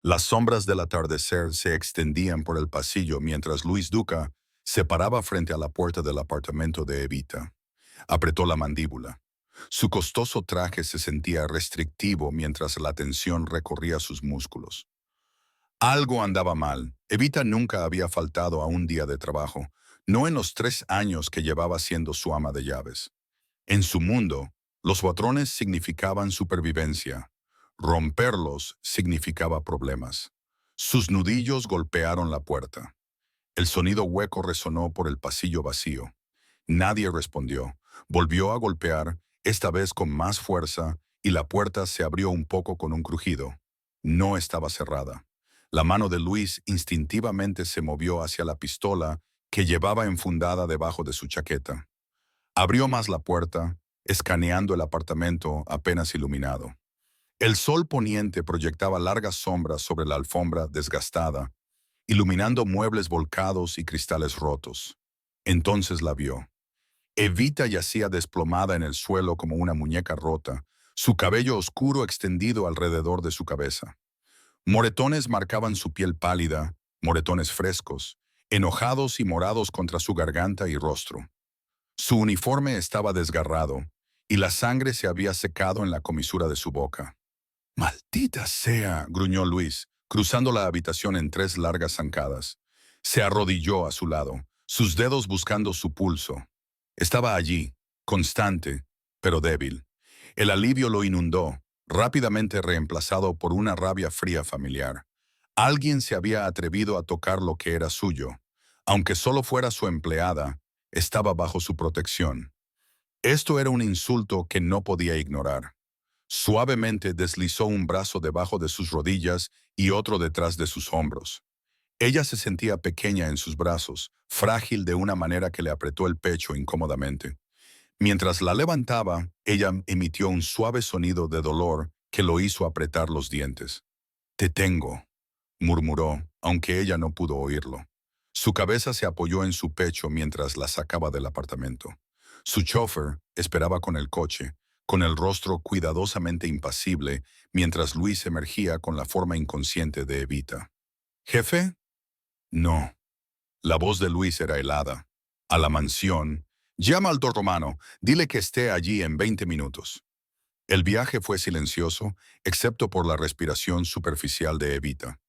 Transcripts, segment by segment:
Las sombras del atardecer se extendían por el pasillo mientras Luis Duca se paraba frente a la puerta del apartamento de Evita. Apretó la mandíbula. Su costoso traje se sentía restrictivo mientras la tensión recorría sus músculos. Algo andaba mal. Evita nunca había faltado a un día de trabajo, no en los 3 años que llevaba siendo su ama de llaves. En su mundo, los patrones significaban supervivencia. Romperlos significaba problemas. Sus nudillos golpearon la puerta. El sonido hueco resonó por el pasillo vacío. Nadie respondió. Volvió a golpear, esta vez con más fuerza, y la puerta se abrió un poco con un crujido. No estaba cerrada. La mano de Luis instintivamente se movió hacia la pistola que llevaba enfundada debajo de su chaqueta. Abrió más la puerta, escaneando el apartamento apenas iluminado. El sol poniente proyectaba largas sombras sobre la alfombra desgastada, iluminando muebles volcados y cristales rotos. Entonces la vio. Evita yacía desplomada en el suelo como una muñeca rota, su cabello oscuro extendido alrededor de su cabeza. Moretones marcaban su piel pálida, moretones frescos, enojados y morados contra su garganta y rostro. Su uniforme estaba desgarrado, y la sangre se había secado en la comisura de su boca. «¡Maldita sea!», gruñó Luis, cruzando la habitación en 3 largas zancadas. Se arrodilló a su lado, sus dedos buscando su pulso. Estaba allí, constante, pero débil. El alivio lo inundó, rápidamente reemplazado por una rabia fría familiar. Alguien se había atrevido a tocar lo que era suyo. Aunque solo fuera su empleada, estaba bajo su protección. Esto era un insulto que no podía ignorar. Suavemente deslizó un brazo debajo de sus rodillas y otro detrás de sus hombros. Ella se sentía pequeña en sus brazos, frágil de una manera que le apretó el pecho incómodamente. Mientras la levantaba, ella emitió un suave sonido de dolor que lo hizo apretar los dientes. «Te tengo», murmuró, aunque ella no pudo oírlo. Su cabeza se apoyó en su pecho mientras la sacaba del apartamento. Su chofer esperaba con el coche, con el rostro cuidadosamente impasible, mientras Luis emergía con la forma inconsciente de Evita. «¿Jefe?» «No». La voz de Luis era helada. «A la mansión. Llama al doctor Romano. Dile que esté allí en 20 minutos». El viaje fue silencioso, excepto por la respiración superficial de Evita.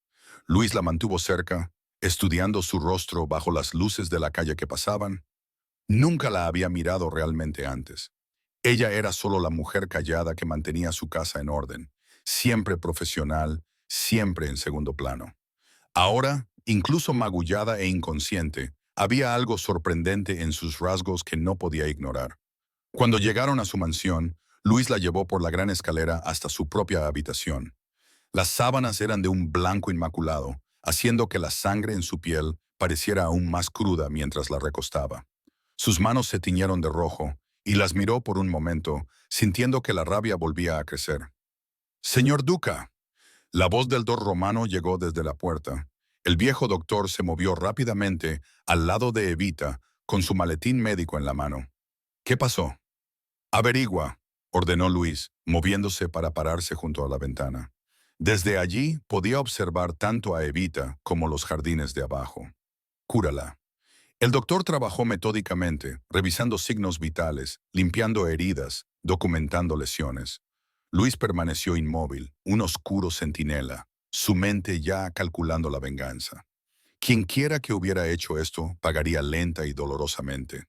Luis la mantuvo cerca, estudiando su rostro bajo las luces de la calle que pasaban. Nunca la había mirado realmente antes. Ella era solo la mujer callada que mantenía su casa en orden, siempre profesional, siempre en segundo plano. Ahora, incluso magullada e inconsciente, había algo sorprendente en sus rasgos que no podía ignorar. Cuando llegaron a su mansión, Luis la llevó por la gran escalera hasta su propia habitación. Las sábanas eran de un blanco inmaculado, haciendo que la sangre en su piel pareciera aún más cruda mientras la recostaba. Sus manos se tiñeron de rojo, y las miró por un momento, sintiendo que la rabia volvía a crecer. «Señor Duca». La voz del doctor Romano llegó desde la puerta. El viejo doctor se movió rápidamente al lado de Evita, con su maletín médico en la mano. «¿Qué pasó?» «Averigua», ordenó Luis, moviéndose para pararse junto a la ventana. Desde allí podía observar tanto a Evita como los jardines de abajo. «Cúrala». El doctor trabajó metódicamente, revisando signos vitales, limpiando heridas, documentando lesiones. Luis permaneció inmóvil, un oscuro centinela, su mente ya calculando la venganza. Quienquiera que hubiera hecho esto pagaría lenta y dolorosamente.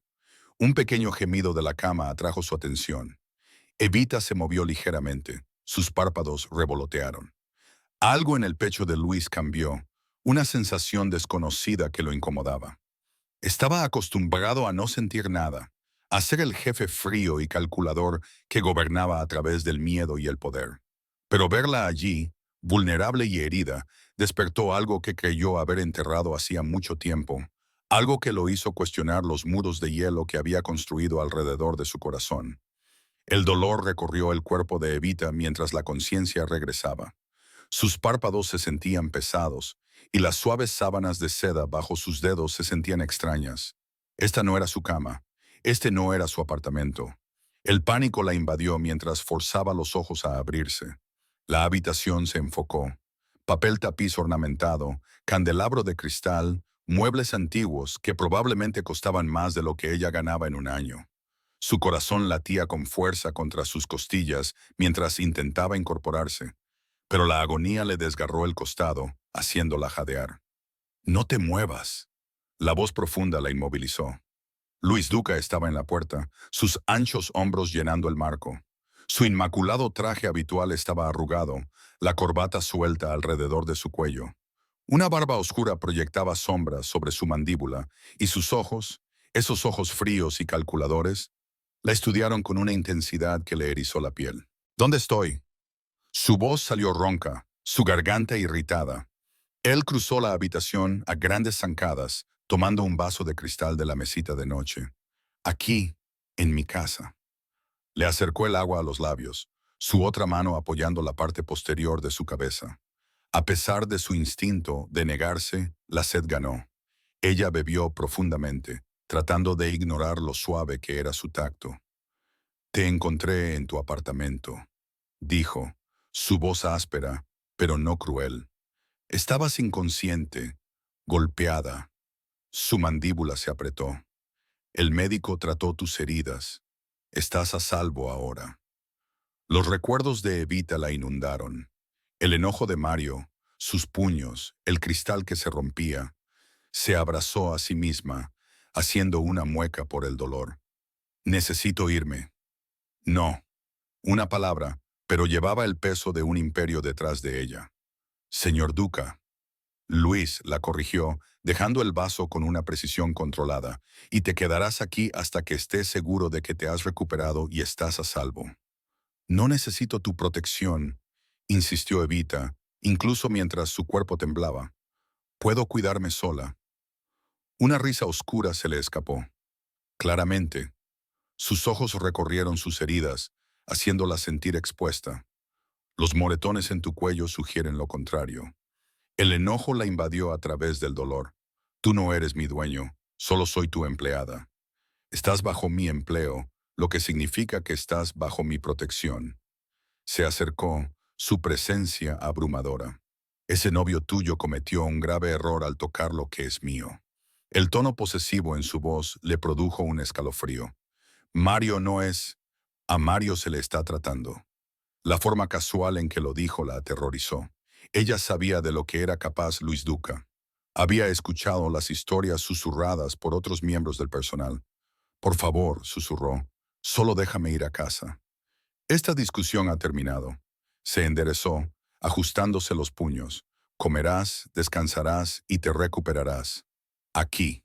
Un pequeño gemido de la cama atrajo su atención. Evita se movió ligeramente. Sus párpados revolotearon. Algo en el pecho de Luis cambió, una sensación desconocida que lo incomodaba. Estaba acostumbrado a no sentir nada, a ser el jefe frío y calculador que gobernaba a través del miedo y el poder. Pero verla allí, vulnerable y herida, despertó algo que creyó haber enterrado hacía mucho tiempo, algo que lo hizo cuestionar los muros de hielo que había construido alrededor de su corazón. El dolor recorrió el cuerpo de Evita mientras la conciencia regresaba. Sus párpados se sentían pesados, y las suaves sábanas de seda bajo sus dedos se sentían extrañas. Esta no era su cama. Este no era su apartamento. El pánico la invadió mientras forzaba los ojos a abrirse. La habitación se enfocó. papel tapiz ornamentado, candelabro de cristal, muebles antiguos que probablemente costaban más de lo que ella ganaba en un año. Su corazón latía con fuerza contra sus costillas mientras intentaba incorporarse, pero la agonía le desgarró el costado, haciéndola jadear. «No te muevas». La voz profunda la inmovilizó. Luis Duca estaba en la puerta, sus anchos hombros llenando el marco. Su inmaculado traje habitual estaba arrugado, la corbata suelta alrededor de su cuello. Una barba oscura proyectaba sombras sobre su mandíbula, y sus ojos, esos ojos fríos y calculadores, la estudiaron con una intensidad que le erizó la piel. «¿Dónde estoy?» Su voz salió ronca, su garganta irritada. Él cruzó la habitación a grandes zancadas, tomando un vaso de cristal de la mesita de noche. «Aquí, en mi casa». Le acercó el agua a los labios, su otra mano apoyando la parte posterior de su cabeza. A pesar de su instinto de negarse, la sed ganó. Ella bebió profundamente, tratando de ignorar lo suave que era su tacto. «Te encontré en tu apartamento», dijo, su voz áspera, pero no cruel. «Estabas inconsciente, golpeada». Su mandíbula se apretó. «El médico trató tus heridas. Estás a salvo ahora». Los recuerdos de Evita la inundaron. El enojo de Mario, sus puños, el cristal que se rompía. Se abrazó a sí misma, haciendo una mueca por el dolor. «Necesito irme». No, una palabra, pero llevaba el peso de un imperio detrás de ella. «Señor Duca». Luis la corrigió, dejando el vaso con una precisión controlada. «Y te quedarás aquí hasta que estés seguro de que te has recuperado y estás a salvo». «No necesito tu protección», insistió Evita, incluso mientras su cuerpo temblaba. «Puedo cuidarme sola». Una risa oscura se le escapó. Claramente, sus ojos recorrieron sus heridas, haciéndola sentir expuesta. «Los moretones en tu cuello sugieren lo contrario». El enojo la invadió a través del dolor. «Tú no eres mi dueño, solo soy tu empleada. Estás bajo mi empleo, lo que significa que estás bajo mi protección». Se acercó, su presencia abrumadora. «Ese novio tuyo cometió un grave error al tocar lo que es mío». El tono posesivo en su voz le produjo un escalofrío. «Mario no es...». A Mario se le está tratando. La forma casual en que lo dijo la aterrorizó. Ella sabía de lo que era capaz Luis Duca. Había escuchado las historias susurradas por otros miembros del personal. «Por favor», susurró, «solo déjame ir a casa». «Esta discusión ha terminado». Se enderezó, ajustándose los puños. «Comerás, descansarás y te recuperarás. Aquí».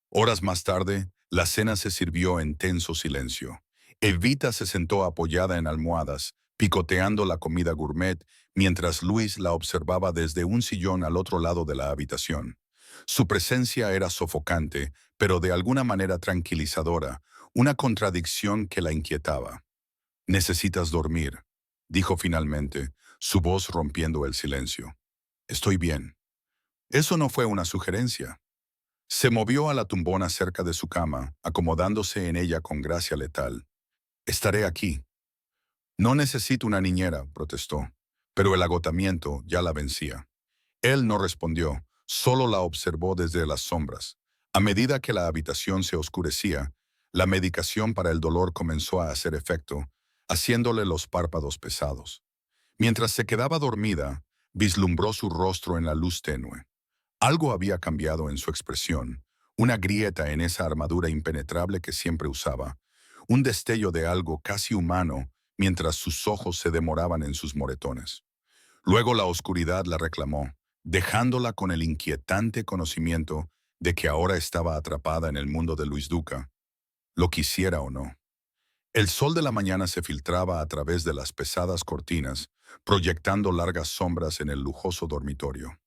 Horas más tarde, la cena se sirvió en tenso silencio. Evita se sentó apoyada en almohadas, picoteando la comida gourmet, mientras Luis la observaba desde un sillón al otro lado de la habitación. Su presencia era sofocante, pero de alguna manera tranquilizadora, una contradicción que la inquietaba. «Necesitas dormir», dijo finalmente, su voz rompiendo el silencio. «Estoy bien». Eso no fue una sugerencia. Se movió a la tumbona cerca de su cama, acomodándose en ella con gracia letal. «Estaré aquí». «No necesito una niñera», protestó, pero el agotamiento ya la vencía. Él no respondió, solo la observó desde las sombras. A medida que la habitación se oscurecía, la medicación para el dolor comenzó a hacer efecto, haciéndole los párpados pesados. Mientras se quedaba dormida, vislumbró su rostro en la luz tenue. Algo había cambiado en su expresión, una grieta en esa armadura impenetrable que siempre usaba, un destello de algo casi humano mientras sus ojos se demoraban en sus moretones. Luego la oscuridad la reclamó, dejándola con el inquietante conocimiento de que ahora estaba atrapada en el mundo de Luis Duca, lo quisiera o no. El sol de la mañana se filtraba a través de las pesadas cortinas, proyectando largas sombras en el lujoso dormitorio.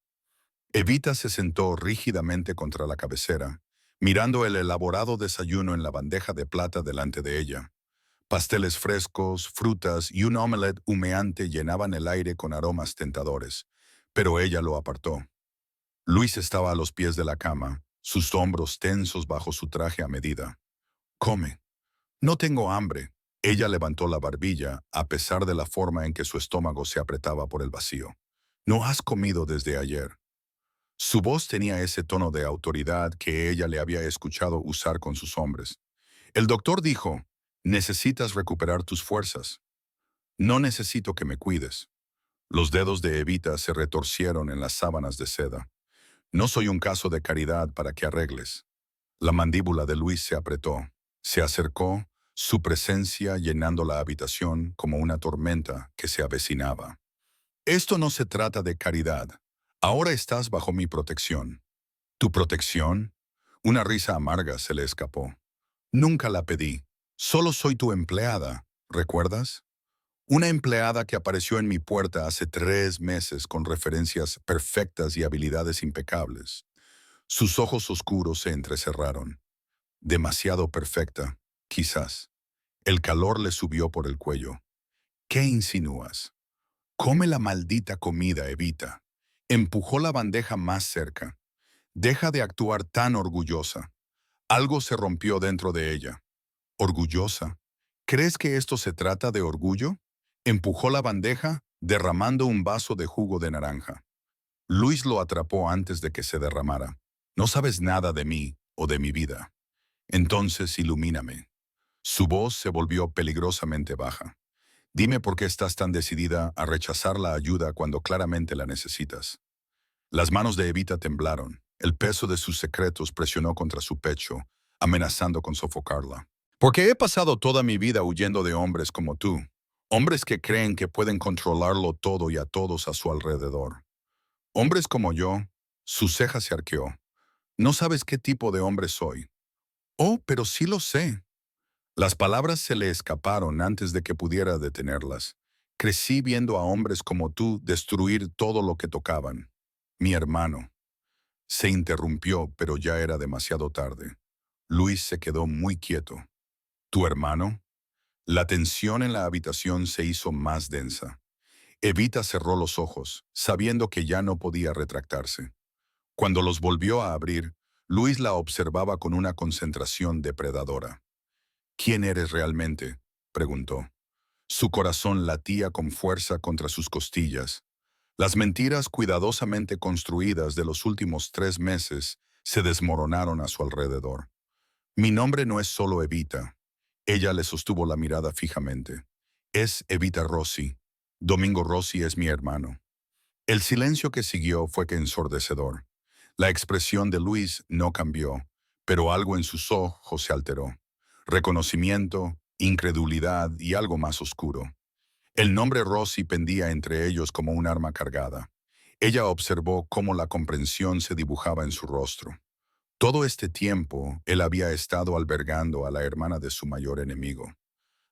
Evita se sentó rígidamente contra la cabecera, mirando el elaborado desayuno en la bandeja de plata delante de ella. Pasteles frescos, frutas y un omelette humeante llenaban el aire con aromas tentadores, pero ella lo apartó. Luis estaba a los pies de la cama, sus hombros tensos bajo su traje a medida. «Come». «No tengo hambre». Ella levantó la barbilla, a pesar de la forma en que su estómago se apretaba por el vacío. No has comido desde ayer. Su voz tenía ese tono de autoridad que ella le había escuchado usar con sus hombres. El doctor dijo, necesitas recuperar tus fuerzas. No necesito que me cuides. Los dedos de Evita se retorcieron en las sábanas de seda. No soy un caso de caridad para que arregles. La mandíbula de Luis se apretó. Se acercó, su presencia llenando la habitación como una tormenta que se avecinaba. Esto no se trata de caridad. Ahora estás bajo mi protección. ¿Tu protección? Una risa amarga se le escapó. Nunca la pedí. Solo soy tu empleada, ¿recuerdas? Una empleada que apareció en mi puerta hace 3 meses con referencias perfectas y habilidades impecables. Sus ojos oscuros se entrecerraron. Demasiado perfecta, quizás. El calor le subió por el cuello. ¿Qué insinúas? Come la maldita comida, Evita. Empujó la bandeja más cerca. Deja de actuar tan orgullosa. Algo se rompió dentro de ella. ¿Orgullosa? ¿Crees que esto se trata de orgullo? Empujó la bandeja, derramando un vaso de jugo de naranja. Luis lo atrapó antes de que se derramara. No sabes nada de mí o de mi vida. Entonces ilumíname. Su voz se volvió peligrosamente baja. Dime por qué estás tan decidida a rechazar la ayuda cuando claramente la necesitas. Las manos de Evita temblaron. El peso de sus secretos presionó contra su pecho, amenazando con sofocarla. Porque he pasado toda mi vida huyendo de hombres como tú. Hombres que creen que pueden controlarlo todo y a todos a su alrededor. Hombres como yo, su ceja se arqueó. No sabes qué tipo de hombre soy. Oh, pero sí lo sé. Las palabras se le escaparon antes de que pudiera detenerlas. Crecí viendo a hombres como tú destruir todo lo que tocaban. Mi hermano. Se interrumpió, pero ya era demasiado tarde. Luis se quedó muy quieto. ¿Tu hermano? La tensión en la habitación se hizo más densa. Evita cerró los ojos, sabiendo que ya no podía retractarse. Cuando los volvió a abrir, Luis la observaba con una concentración depredadora. ¿Quién eres realmente?, preguntó. Su corazón latía con fuerza contra sus costillas. Las mentiras cuidadosamente construidas de los últimos 3 meses se desmoronaron a su alrededor. Mi nombre no es solo Evita. Ella le sostuvo la mirada fijamente. Es Evita Rossi. Domingo Rossi es mi hermano. El silencio que siguió fue ensordecedor. La expresión de Luis no cambió, pero algo en sus ojos se alteró. Reconocimiento, incredulidad y algo más oscuro. El nombre Rossi pendía entre ellos como un arma cargada. Ella observó cómo la comprensión se dibujaba en su rostro. Todo este tiempo, él había estado albergando a la hermana de su mayor enemigo.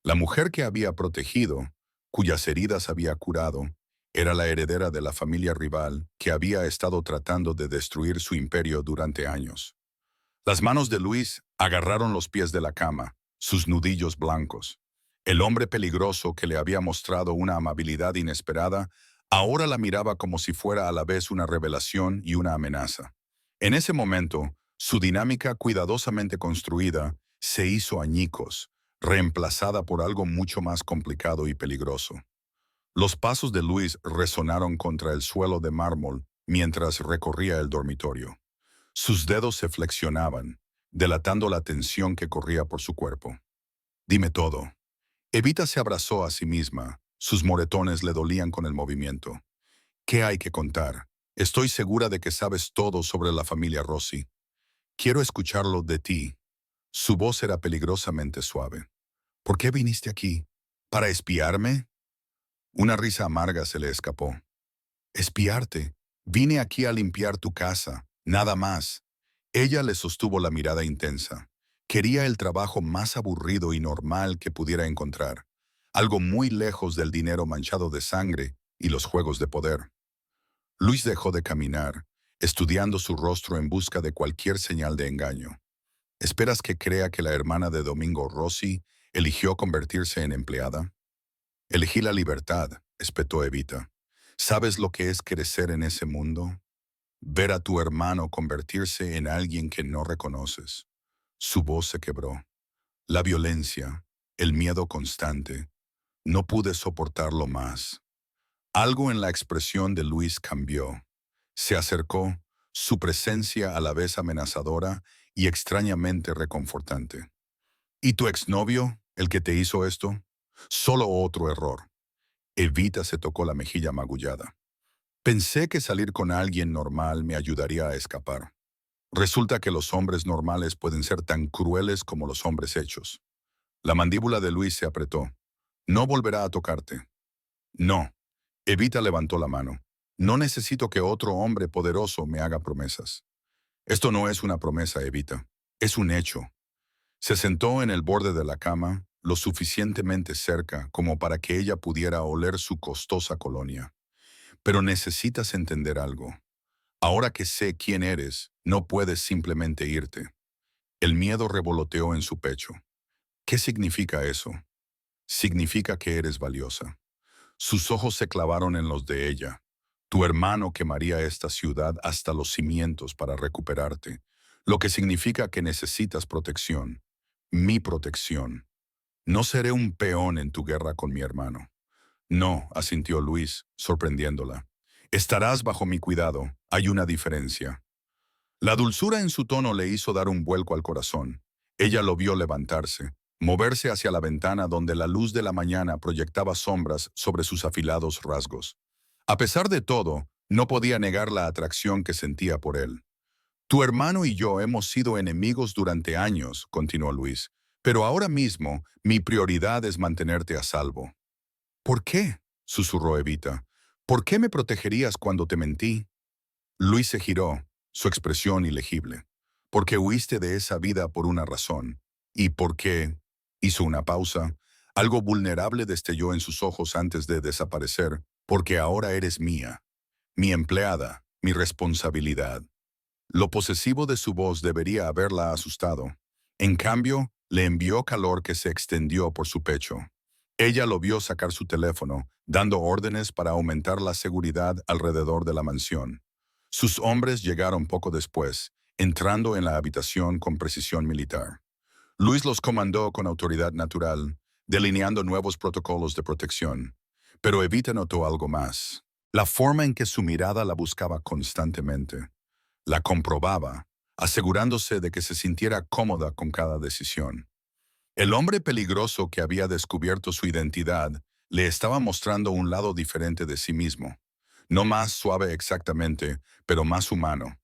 La mujer que había protegido, cuyas heridas había curado, era la heredera de la familia rival que había estado tratando de destruir su imperio durante años. Las manos de Luis agarraron los pies de la cama, sus nudillos blancos. El hombre peligroso que le había mostrado una amabilidad inesperada, ahora la miraba como si fuera a la vez una revelación y una amenaza. En ese momento, su dinámica cuidadosamente construida se hizo añicos, reemplazada por algo mucho más complicado y peligroso. Los pasos de Luis resonaron contra el suelo de mármol mientras recorría el dormitorio. Sus dedos se flexionaban, delatando la tensión que corría por su cuerpo. Dime todo. Evita se abrazó a sí misma. Sus moretones le dolían con el movimiento. ¿Qué hay que contar? Estoy segura de que sabes todo sobre la familia Rossi. Quiero escucharlo de ti. Su voz era peligrosamente suave. ¿Por qué viniste aquí? ¿Para espiarme? Una risa amarga se le escapó. Espiarte. Vine aquí a limpiar tu casa, nada más. Ella le sostuvo la mirada intensa. Quería el trabajo más aburrido y normal que pudiera encontrar, algo muy lejos del dinero manchado de sangre y los juegos de poder. Luis dejó de caminar, estudiando su rostro en busca de cualquier señal de engaño. ¿Esperas que crea que la hermana de Domingo Rossi eligió convertirse en empleada? Elegí la libertad, espetó Evita. ¿Sabes lo que es crecer en ese mundo? Ver a tu hermano convertirse en alguien que no reconoces. Su voz se quebró. La violencia, el miedo constante. No pude soportarlo más. Algo en la expresión de Luis cambió. Se acercó, su presencia a la vez amenazadora y extrañamente reconfortante. ¿Y tu exnovio, el que te hizo esto? Solo otro error. Evita se tocó la mejilla magullada. Pensé que salir con alguien normal me ayudaría a escapar. Resulta que los hombres normales pueden ser tan crueles como los hombres hechos. La mandíbula de Luis se apretó. No volverá a tocarte. No. Evita levantó la mano. No necesito que otro hombre poderoso me haga promesas. Esto no es una promesa, Evita. Es un hecho. Se sentó en el borde de la cama, lo suficientemente cerca como para que ella pudiera oler su costosa colonia. Pero necesitas entender algo. Ahora que sé quién eres, no puedes simplemente irte. El miedo revoloteó en su pecho. ¿Qué significa eso? Significa que eres valiosa. Sus ojos se clavaron en los de ella. Tu hermano quemaría esta ciudad hasta los cimientos para recuperarte, lo que significa que necesitas protección. Mi protección. No seré un peón en tu guerra con mi hermano. No, asintió Luis, sorprendiéndola. Estarás bajo mi cuidado. Hay una diferencia. La dulzura en su tono le hizo dar un vuelco al corazón. Ella lo vio levantarse, moverse hacia la ventana donde la luz de la mañana proyectaba sombras sobre sus afilados rasgos. A pesar de todo, no podía negar la atracción que sentía por él. Tu hermano y yo hemos sido enemigos durante años, continuó Luis, pero ahora mismo mi prioridad es mantenerte a salvo. ¿Por qué? Susurró Evita. ¿Por qué me protegerías cuando te mentí? Luis se giró, su expresión ilegible. Porque huiste de esa vida por una razón. ¿Y por qué? Hizo una pausa. Algo vulnerable destelló en sus ojos antes de desaparecer. Porque ahora eres mía. Mi empleada, mi responsabilidad. Lo posesivo de su voz debería haberla asustado. En cambio, le envió calor que se extendió por su pecho. Ella lo vio sacar su teléfono, dando órdenes para aumentar la seguridad alrededor de la mansión. Sus hombres llegaron poco después, entrando en la habitación con precisión militar. Luis los comandó con autoridad natural, delineando nuevos protocolos de protección. Pero Evita notó algo más. La forma en que su mirada la buscaba constantemente. La comprobaba, asegurándose de que se sintiera cómoda con cada decisión. El hombre peligroso que había descubierto su identidad le estaba mostrando un lado diferente de sí mismo. No más suave exactamente, pero más humano.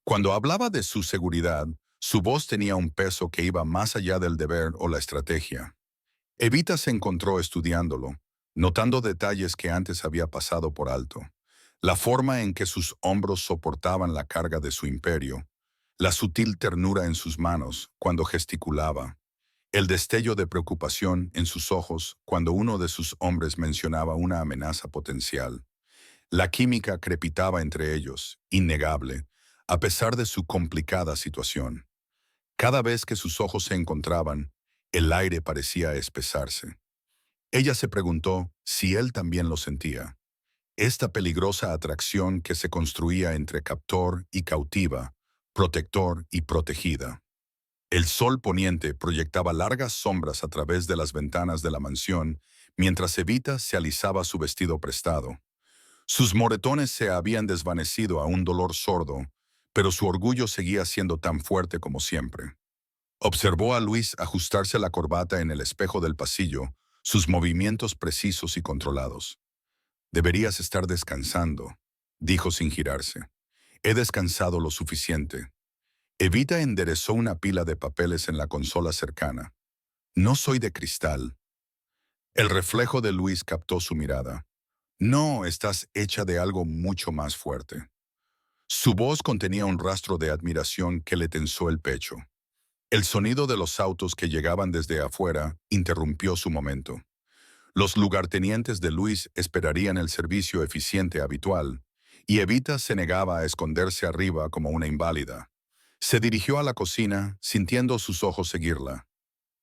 Cuando hablaba de su seguridad, su voz tenía un peso que iba más allá del deber o la estrategia. Evita se encontró estudiándolo, notando detalles que antes había pasado por alto. La forma en que sus hombros soportaban la carga de su imperio, la sutil ternura en sus manos cuando gesticulaba, el destello de preocupación en sus ojos cuando uno de sus hombres mencionaba una amenaza potencial. La química crepitaba entre ellos, innegable, a pesar de su complicada situación. Cada vez que sus ojos se encontraban, el aire parecía espesarse. Ella se preguntó si él también lo sentía. Esta peligrosa atracción que se construía entre captor y cautiva, protector y protegida. El sol poniente proyectaba largas sombras a través de las ventanas de la mansión, mientras Evita se alisaba su vestido prestado. Sus moretones se habían desvanecido a un dolor sordo, pero su orgullo seguía siendo tan fuerte como siempre. Observó a Luis ajustarse la corbata en el espejo del pasillo, sus movimientos precisos y controlados. Deberías estar descansando, dijo sin girarse. He descansado lo suficiente. Evita enderezó una pila de papeles en la consola cercana. No soy de cristal. El reflejo de Luis captó su mirada. No, estás hecha de algo mucho más fuerte. Su voz contenía un rastro de admiración que le tensó el pecho. El sonido de los autos que llegaban desde afuera interrumpió su momento. Los lugartenientes de Luis esperarían el servicio eficiente habitual, y Evita se negaba a esconderse arriba como una inválida. Se dirigió a la cocina, sintiendo sus ojos seguirla.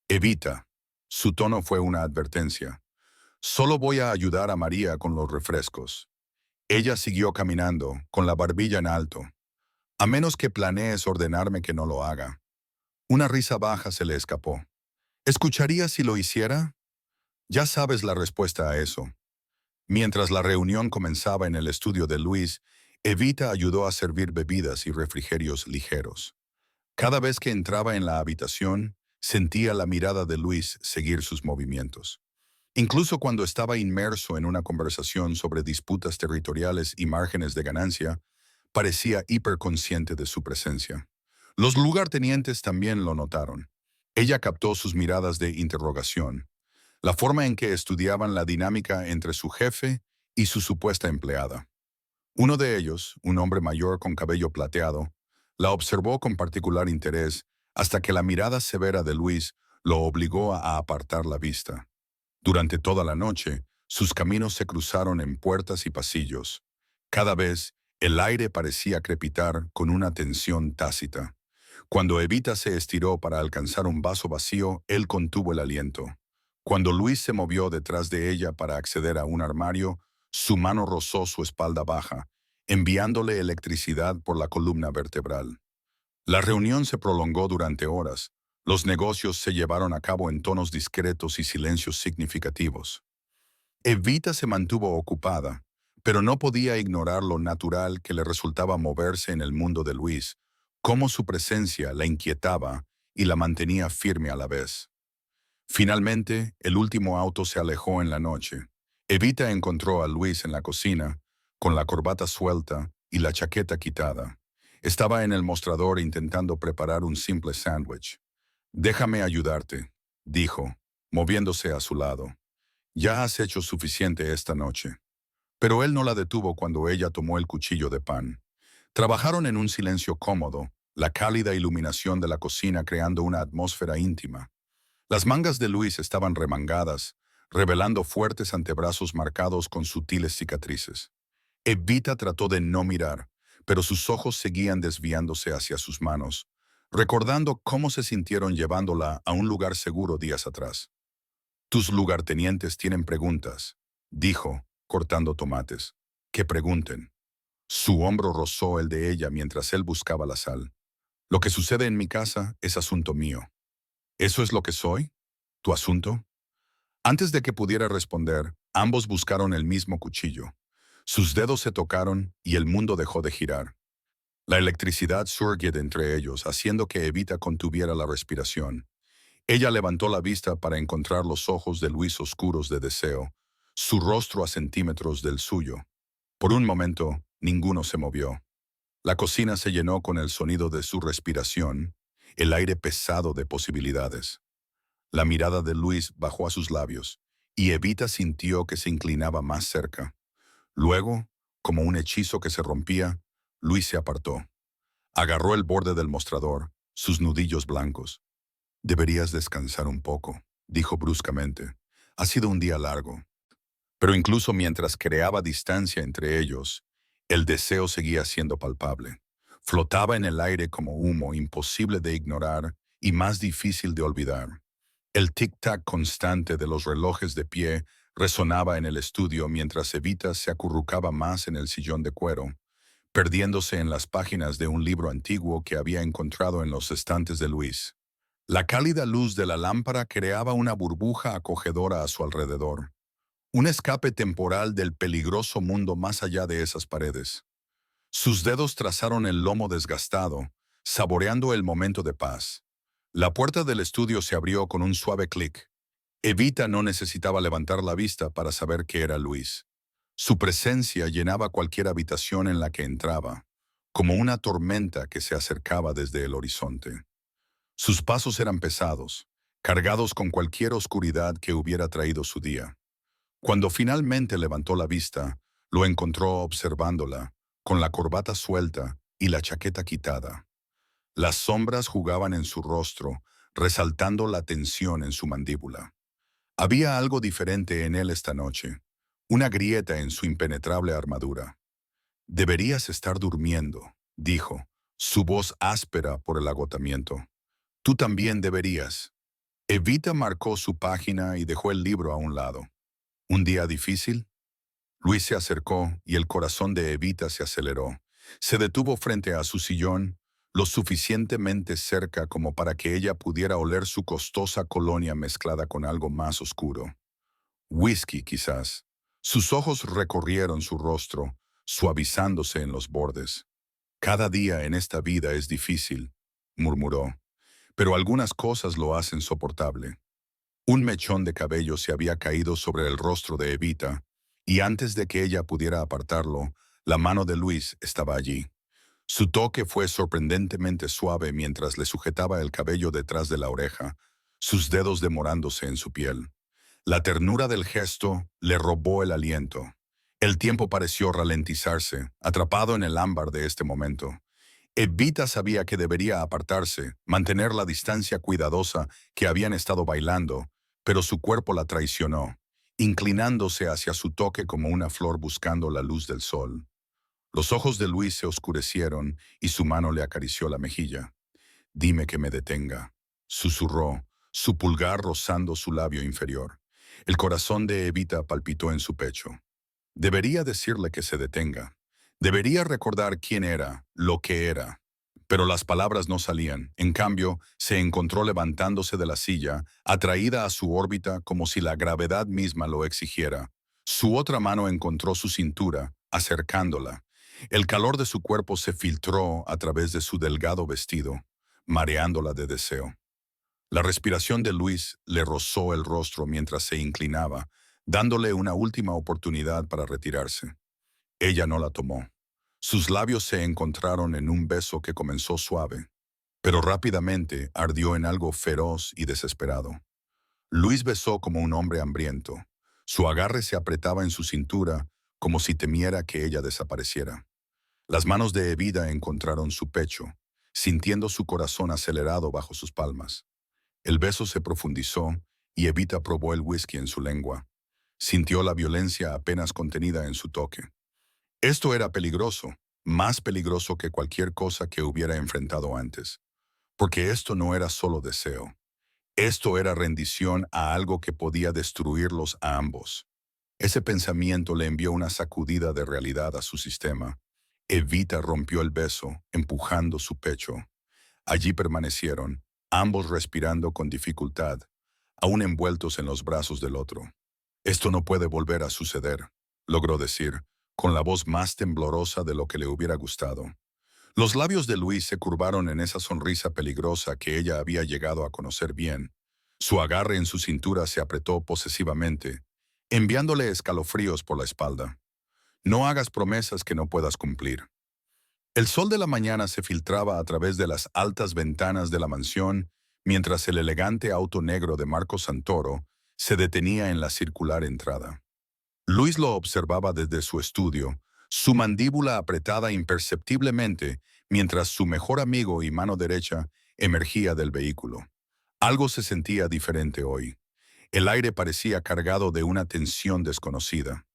Evita. Su tono fue una advertencia. Solo voy a ayudar a María con los refrescos. Ella siguió caminando, con la barbilla en alto. A menos que planees ordenarme que no lo haga. Una risa baja se le escapó. ¿Escucharía si lo hiciera? Ya sabes la respuesta a eso. Mientras la reunión comenzaba en el estudio de Luis, Evita ayudó a servir bebidas y refrigerios ligeros. Cada vez que entraba en la habitación, sentía la mirada de Luis seguir sus movimientos. Incluso cuando estaba inmerso en una conversación sobre disputas territoriales y márgenes de ganancia, parecía hiperconsciente de su presencia. Los lugartenientes también lo notaron. Ella captó sus miradas de interrogación, la forma en que estudiaban la dinámica entre su jefe y su supuesta empleada. Uno de ellos, un hombre mayor con cabello plateado, la observó con particular interés hasta que la mirada severa de Luis lo obligó a apartar la vista. Durante toda la noche, sus caminos se cruzaron en puertas y pasillos. Cada vez, el aire parecía crepitar con una tensión tácita. Cuando Evita se estiró para alcanzar un vaso vacío, él contuvo el aliento. Cuando Luis se movió detrás de ella para acceder a un armario, su mano rozó su espalda baja, enviándole electricidad por la columna vertebral. La reunión se prolongó durante horas. Los negocios se llevaron a cabo en tonos discretos y silencios significativos. Evita se mantuvo ocupada, pero no podía ignorar lo natural que le resultaba moverse en el mundo de Luis, cómo su presencia la inquietaba y la mantenía firme a la vez. Finalmente, el último auto se alejó en la noche. Evita encontró a Luis en la cocina, con la corbata suelta y la chaqueta quitada. Estaba en el mostrador intentando preparar un simple sándwich. «Déjame ayudarte», dijo, moviéndose a su lado. «Ya has hecho suficiente esta noche». Pero él no la detuvo cuando ella tomó el cuchillo de pan. Trabajaron en un silencio cómodo, la cálida iluminación de la cocina creando una atmósfera íntima. Las mangas de Luis estaban remangadas, revelando fuertes antebrazos marcados con sutiles cicatrices. Evita trató de no mirar, pero sus ojos seguían desviándose hacia sus manos, recordando cómo se sintieron llevándola a un lugar seguro días atrás. «Tus lugartenientes tienen preguntas», dijo, cortando tomates. «Que pregunten». Su hombro rozó el de ella mientras él buscaba la sal. «Lo que sucede en mi casa es asunto mío». «¿Eso es lo que soy? ¿Tu asunto?». Antes de que pudiera responder, ambos buscaron el mismo cuchillo. Sus dedos se tocaron y el mundo dejó de girar. La electricidad surgió de entre ellos, haciendo que Evita contuviera la respiración. Ella levantó la vista para encontrar los ojos de Luis oscuros de deseo, su rostro a centímetros del suyo. Por un momento, ninguno se movió. La cocina se llenó con el sonido de su respiración, el aire pesado de posibilidades. La mirada de Luis bajó a sus labios, y Evita sintió que se inclinaba más cerca. Luego, como un hechizo que se rompía, Luis se apartó. Agarró el borde del mostrador, sus nudillos blancos. «Deberías descansar un poco», dijo bruscamente. «Ha sido un día largo». Pero incluso mientras creaba distancia entre ellos, el deseo seguía siendo palpable. Flotaba en el aire como humo imposible de ignorar y más difícil de olvidar. El tic-tac constante de los relojes de pie resonaba en el estudio mientras Evita se acurrucaba más en el sillón de cuero, perdiéndose en las páginas de un libro antiguo que había encontrado en los estantes de Luis. La cálida luz de la lámpara creaba una burbuja acogedora a su alrededor, un escape temporal del peligroso mundo más allá de esas paredes. Sus dedos trazaron el lomo desgastado, saboreando el momento de paz. La puerta del estudio se abrió con un suave clic. Evita no necesitaba levantar la vista para saber que era Luis. Su presencia llenaba cualquier habitación en la que entraba, como una tormenta que se acercaba desde el horizonte. Sus pasos eran pesados, cargados con cualquier oscuridad que hubiera traído su día. Cuando finalmente levantó la vista, lo encontró observándola, con la corbata suelta y la chaqueta quitada. Las sombras jugaban en su rostro, resaltando la tensión en su mandíbula. Había algo diferente en él esta noche, una grieta en su impenetrable armadura. «Deberías estar durmiendo», dijo, su voz áspera por el agotamiento. «Tú también deberías». Evita marcó su página y dejó el libro a un lado. «¿Un día difícil?». Luis se acercó y el corazón de Evita se aceleró. Se detuvo frente a su sillón, lo suficientemente cerca como para que ella pudiera oler su costosa colonia mezclada con algo más oscuro. Whisky, quizás. Sus ojos recorrieron su rostro, suavizándose en los bordes. Cada día en esta vida es difícil, murmuró, pero algunas cosas lo hacen soportable. Un mechón de cabello se había caído sobre el rostro de Evita, y antes de que ella pudiera apartarlo, la mano de Luis estaba allí. Su toque fue sorprendentemente suave mientras le sujetaba el cabello detrás de la oreja, sus dedos demorándose en su piel. La ternura del gesto le robó el aliento. El tiempo pareció ralentizarse, atrapado en el ámbar de este momento. Evita sabía que debería apartarse, mantener la distancia cuidadosa que habían estado bailando, pero su cuerpo la traicionó, inclinándose hacia su toque como una flor buscando la luz del sol. Los ojos de Luis se oscurecieron y su mano le acarició la mejilla. «Dime que me detenga», susurró, su pulgar rozando su labio inferior. El corazón de Evita palpitó en su pecho. Debería decirle que se detenga. Debería recordar quién era, lo que era. Pero las palabras no salían. En cambio, se encontró levantándose de la silla, atraída a su órbita como si la gravedad misma lo exigiera. Su otra mano encontró su cintura, acercándola. El calor de su cuerpo se filtró a través de su delgado vestido, mareándola de deseo. La respiración de Luis le rozó el rostro mientras se inclinaba, dándole una última oportunidad para retirarse. Ella no la tomó. Sus labios se encontraron en un beso que comenzó suave, pero rápidamente ardió en algo feroz y desesperado. Luis besó como un hombre hambriento. Su agarre se apretaba en su cintura como si temiera que ella desapareciera. Las manos de Evita encontraron su pecho, sintiendo su corazón acelerado bajo sus palmas. El beso se profundizó y Evita probó el whisky en su lengua. Sintió la violencia apenas contenida en su toque. Esto era peligroso, más peligroso que cualquier cosa que hubiera enfrentado antes. Porque esto no era solo deseo. Esto era rendición a algo que podía destruirlos a ambos. Ese pensamiento le envió una sacudida de realidad a su sistema. Evita rompió el beso, empujando su pecho. Allí permanecieron, ambos respirando con dificultad, aún envueltos en los brazos del otro. «Esto no puede volver a suceder», logró decir, con la voz más temblorosa de lo que le hubiera gustado. Los labios de Luis se curvaron en esa sonrisa peligrosa que ella había llegado a conocer bien. Su agarre en su cintura se apretó posesivamente, enviándole escalofríos por la espalda. «No hagas promesas que no puedas cumplir». El sol de la mañana se filtraba a través de las altas ventanas de la mansión, mientras el elegante auto negro de Marco Santoro se detenía en la circular entrada. Luis lo observaba desde su estudio, su mandíbula apretada imperceptiblemente, mientras su mejor amigo y mano derecha emergía del vehículo. Algo se sentía diferente hoy. El aire parecía cargado de una tensión desconocida.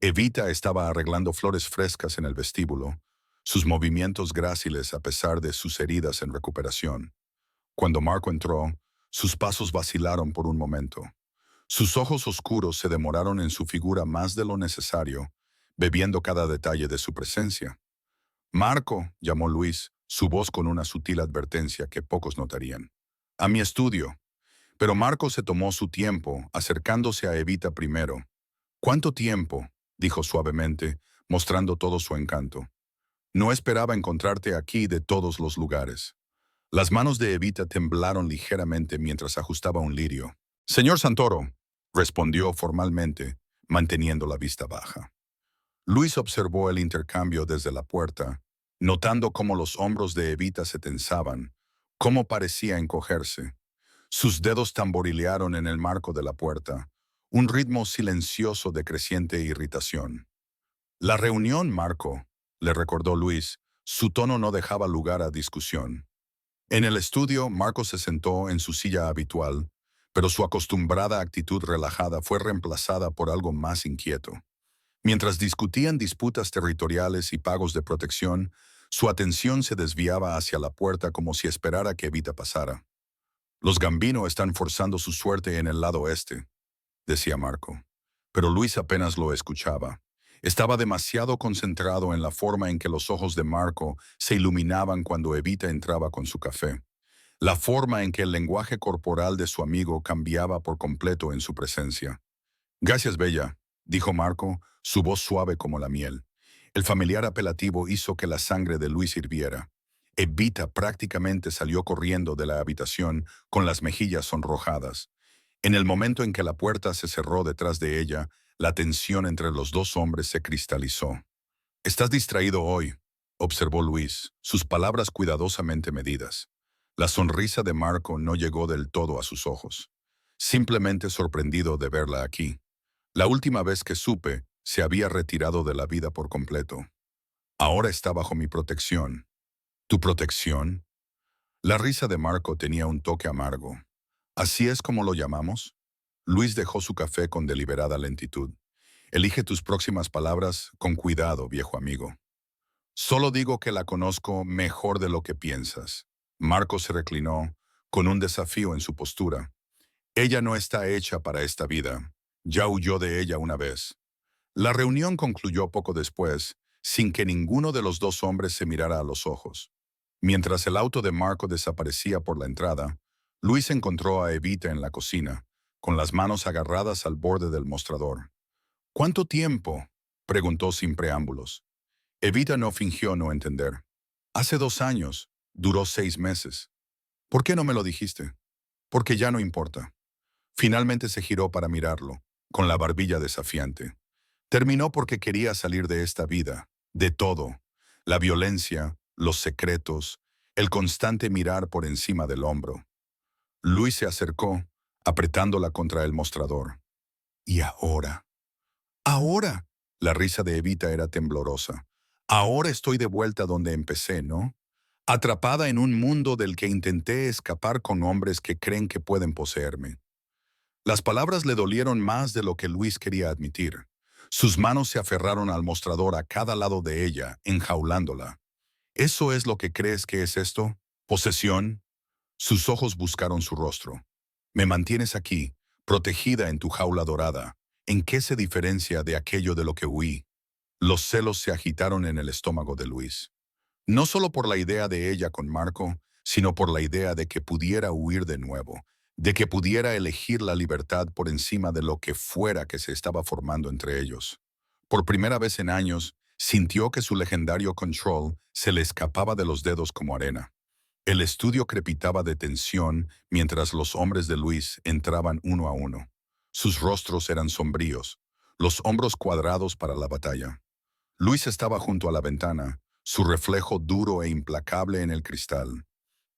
Evita estaba arreglando flores frescas en el vestíbulo, sus movimientos gráciles a pesar de sus heridas en recuperación. Cuando Marco entró, sus pasos vacilaron por un momento. Sus ojos oscuros se demoraron en su figura más de lo necesario, bebiendo cada detalle de su presencia. «Marco», llamó Luis, su voz con una sutil advertencia que pocos notarían. «A mi estudio». Pero Marco se tomó su tiempo, acercándose a Evita primero. «¿Cuánto tiempo?», dijo suavemente, mostrando todo su encanto. «No esperaba encontrarte aquí de todos los lugares». Las manos de Evita temblaron ligeramente mientras ajustaba un lirio. «Señor Santoro», respondió formalmente, manteniendo la vista baja. Luis observó el intercambio desde la puerta, notando cómo los hombros de Evita se tensaban, cómo parecía encogerse. Sus dedos tamborilearon en el marco de la puerta, un ritmo silencioso de creciente irritación. «La reunión, Marco», le recordó Luis, su tono no dejaba lugar a discusión. En el estudio, Marco se sentó en su silla habitual, pero su acostumbrada actitud relajada fue reemplazada por algo más inquieto. Mientras discutían disputas territoriales y pagos de protección, su atención se desviaba hacia la puerta como si esperara que Evita pasara. «Los Gambino están forzando su suerte en el lado este», decía Marco. Pero Luis apenas lo escuchaba. Estaba demasiado concentrado en la forma en que los ojos de Marco se iluminaban cuando Evita entraba con su café. La forma en que el lenguaje corporal de su amigo cambiaba por completo en su presencia. «Gracias, Bella», dijo Marco, su voz suave como la miel. El familiar apelativo hizo que la sangre de Luis hirviera. Evita prácticamente salió corriendo de la habitación con las mejillas sonrojadas. En el momento en que la puerta se cerró detrás de ella, la tensión entre los dos hombres se cristalizó. «Estás distraído hoy», observó Luis, sus palabras cuidadosamente medidas. La sonrisa de Marco no llegó del todo a sus ojos. Simplemente sorprendido de verla aquí. La última vez que supe, se había retirado de la vida por completo. Ahora está bajo mi protección. ¿Tu protección? La risa de Marco tenía un toque amargo. ¿Así es como lo llamamos? Luis dejó su café con deliberada lentitud. Elige tus próximas palabras con cuidado, viejo amigo. Solo digo que la conozco mejor de lo que piensas. Marco se reclinó, con un desafío en su postura. Ella no está hecha para esta vida. Ya huyó de ella una vez. La reunión concluyó poco después, sin que ninguno de los dos hombres se mirara a los ojos. Mientras el auto de Marco desaparecía por la entrada, Luis encontró a Evita en la cocina, con las manos agarradas al borde del mostrador. «¿Cuánto tiempo?», preguntó sin preámbulos. Evita no fingió no entender. «Hace 2 años. Duró 6 meses. ¿Por qué no me lo dijiste?» «Porque ya no importa». Finalmente se giró para mirarlo, con la barbilla desafiante. Terminó porque quería salir de esta vida, de todo. La violencia, los secretos, el constante mirar por encima del hombro. Luis se acercó, apretándola contra el mostrador. «¿Y ahora?» «¿Ahora?» La risa de Evita era temblorosa. «Ahora estoy de vuelta donde empecé, ¿no? Atrapada en un mundo del que intenté escapar con hombres que creen que pueden poseerme». Las palabras le dolieron más de lo que Luis quería admitir. Sus manos se aferraron al mostrador a cada lado de ella, enjaulándola. «¿Eso es lo que crees que es esto? ¿Posesión?» Sus ojos buscaron su rostro. «Me mantienes aquí, protegida en tu jaula dorada. ¿En qué se diferencia de aquello de lo que huí?» Los celos se agitaron en el estómago de Luis. No solo por la idea de ella con Marco, sino por la idea de que pudiera huir de nuevo, de que pudiera elegir la libertad por encima de lo que fuera que se estaba formando entre ellos. Por primera vez en años, sintió que su legendario control se le escapaba de los dedos como arena. El estudio crepitaba de tensión mientras los hombres de Luis entraban uno a uno. Sus rostros eran sombríos, los hombros cuadrados para la batalla. Luis estaba junto a la ventana, su reflejo duro e implacable en el cristal.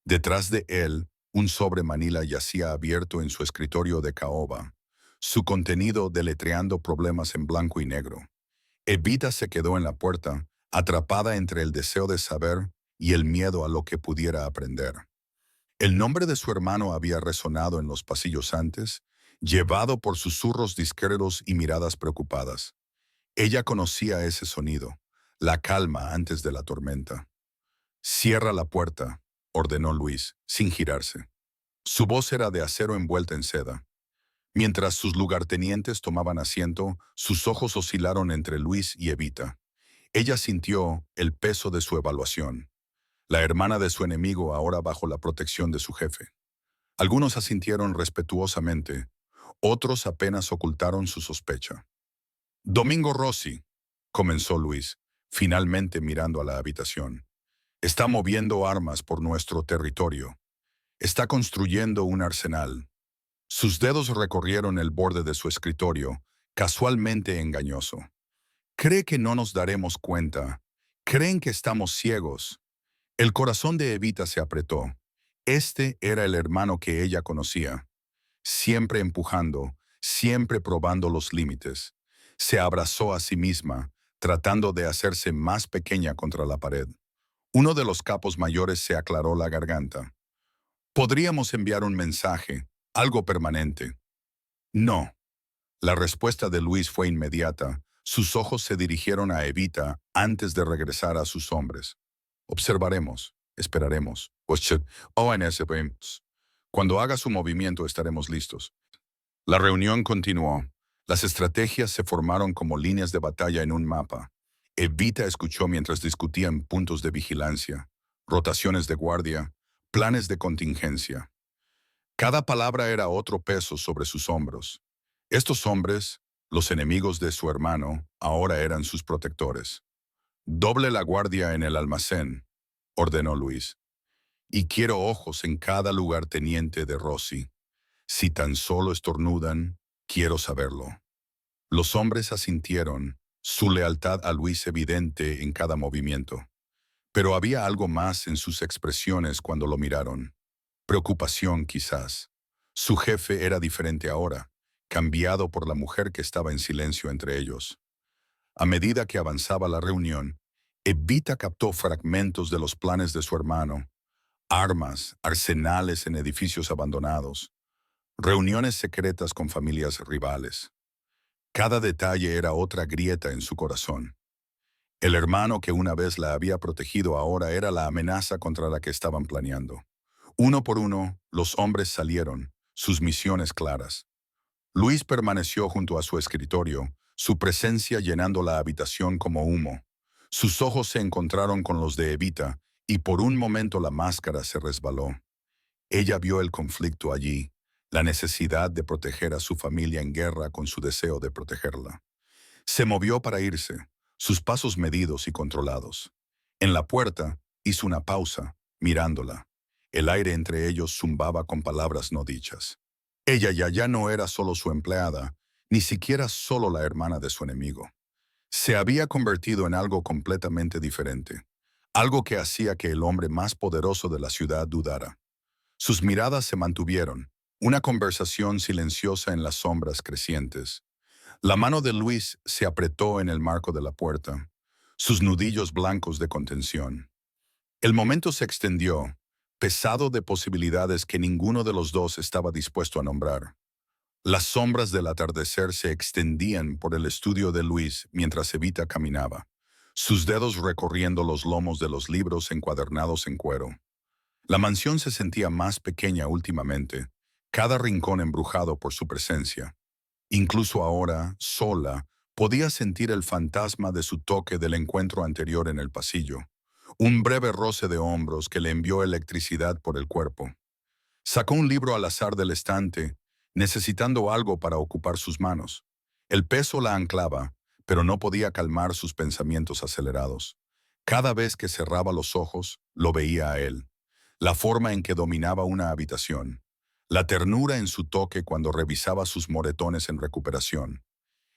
Detrás de él, un sobre manila yacía abierto en su escritorio de caoba, su contenido deletreando problemas en blanco y negro. Evita se quedó en la puerta, atrapada entre el deseo de saber y el miedo a lo que pudiera aprender. El nombre de su hermano había resonado en los pasillos antes, llevado por susurros discretos y miradas preocupadas. Ella conocía ese sonido, la calma antes de la tormenta. «Cierra la puerta», ordenó Luis, sin girarse. Su voz era de acero envuelta en seda. Mientras sus lugartenientes tomaban asiento, sus ojos oscilaron entre Luis y Evita. Ella sintió el peso de su evaluación. La hermana de su enemigo ahora bajo la protección de su jefe. Algunos asintieron respetuosamente, otros apenas ocultaron su sospecha. «Domingo Rossi», comenzó Luis, finalmente mirando a la habitación. «Está moviendo armas por nuestro territorio. Está construyendo un arsenal». Sus dedos recorrieron el borde de su escritorio, casualmente engañoso. «Cree que no nos daremos cuenta. Creen que estamos ciegos». El corazón de Evita se apretó. Este era el hermano que ella conocía. Siempre empujando, siempre probando los límites. Se abrazó a sí misma, tratando de hacerse más pequeña contra la pared. Uno de los capos mayores se aclaró la garganta. «Podríamos enviar un mensaje, algo permanente». «No». La respuesta de Luis fue inmediata. Sus ojos se dirigieron a Evita antes de regresar a sus hombres. «Observaremos, esperaremos. Cuando haga su movimiento estaremos listos». La reunión continuó. Las estrategias se formaron como líneas de batalla en un mapa. Evita escuchó mientras discutían puntos de vigilancia, rotaciones de guardia, planes de contingencia. Cada palabra era otro peso sobre sus hombros. Estos hombres, Los enemigos de su hermano ahora eran sus protectores. «Doble la guardia en el almacén», ordenó Luis. «Y quiero ojos en cada lugarteniente de Rossi. Si tan solo estornudan, quiero saberlo». Los hombres asintieron, su lealtad a Luis evidente en cada movimiento. Pero había algo más en sus expresiones cuando lo miraron. Preocupación, quizás. Su jefe era diferente ahora, cambiado por la mujer que estaba en silencio entre ellos. A medida que avanzaba la reunión, Evita captó fragmentos de los planes de su hermano: armas, arsenales en edificios abandonados, reuniones secretas con familias rivales. Cada detalle era otra grieta en su corazón. El hermano que una vez la había protegido ahora era la amenaza contra la que estaban planeando. Uno por uno, los hombres salieron, sus misiones claras. Luis permaneció junto a su escritorio, su presencia llenando la habitación como humo. Sus ojos se encontraron con los de Evita, y por un momento la máscara se resbaló. Ella vio el conflicto allí, la necesidad de proteger a su familia en guerra con su deseo de protegerla. Se movió para irse, sus pasos medidos y controlados. En la puerta, hizo una pausa, mirándola. El aire entre ellos zumbaba con palabras no dichas. Ella ya no era solo su empleada, ni siquiera solo la hermana de su enemigo. Se había convertido en algo completamente diferente, algo que hacía que el hombre más poderoso de la ciudad dudara. Sus miradas se mantuvieron, una conversación silenciosa en las sombras crecientes. La mano de Luis se apretó en el marco de la puerta, sus nudillos blancos de contención. El momento se extendió, pesado de posibilidades que ninguno de los dos estaba dispuesto a nombrar. Las sombras del atardecer se extendían por el estudio de Luis mientras Evita caminaba, sus dedos recorriendo los lomos de los libros encuadernados en cuero. La mansión se sentía más pequeña últimamente, cada rincón embrujado por su presencia. Incluso ahora, sola, podía sentir el fantasma de su toque del encuentro anterior en el pasillo, un breve roce de hombros que le envió electricidad por el cuerpo. Sacó un libro al azar del estante, necesitando algo para ocupar sus manos. El peso la anclaba, pero no podía calmar sus pensamientos acelerados. Cada vez que cerraba los ojos, lo veía a él. La forma en que dominaba una habitación. La ternura en su toque cuando revisaba sus moretones en recuperación.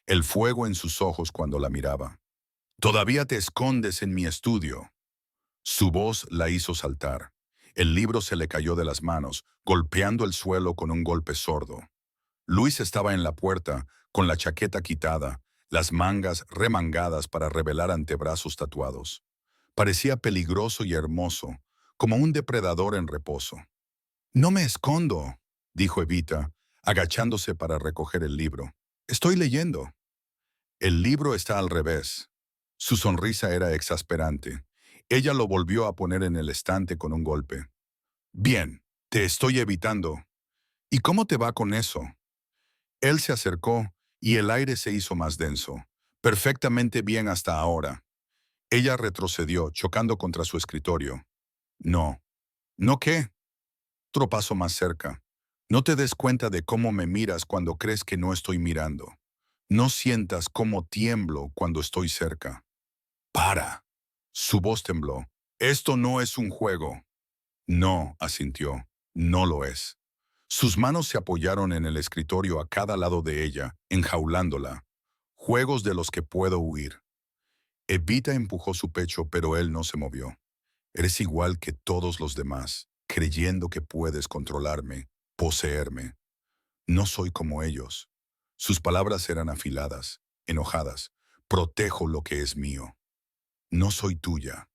El fuego en sus ojos cuando la miraba. «Todavía te escondes en mi estudio». Su voz la hizo saltar. El libro se le cayó de las manos, golpeando el suelo con un golpe sordo. Luis estaba en la puerta, con la chaqueta quitada, las mangas remangadas para revelar antebrazos tatuados. Parecía peligroso y hermoso, como un depredador en reposo. «No me escondo», dijo Evita, agachándose para recoger el libro. «Estoy leyendo». «El libro está al revés». Su sonrisa era exasperante. Ella lo volvió a poner en el estante con un golpe. «Bien, te estoy evitando. ¿Y cómo te va con eso?» Él se acercó y el aire se hizo más denso. «Perfectamente bien hasta ahora». Ella retrocedió, chocando contra su escritorio. «No». «¿No qué?» Otro paso más cerca. «No te des cuenta de cómo me miras cuando crees que no estoy mirando. No sientas cómo tiemblo cuando estoy cerca». «Para». Su voz tembló. «Esto no es un juego». «No», asintió, «no lo es». Sus manos se apoyaron en el escritorio a cada lado de ella, enjaulándola. «Juegos de los que puedo huir». Evita empujó su pecho, pero él no se movió. «Eres igual que todos los demás, creyendo que puedes controlarme, poseerme. No soy como ellos». Sus palabras eran afiladas, enojadas. «Protejo lo que es mío. No soy tuya».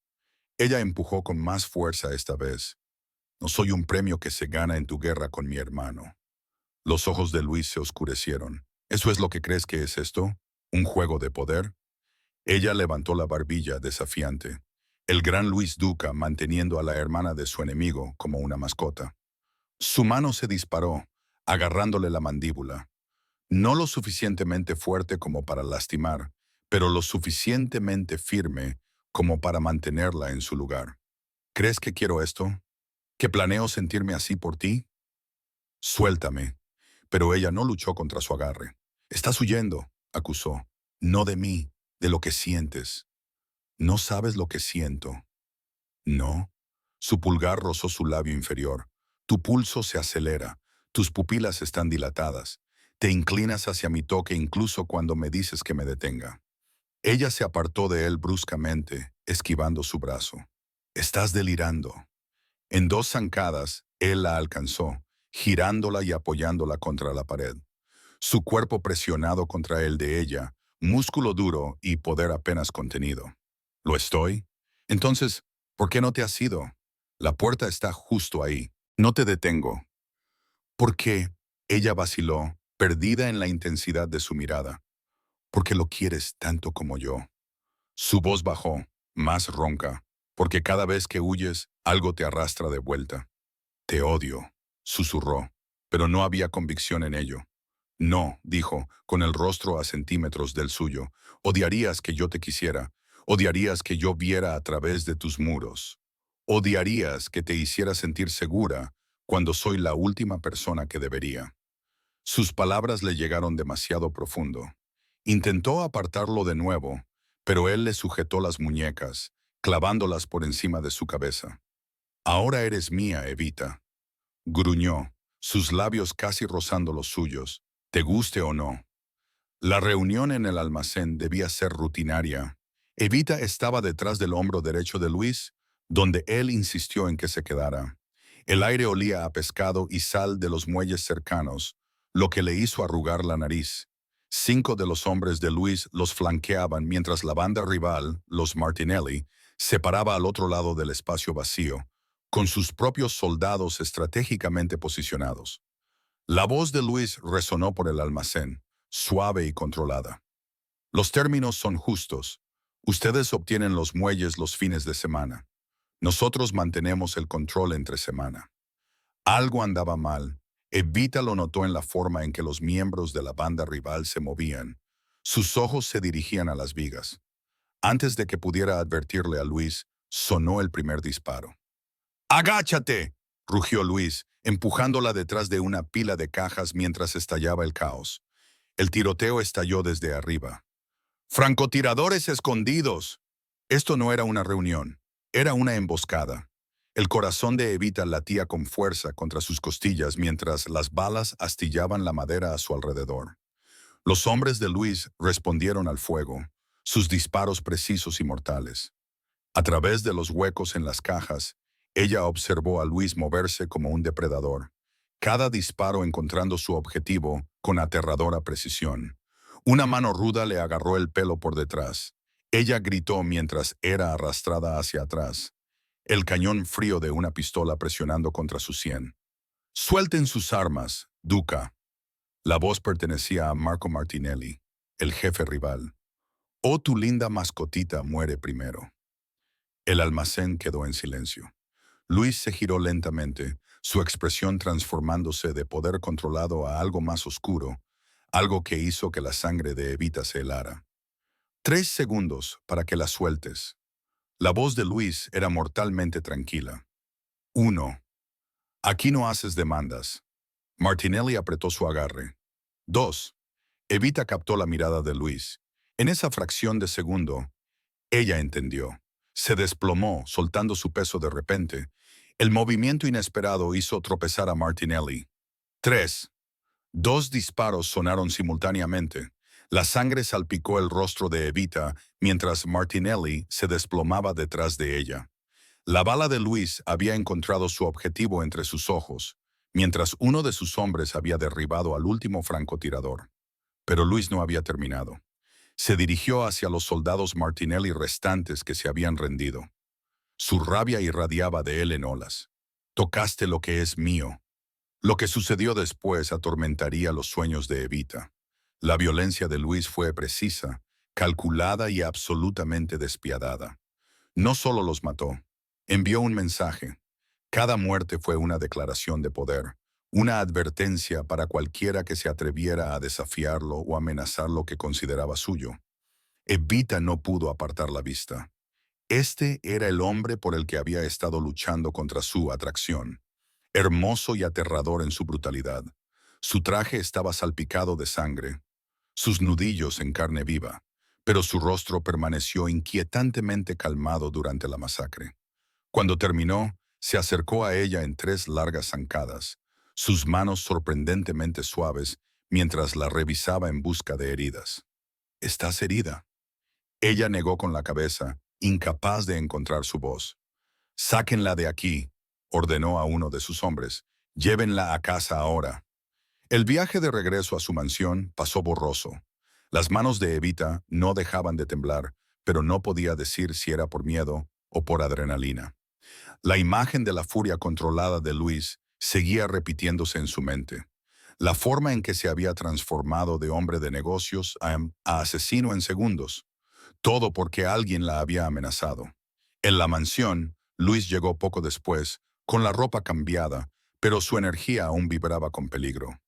Ella empujó con más fuerza esta vez. «No soy un premio que se gana en tu guerra con mi hermano». Los ojos de Luis se oscurecieron. «¿Eso es lo que crees que es esto? ¿Un juego de poder?» Ella levantó la barbilla, desafiante. El gran Luis Duca manteniendo a la hermana de su enemigo como una mascota. Su mano se disparó, agarrándole la mandíbula. No lo suficientemente fuerte como para lastimar, pero lo suficientemente firme como para mantenerla en su lugar. «¿Crees que quiero esto? ¿Que planeo sentirme así por ti?» «Suéltame». Pero ella no luchó contra su agarre. «Estás huyendo. acusó. No de mí, de lo que sientes. ¿No sabes lo que siento? No. Su pulgar rozó su labio inferior. Tu pulso se acelera. Tus pupilas están dilatadas. Te inclinas hacia mi toque incluso cuando me dices que me detenga. Ella se apartó de él bruscamente, esquivando su brazo. Estás delirando. En dos zancadas, él la alcanzó, girándola y apoyándola contra la pared. Su cuerpo presionado contra el de ella, músculo duro y poder apenas contenido. ¿Lo estoy? Entonces, ¿por qué no te has ido? La puerta está justo ahí. No te detengo. ¿Por qué? Ella vaciló, perdida en la intensidad de su mirada. Porque lo quieres tanto como yo. Su voz bajó, más ronca, porque cada vez que huyes, algo te arrastra de vuelta. Te odio, susurró, pero no había convicción en ello. No, dijo, con el rostro a centímetros del suyo. Odiarías que yo te quisiera. Odiarías que yo viera a través de tus muros. Odiarías que te hiciera sentir segura cuando soy la última persona que debería. Sus palabras le llegaron demasiado profundo. Intentó apartarlo de nuevo, pero él le sujetó las muñecas, clavándolas por encima de su cabeza. Ahora eres mía, Evita. Gruñó, sus labios casi rozando los suyos, te guste o no. La reunión en el almacén debía ser rutinaria. Evita estaba detrás del hombro derecho de Luis, donde él insistió en que se quedara. El aire olía a pescado y sal de los muelles cercanos, lo que le hizo arrugar la nariz. 5 de los hombres de Luis los flanqueaban mientras la banda rival, los Martinelli, se paraba al otro lado del espacio vacío, con sus propios soldados estratégicamente posicionados. La voz de Luis resonó por el almacén, suave y controlada. Los términos son justos. Ustedes obtienen los muelles los fines de semana. Nosotros mantenemos el control entre semana. Algo andaba mal. Evita lo notó en la forma en que los miembros de la banda rival se movían. Sus ojos se dirigían a las vigas. Antes de que pudiera advertirle a Luis, sonó el primer disparo. ¡Agáchate!, rugió Luis, empujándola detrás de una pila de cajas mientras estallaba el caos. El tiroteo estalló desde arriba. ¡Francotiradores escondidos! Esto no era una reunión, era una emboscada. El corazón de Evita latía con fuerza contra sus costillas mientras las balas astillaban la madera a su alrededor. Los hombres de Luis respondieron al fuego, sus disparos precisos y mortales. A través de los huecos en las cajas, ella observó a Luis moverse como un depredador, cada disparo encontrando su objetivo con aterradora precisión. Una mano ruda le agarró el pelo por detrás. Ella gritó mientras era arrastrada hacia atrás, el cañón frío de una pistola presionando contra su sien. «Suelten sus armas, Duca». La voz pertenecía a Marco Martinelli, el jefe rival. «Oh, tu linda mascotita muere primero». El almacén quedó en silencio. Luis se giró lentamente, su expresión transformándose de poder controlado a algo más oscuro, algo que hizo que la sangre de Evita se helara. 3 segundos para que la sueltes. La voz de Luis era mortalmente tranquila. 1. Aquí no haces demandas. Martinelli apretó su agarre. 2. Evita captó la mirada de Luis. En esa fracción de segundo, ella entendió. Se desplomó, soltando su peso de repente. El movimiento inesperado hizo tropezar a Martinelli. 3. 2 disparos sonaron simultáneamente. La sangre salpicó el rostro de Evita mientras Martinelli se desplomaba detrás de ella. La bala de Luis había encontrado su objetivo entre sus ojos, mientras uno de sus hombres había derribado al último francotirador. Pero Luis no había terminado. Se dirigió hacia los soldados Martinelli restantes que se habían rendido. Su rabia irradiaba de él en olas. «Tocaste lo que es mío». Lo que sucedió después atormentaría los sueños de Evita. La violencia de Luis fue precisa, calculada y absolutamente despiadada. No solo los mató, envió un mensaje. Cada muerte fue una declaración de poder, una advertencia para cualquiera que se atreviera a desafiarlo o amenazar lo que consideraba suyo. Evita no pudo apartar la vista. Este era el hombre por el que había estado luchando contra su atracción, hermoso y aterrador en su brutalidad. Su traje estaba salpicado de sangre. sus nudillos en carne viva, pero su rostro permaneció inquietantemente calmado durante la masacre. Cuando terminó, se acercó a ella en 3 largas zancadas, sus manos sorprendentemente suaves mientras la revisaba en busca de heridas. «¿Estás herida?». Ella negó con la cabeza, incapaz de encontrar su voz. «Sáquenla de aquí», ordenó a uno de sus hombres. «Llévenla a casa ahora». El viaje de regreso a su mansión pasó borroso. Las manos de Evita no dejaban de temblar, pero no podía decir si era por miedo o por adrenalina. La imagen de la furia controlada de Luis seguía repitiéndose en su mente. La forma en que se había transformado de hombre de negocios a asesino en segundos. Todo porque alguien la había amenazado. En la mansión, Luis llegó poco después, con la ropa cambiada, pero su energía aún vibraba con peligro.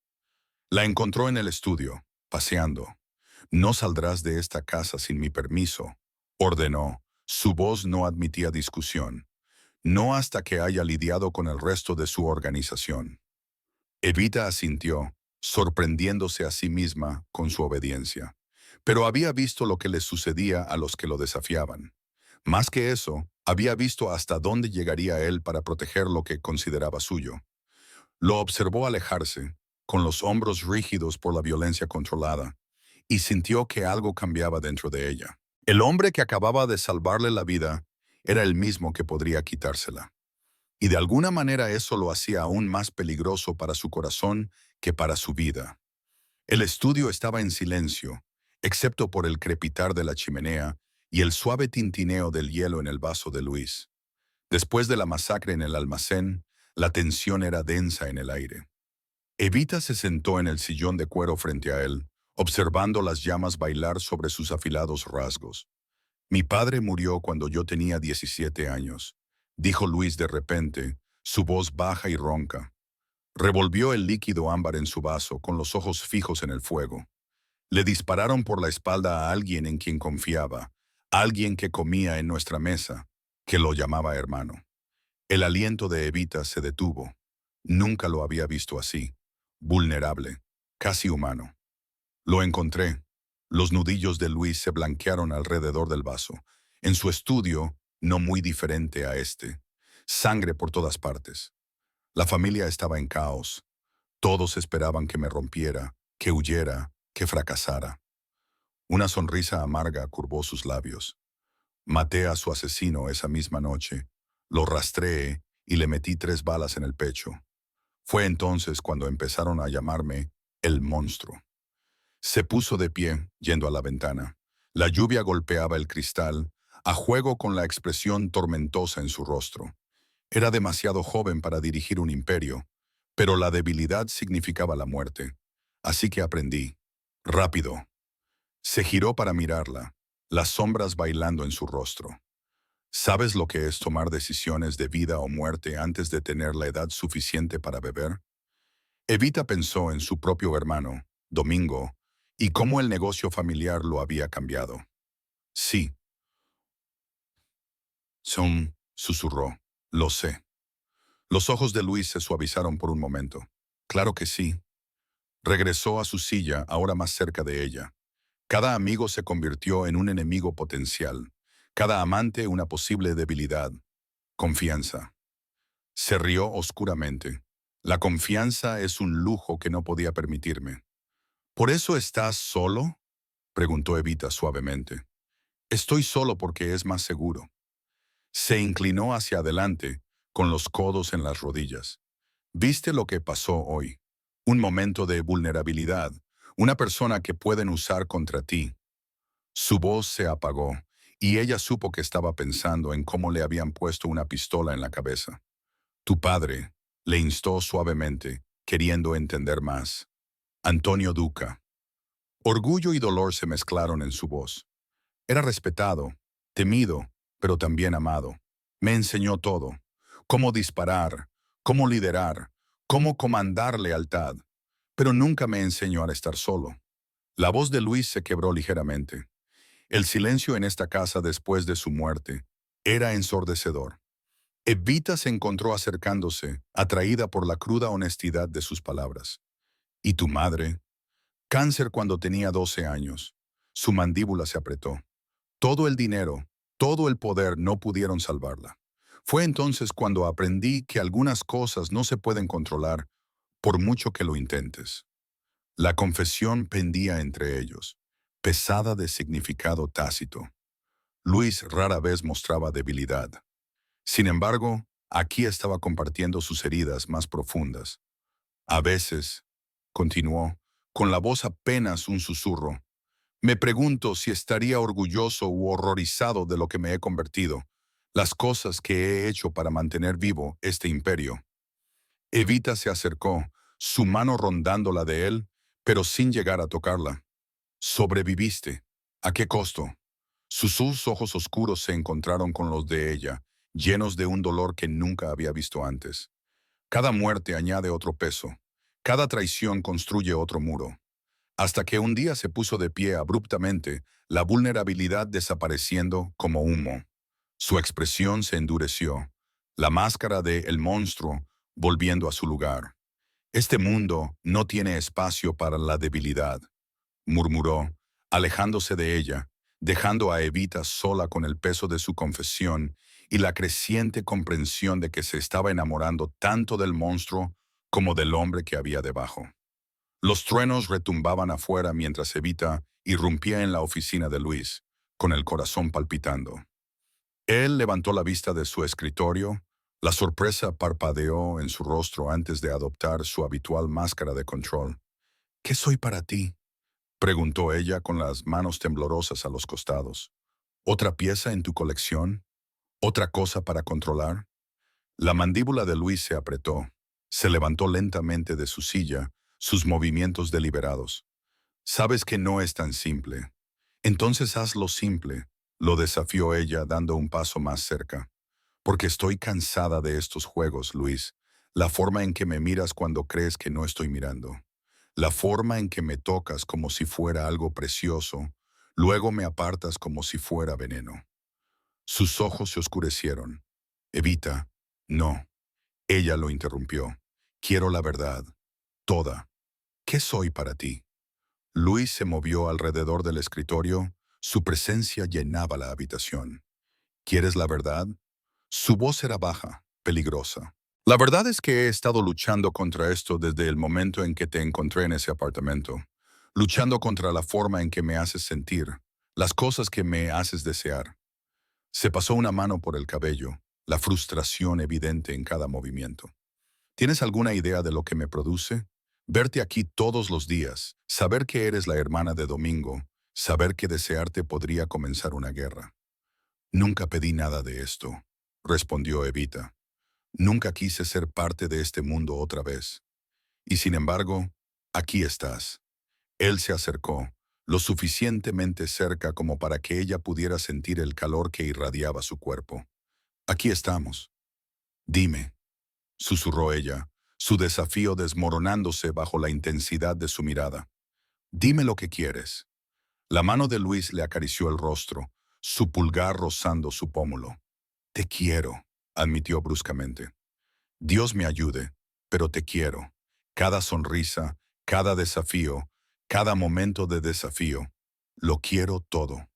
La encontró en el estudio, paseando. «No saldrás de esta casa sin mi permiso», ordenó. Su voz no admitía discusión. «No hasta que haya lidiado con el resto de su organización». Evita asintió, sorprendiéndose a sí misma con su obediencia. Pero había visto lo que les sucedía a los que lo desafiaban. Más que eso, había visto hasta dónde llegaría él para proteger lo que consideraba suyo. Lo observó alejarse, con los hombros rígidos por la violencia controlada, y sintió que algo cambiaba dentro de ella. El hombre que acababa de salvarle la vida era el mismo que podría quitársela. Y de alguna manera eso lo hacía aún más peligroso para su corazón que para su vida. El estudio estaba en silencio, excepto por el crepitar de la chimenea y el suave tintineo del hielo en el vaso de Luis. Después de la masacre en el almacén, la tensión era densa en el aire. Evita se sentó en el sillón de cuero frente a él, observando las llamas bailar sobre sus afilados rasgos. «Mi padre murió cuando yo tenía 17 años», dijo Luis de repente, su voz baja y ronca. Revolvió el líquido ámbar en su vaso con los ojos fijos en el fuego. «Le dispararon por la espalda a alguien en quien confiaba, alguien que comía en nuestra mesa, que lo llamaba hermano». El aliento de Evita se detuvo. Nunca lo había visto así, vulnerable, casi humano. «Lo encontré». Los nudillos de Luis se blanquearon alrededor del vaso. En su estudio, no muy diferente a este. Sangre por todas partes. La familia estaba en caos. Todos esperaban que me rompiera, que huyera, que fracasara. Una sonrisa amarga curvó sus labios. «Maté a su asesino esa misma noche. Lo rastreé y le metí 3 balas en el pecho. Fue entonces cuando empezaron a llamarme el monstruo». Se puso de pie, yendo a la ventana. La lluvia golpeaba el cristal, a juego con la expresión tormentosa en su rostro. Era demasiado joven para dirigir un imperio, pero la debilidad significaba la muerte. Así que aprendí. Rápido. Se giró para mirarla, las sombras bailando en su rostro. «¿Sabes lo que es tomar decisiones de vida o muerte antes de tener la edad suficiente para beber?». Evita pensó en su propio hermano, Domingo, y cómo el negocio familiar lo había cambiado. «Sí». Susurró. «Lo sé». Los ojos de Luis se suavizaron por un momento. «Claro que sí». Regresó a su silla, ahora más cerca de ella. Cada amigo se convirtió en un enemigo potencial. Cada amante una posible debilidad. Confianza. Se rió oscuramente. «La confianza es un lujo que no podía permitirme». «¿Por eso estás solo?», preguntó Evita suavemente. «Estoy solo porque es más seguro». Se inclinó hacia adelante, con los codos en las rodillas. «¿Viste lo que pasó hoy? Un momento de vulnerabilidad, una persona que pueden usar contra ti». Su voz se apagó, y ella supo que estaba pensando en cómo le habían puesto una pistola en la cabeza. «Tu padre», le instó suavemente, queriendo entender más. «Antonio Duca». Orgullo y dolor se mezclaron en su voz. Era respetado, temido, pero también amado. «Me enseñó todo. Cómo disparar, cómo liderar, cómo comandar lealtad. Pero nunca me enseñó a estar solo». La voz de Luis se quebró ligeramente. El silencio en esta casa después de su muerte era ensordecedor. Evita se encontró acercándose, atraída por la cruda honestidad de sus palabras. «¿Y tu madre?». Cáncer cuando tenía 12 años. Su mandíbula se apretó. Todo el dinero, todo el poder no pudieron salvarla. Fue entonces cuando aprendí que algunas cosas no se pueden controlar por mucho que lo intentes. La confesión pendía entre ellos, pesada de significado tácito. Luis rara vez mostraba debilidad. Sin embargo, aquí estaba compartiendo sus heridas más profundas. A veces, continuó, con la voz apenas un susurro, me pregunto si estaría orgulloso u horrorizado de lo que me he convertido, las cosas que he hecho para mantener vivo este imperio. Evita se acercó, su mano rondando la de él, pero sin llegar a tocarla. Sobreviviste. ¿A qué costo? Sus ojos oscuros se encontraron con los de ella, llenos de un dolor que nunca había visto antes. Cada muerte añade otro peso. Cada traición construye otro muro. Hasta que un día se puso de pie abruptamente, la vulnerabilidad desapareciendo como humo. Su expresión se endureció, la máscara de el monstruo volviendo a su lugar. Este mundo no tiene espacio para la debilidad, murmuró, alejándose de ella, dejando a Evita sola con el peso de su confesión y la creciente comprensión de que se estaba enamorando tanto del monstruo como del hombre que había debajo. Los truenos retumbaban afuera mientras Evita irrumpía en la oficina de Luis, con el corazón palpitando. Él levantó la vista de su escritorio, la sorpresa parpadeó en su rostro antes de adoptar su habitual máscara de control. ¿Qué soy para ti?, preguntó ella con las manos temblorosas a los costados. ¿Otra pieza en tu colección? ¿Otra cosa para controlar? La mandíbula de Luis se apretó. Se levantó lentamente de su silla, sus movimientos deliberados. Sabes que no es tan simple. Entonces hazlo simple, lo desafió ella dando un paso más cerca. Porque estoy cansada de estos juegos, Luis. La forma en que me miras cuando crees que no estoy mirando. La forma en que me tocas como si fuera algo precioso, luego me apartas como si fuera veneno. Sus ojos se oscurecieron. Evita, no. Ella lo interrumpió. Quiero la verdad. Toda. ¿Qué soy para ti? Luis se movió alrededor del escritorio. Su presencia llenaba la habitación. ¿Quieres la verdad? Su voz era baja, peligrosa. La verdad es que he estado luchando contra esto desde el momento en que te encontré en ese apartamento. Luchando contra la forma en que me haces sentir, las cosas que me haces desear. Se pasó una mano por el cabello, la frustración evidente en cada movimiento. ¿Tienes alguna idea de lo que me produce? Verte aquí todos los días, saber que eres la hermana de Domingo, saber que desearte podría comenzar una guerra. Nunca pedí nada de esto, respondió Evita. Nunca quise ser parte de este mundo otra vez. Y sin embargo, aquí estás. Él se acercó, lo suficientemente cerca como para que ella pudiera sentir el calor que irradiaba su cuerpo. Aquí estamos. Dime, susurró ella, su desafío desmoronándose bajo la intensidad de su mirada. Dime lo que quieres. La mano de Luis le acarició el rostro, su pulgar rozando su pómulo. Te quiero, admitió bruscamente. Dios me ayude, pero te quiero. Cada sonrisa, cada desafío, cada momento de desafío. Lo quiero todo.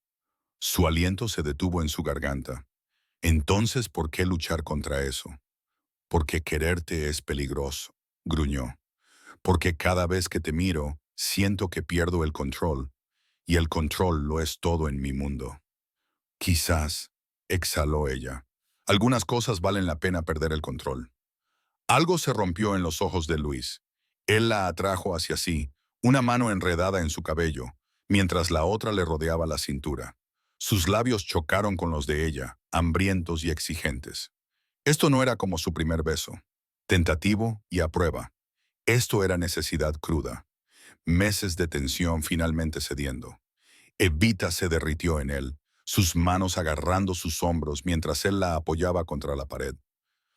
Su aliento se detuvo en su garganta. Entonces, ¿por qué luchar contra eso? Porque quererte es peligroso, gruñó. Porque cada vez que te miro, siento que pierdo el control, y el control lo es todo en mi mundo. Quizás, exhaló ella. Algunas cosas valen la pena perder el control. Algo se rompió en los ojos de Luis. Él la atrajo hacia sí, una mano enredada en su cabello, mientras la otra le rodeaba la cintura. Sus labios chocaron con los de ella, hambrientos y exigentes. Esto no era como su primer beso, tentativo y a prueba. Esto era necesidad cruda. Meses de tensión finalmente cediendo. Evita se derritió en él, sus manos agarrando sus hombros mientras él la apoyaba contra la pared.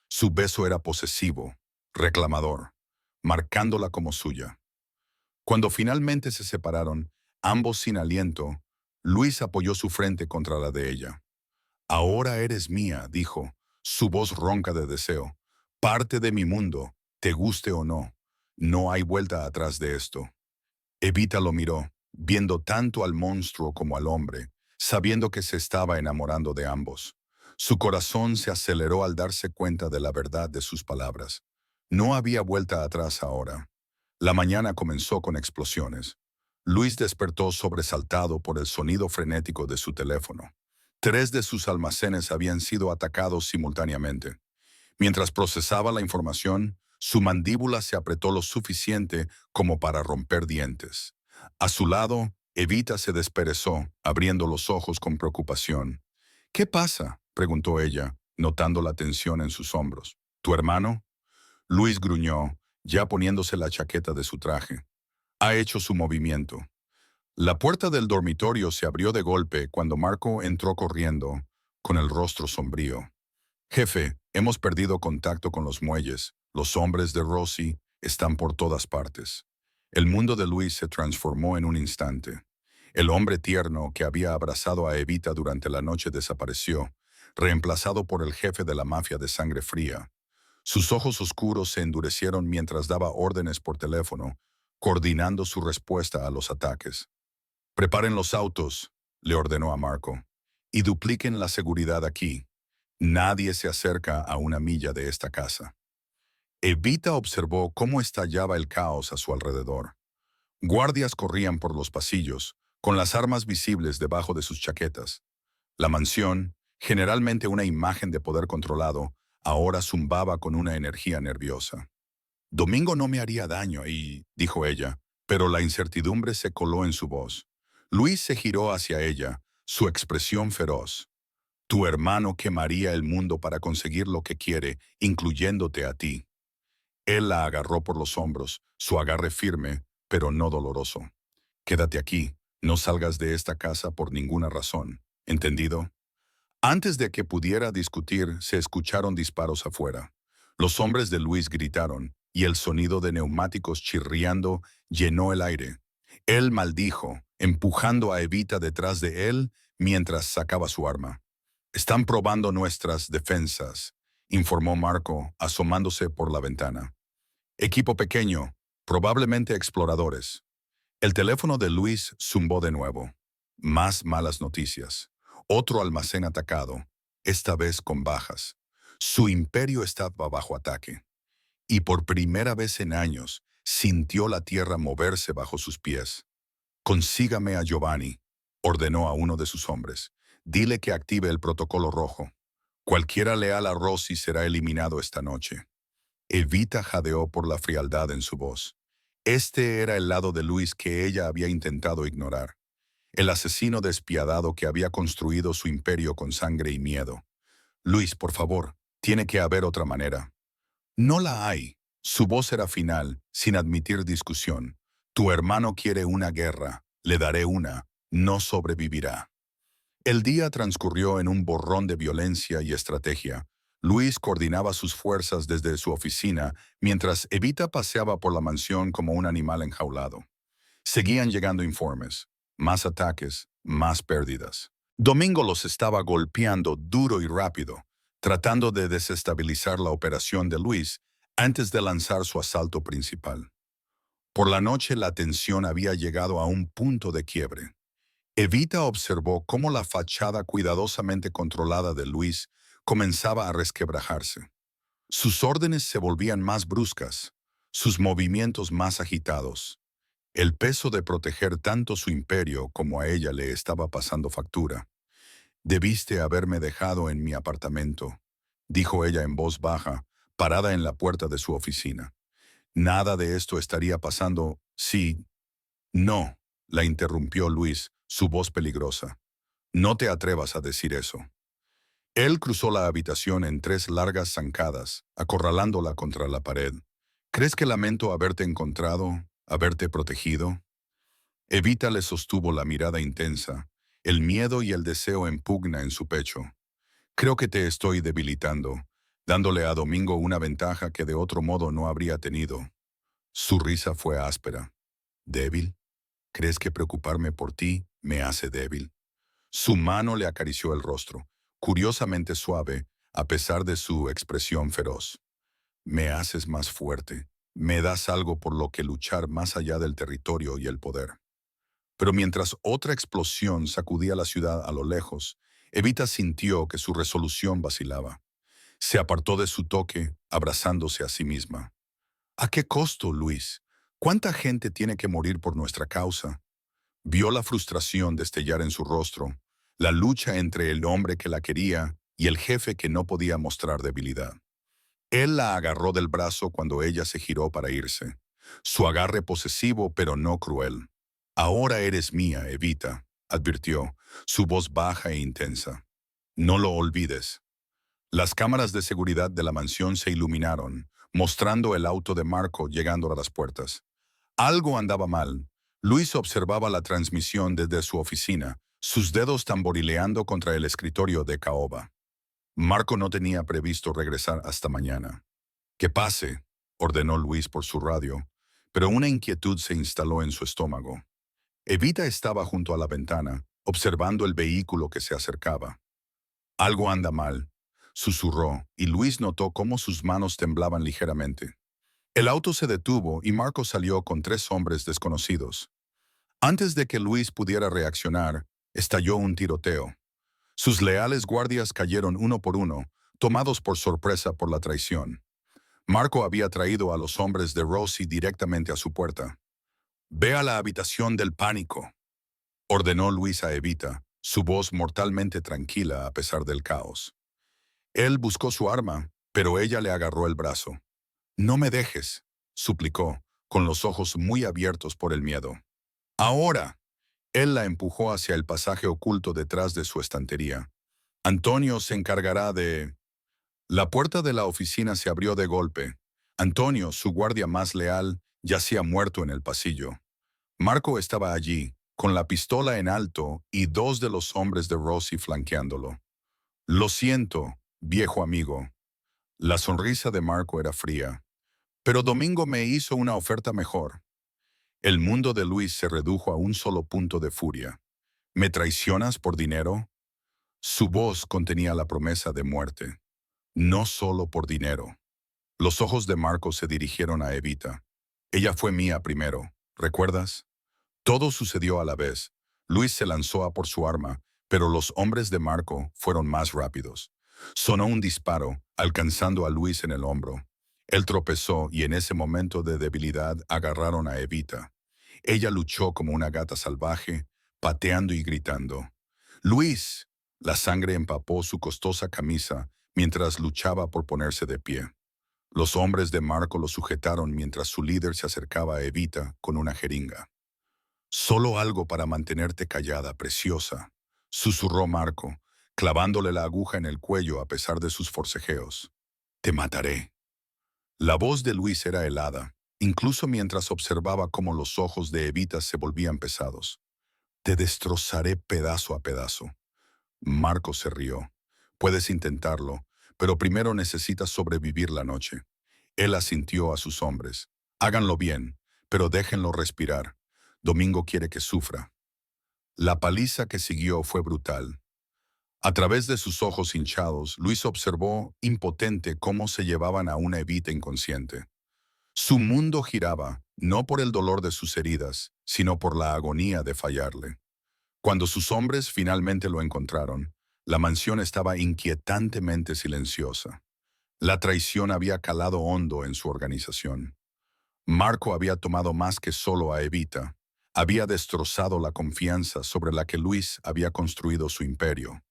Su beso era posesivo, reclamador, marcándola como suya. Cuando finalmente se separaron, ambos sin aliento, Luis apoyó su frente contra la de ella. Ahora eres mía, dijo, su voz ronca de deseo. Parte de mi mundo, te guste o no. No hay vuelta atrás de esto. Evita lo miró, viendo tanto al monstruo como al hombre, sabiendo que se estaba enamorando de ambos. Su corazón se aceleró al darse cuenta de la verdad de sus palabras. No había vuelta atrás ahora. La mañana comenzó con explosiones. Luis despertó sobresaltado por el sonido frenético de su teléfono. 3 de sus almacenes habían sido atacados simultáneamente. Mientras procesaba la información, su mandíbula se apretó lo suficiente como para romper dientes. A su lado, Evita se desperezó, abriendo los ojos con preocupación. ¿Qué pasa?, preguntó ella, notando la tensión en sus hombros. ¿Tu hermano? Luis gruñó, ya poniéndose la chaqueta de su traje. Ha hecho su movimiento. La puerta del dormitorio se abrió de golpe cuando Marco entró corriendo, con el rostro sombrío. Jefe, hemos perdido contacto con los muelles. Los hombres de Rossi están por todas partes. El mundo de Luis se transformó en un instante. El hombre tierno que había abrazado a Evita durante la noche desapareció, reemplazado por el jefe de la mafia de sangre fría. Sus ojos oscuros se endurecieron mientras daba órdenes por teléfono, coordinando su respuesta a los ataques. Preparen los autos, le ordenó a Marco, y dupliquen la seguridad aquí. Nadie se acerca a una milla de esta casa. Evita observó cómo estallaba el caos a su alrededor. Guardias corrían por los pasillos, con las armas visibles debajo de sus chaquetas. La mansión, generalmente una imagen de poder controlado, ahora zumbaba con una energía nerviosa. Domingo no me haría daño dijo ella, pero la incertidumbre se coló en su voz. Luis se giró hacia ella, su expresión feroz. Tu hermano quemaría el mundo para conseguir lo que quiere, incluyéndote a ti. Él la agarró por los hombros, su agarre firme, pero no doloroso. Quédate aquí, no salgas de esta casa por ninguna razón. ¿Entendido? Antes de que pudiera discutir, se escucharon disparos afuera. Los hombres de Luis gritaron, y el sonido de neumáticos chirriando llenó el aire. Él maldijo, empujando a Evita detrás de él mientras sacaba su arma. Están probando nuestras defensas, informó Marco, asomándose por la ventana. Equipo pequeño, probablemente exploradores. El teléfono de Luis zumbó de nuevo. Más malas noticias. Otro almacén atacado, esta vez con bajas. Su imperio estaba bajo ataque. Y por primera vez en años, sintió la tierra moverse bajo sus pies. Consígame a Giovanni, ordenó a uno de sus hombres. Dile que active el protocolo rojo. Cualquiera leal a Rossi será eliminado esta noche. Evita jadeó por la frialdad en su voz. Este era el lado de Luis que ella había intentado ignorar. El asesino despiadado que había construido su imperio con sangre y miedo. Luis, por favor, tiene que haber otra manera. No la hay. Su voz era final, sin admitir discusión. Tu hermano quiere una guerra. Le daré una. No sobrevivirá. El día transcurrió en un borrón de violencia y estrategia. Luis coordinaba sus fuerzas desde su oficina, mientras Evita paseaba por la mansión como un animal enjaulado. Seguían llegando informes. Más ataques, más pérdidas. Domingo los estaba golpeando duro y rápido, tratando de desestabilizar la operación de Luis antes de lanzar su asalto principal. Por la noche la tensión había llegado a un punto de quiebre. Evita observó cómo la fachada cuidadosamente controlada de Luis comenzaba a resquebrajarse. Sus órdenes se volvían más bruscas, sus movimientos más agitados. El peso de proteger tanto su imperio como a ella le estaba pasando factura. Debiste haberme dejado en mi apartamento, dijo ella en voz baja, parada en la puerta de su oficina. Nada de esto estaría pasando si... No, la interrumpió Luis, su voz peligrosa. No te atrevas a decir eso. Él cruzó la habitación en 3 largas zancadas, acorralándola contra la pared. ¿Crees que lamento haberte encontrado, haberte protegido? Evita le sostuvo la mirada intensa, el miedo y el deseo en pugna en su pecho. Creo que te estoy debilitando, dándole a Domingo una ventaja que de otro modo no habría tenido. Su risa fue áspera. ¿Débil? ¿Crees que preocuparme por ti me hace débil? Su mano le acarició el rostro, curiosamente suave, a pesar de su expresión feroz. Me haces más fuerte, Me das algo por lo que luchar más allá del territorio y el poder. Pero mientras otra explosión sacudía la ciudad a lo lejos, Evita sintió que su resolución vacilaba. Se apartó de su toque, abrazándose a sí misma. ¿A qué costo, Luis? ¿Cuánta gente tiene que morir por nuestra causa? Vio la frustración destellar en su rostro, la lucha entre el hombre que la quería y el jefe que no podía mostrar debilidad. Él la agarró del brazo cuando ella se giró para irse. Su agarre posesivo pero no cruel. Ahora eres mía, Evita, advirtió, su voz baja e intensa. No lo olvides. Las cámaras de seguridad de la mansión se iluminaron, mostrando el auto de Marco llegando a las puertas. Algo andaba mal. Luis observaba la transmisión desde su oficina, sus dedos tamborileando contra el escritorio de caoba. Marco no tenía previsto regresar hasta mañana. «Que pase», ordenó Luis por su radio, pero una inquietud se instaló en su estómago. Evita estaba junto a la ventana, observando el vehículo que se acercaba. «Algo anda mal», susurró, y Luis notó cómo sus manos temblaban ligeramente. El auto se detuvo y Marco salió con 3 hombres desconocidos. Antes de que Luis pudiera reaccionar, estalló un tiroteo. Sus leales guardias cayeron uno por uno, tomados por sorpresa por la traición. Marco había traído a los hombres de Rosie directamente a su puerta. «Ve a la habitación del pánico», ordenó Luis a Evita, su voz mortalmente tranquila a pesar del caos. Él buscó su arma, pero ella le agarró el brazo. «No me dejes», suplicó, con los ojos muy abiertos por el miedo. «Ahora». Él la empujó hacia el pasaje oculto detrás de su estantería. «Antonio se encargará de...» La puerta de la oficina se abrió de golpe. Antonio, su guardia más leal, yacía muerto en el pasillo. Marco estaba allí, con la pistola en alto y 2 de los hombres de Rosie flanqueándolo. «Lo siento, viejo amigo». La sonrisa de Marco era fría. «Pero Domingo me hizo una oferta mejor». El mundo de Luis se redujo a un solo punto de furia. «¿Me traicionas por dinero?» Su voz contenía la promesa de muerte. «No solo por dinero». Los ojos de Marco se dirigieron a Evita. «Ella fue mía primero, ¿recuerdas?» Todo sucedió a la vez. Luis se lanzó a por su arma, pero los hombres de Marco fueron más rápidos. Sonó un disparo, alcanzando a Luis en el hombro. Él tropezó y en ese momento de debilidad agarraron a Evita. Ella luchó como una gata salvaje, pateando y gritando. «¡Luis!». La sangre empapó su costosa camisa mientras luchaba por ponerse de pie. Los hombres de Marco lo sujetaron mientras su líder se acercaba a Evita con una jeringa. «Solo algo para mantenerte callada, preciosa», susurró Marco, clavándole la aguja en el cuello a pesar de sus forcejeos. «Te mataré». La voz de Luis era helada, incluso mientras observaba cómo los ojos de Evita se volvían pesados. «Te destrozaré pedazo a pedazo». Marco se rió. «Puedes intentarlo, pero primero necesitas sobrevivir la noche». Él asintió a sus hombres. «Háganlo bien, pero déjenlo respirar. Domingo quiere que sufra». La paliza que siguió fue brutal. A través de sus ojos hinchados, Luis observó, impotente, cómo se llevaban a una Evita inconsciente. Su mundo giraba, no por el dolor de sus heridas, sino por la agonía de fallarle. Cuando sus hombres finalmente lo encontraron, la mansión estaba inquietantemente silenciosa. La traición había calado hondo en su organización. Marco había tomado más que solo a Evita. Había destrozado la confianza sobre la que Luis había construido su imperio.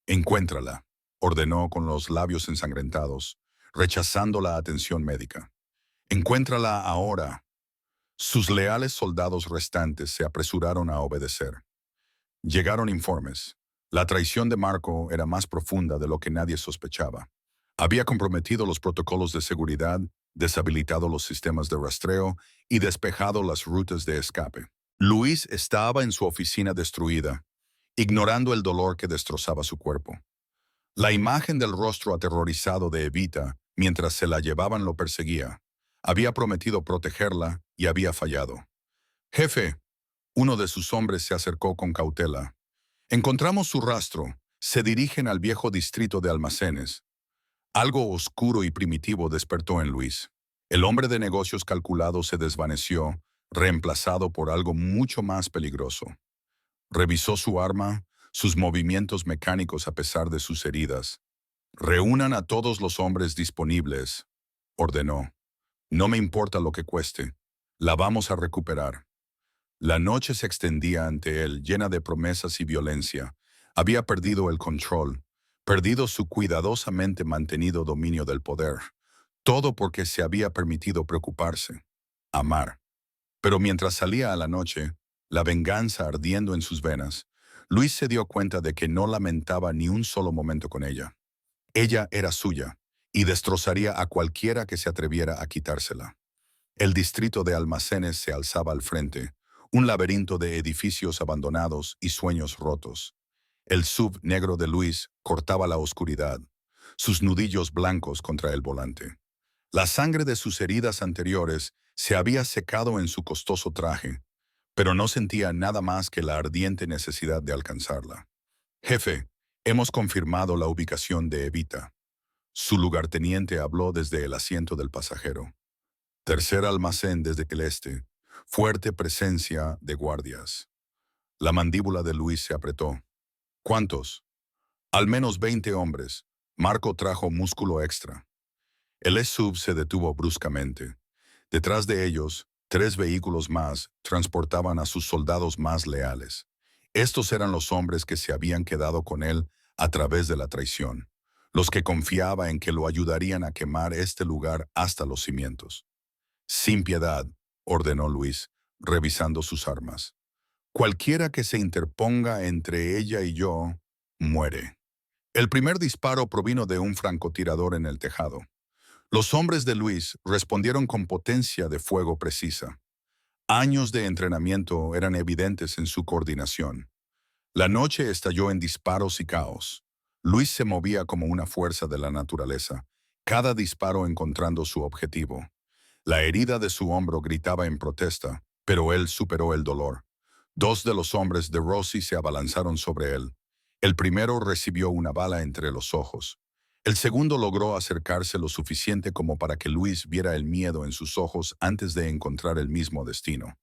«Encuéntrala», ordenó con los labios ensangrentados, rechazando la atención médica. «Encuéntrala ahora». Sus leales soldados restantes se apresuraron a obedecer. Llegaron informes. La traición de Marco era más profunda de lo que nadie sospechaba. Había comprometido los protocolos de seguridad, deshabilitado los sistemas de rastreo y despejado las rutas de escape. Luis estaba en su oficina destruida, ignorando el dolor que destrozaba su cuerpo. La imagen del rostro aterrorizado de Evita, mientras se la llevaban, lo perseguía. Había prometido protegerla y había fallado. «Jefe», uno de sus hombres se acercó con cautela. «Encontramos su rastro. Se dirigen al viejo distrito de almacenes». Algo oscuro y primitivo despertó en Luis. El hombre de negocios calculado se desvaneció, reemplazado por algo mucho más peligroso. Revisó su arma, sus movimientos mecánicos a pesar de sus heridas. «Reúnan a todos los hombres disponibles», ordenó. «No me importa lo que cueste. La vamos a recuperar». La noche se extendía ante él, llena de promesas y violencia. Había perdido el control, perdido su cuidadosamente mantenido dominio del poder. Todo porque se había permitido preocuparse, amar. Pero mientras salía a la noche, la venganza ardiendo en sus venas, Luis se dio cuenta de que no lamentaba ni un solo momento con ella. Ella era suya, y destrozaría a cualquiera que se atreviera a quitársela. El distrito de almacenes se alzaba al frente, un laberinto de edificios abandonados y sueños rotos. El SUV negro de Luis cortaba la oscuridad, sus nudillos blancos contra el volante. La sangre de sus heridas anteriores se había secado en su costoso traje, pero no sentía nada más que la ardiente necesidad de alcanzarla. «Jefe, hemos confirmado la ubicación de Evita». Su lugarteniente habló desde el asiento del pasajero. «Tercer almacén desde el este. Fuerte presencia de guardias». La mandíbula de Luis se apretó. «¿Cuántos?» «Al menos 20 hombres». Marco trajo músculo extra. El SUV se detuvo bruscamente. Detrás de ellos, 3 vehículos más transportaban a sus soldados más leales. Estos eran los hombres que se habían quedado con él a través de la traición, los que confiaba en que lo ayudarían a quemar este lugar hasta los cimientos. «Sin piedad», ordenó Luis, revisando sus armas. «Cualquiera que se interponga entre ella y yo, muere». El primer disparo provino de un francotirador en el tejado. Los hombres de Luis respondieron con potencia de fuego precisa. Años de entrenamiento eran evidentes en su coordinación. La noche estalló en disparos y caos. Luis se movía como una fuerza de la naturaleza, cada disparo encontrando su objetivo. La herida de su hombro gritaba en protesta, pero él superó el dolor. 2 de los hombres de Rossi se abalanzaron sobre él. El primero recibió una bala entre los ojos. El segundo logró acercarse lo suficiente como para que Luis viera el miedo en sus ojos antes de encontrar el mismo destino.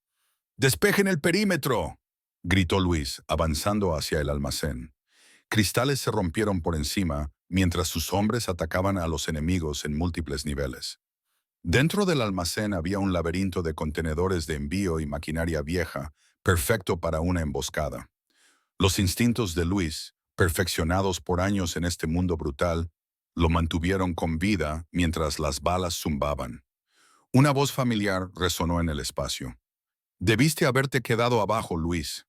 «¡Despejen el perímetro!», gritó Luis, avanzando hacia el almacén. Cristales se rompieron por encima, mientras sus hombres atacaban a los enemigos en múltiples niveles. Dentro del almacén había un laberinto de contenedores de envío y maquinaria vieja, perfecto para una emboscada. Los instintos de Luis, perfeccionados por años en este mundo brutal, lo mantuvieron con vida mientras las balas zumbaban. Una voz familiar resonó en el espacio. «Debiste haberte quedado abajo, Luis».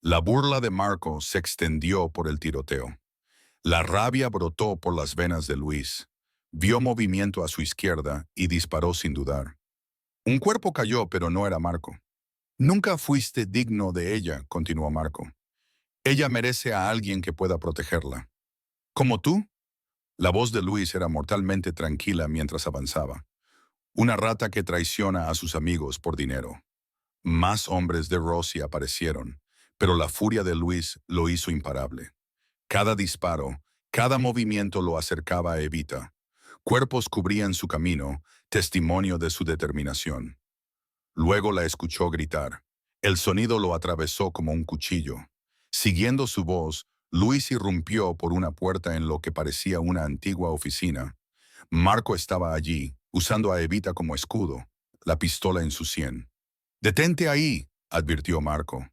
La burla de Marco se extendió por el tiroteo. La rabia brotó por las venas de Luis. Vio movimiento a su izquierda y disparó sin dudar. Un cuerpo cayó, pero no era Marco. «Nunca fuiste digno de ella», continuó Marco. «Ella merece a alguien que pueda protegerla». «¿Como tú?». La voz de Luis era mortalmente tranquila mientras avanzaba. «Una rata que traiciona a sus amigos por dinero». Más hombres de Rossi aparecieron, pero la furia de Luis lo hizo imparable. Cada disparo, cada movimiento lo acercaba a Evita. Cuerpos cubrían su camino, testimonio de su determinación. Luego la escuchó gritar. El sonido lo atravesó como un cuchillo. Siguiendo su voz, Luis irrumpió por una puerta en lo que parecía una antigua oficina. Marco estaba allí, usando a Evita como escudo, la pistola en su sien. «Detente ahí», advirtió Marco.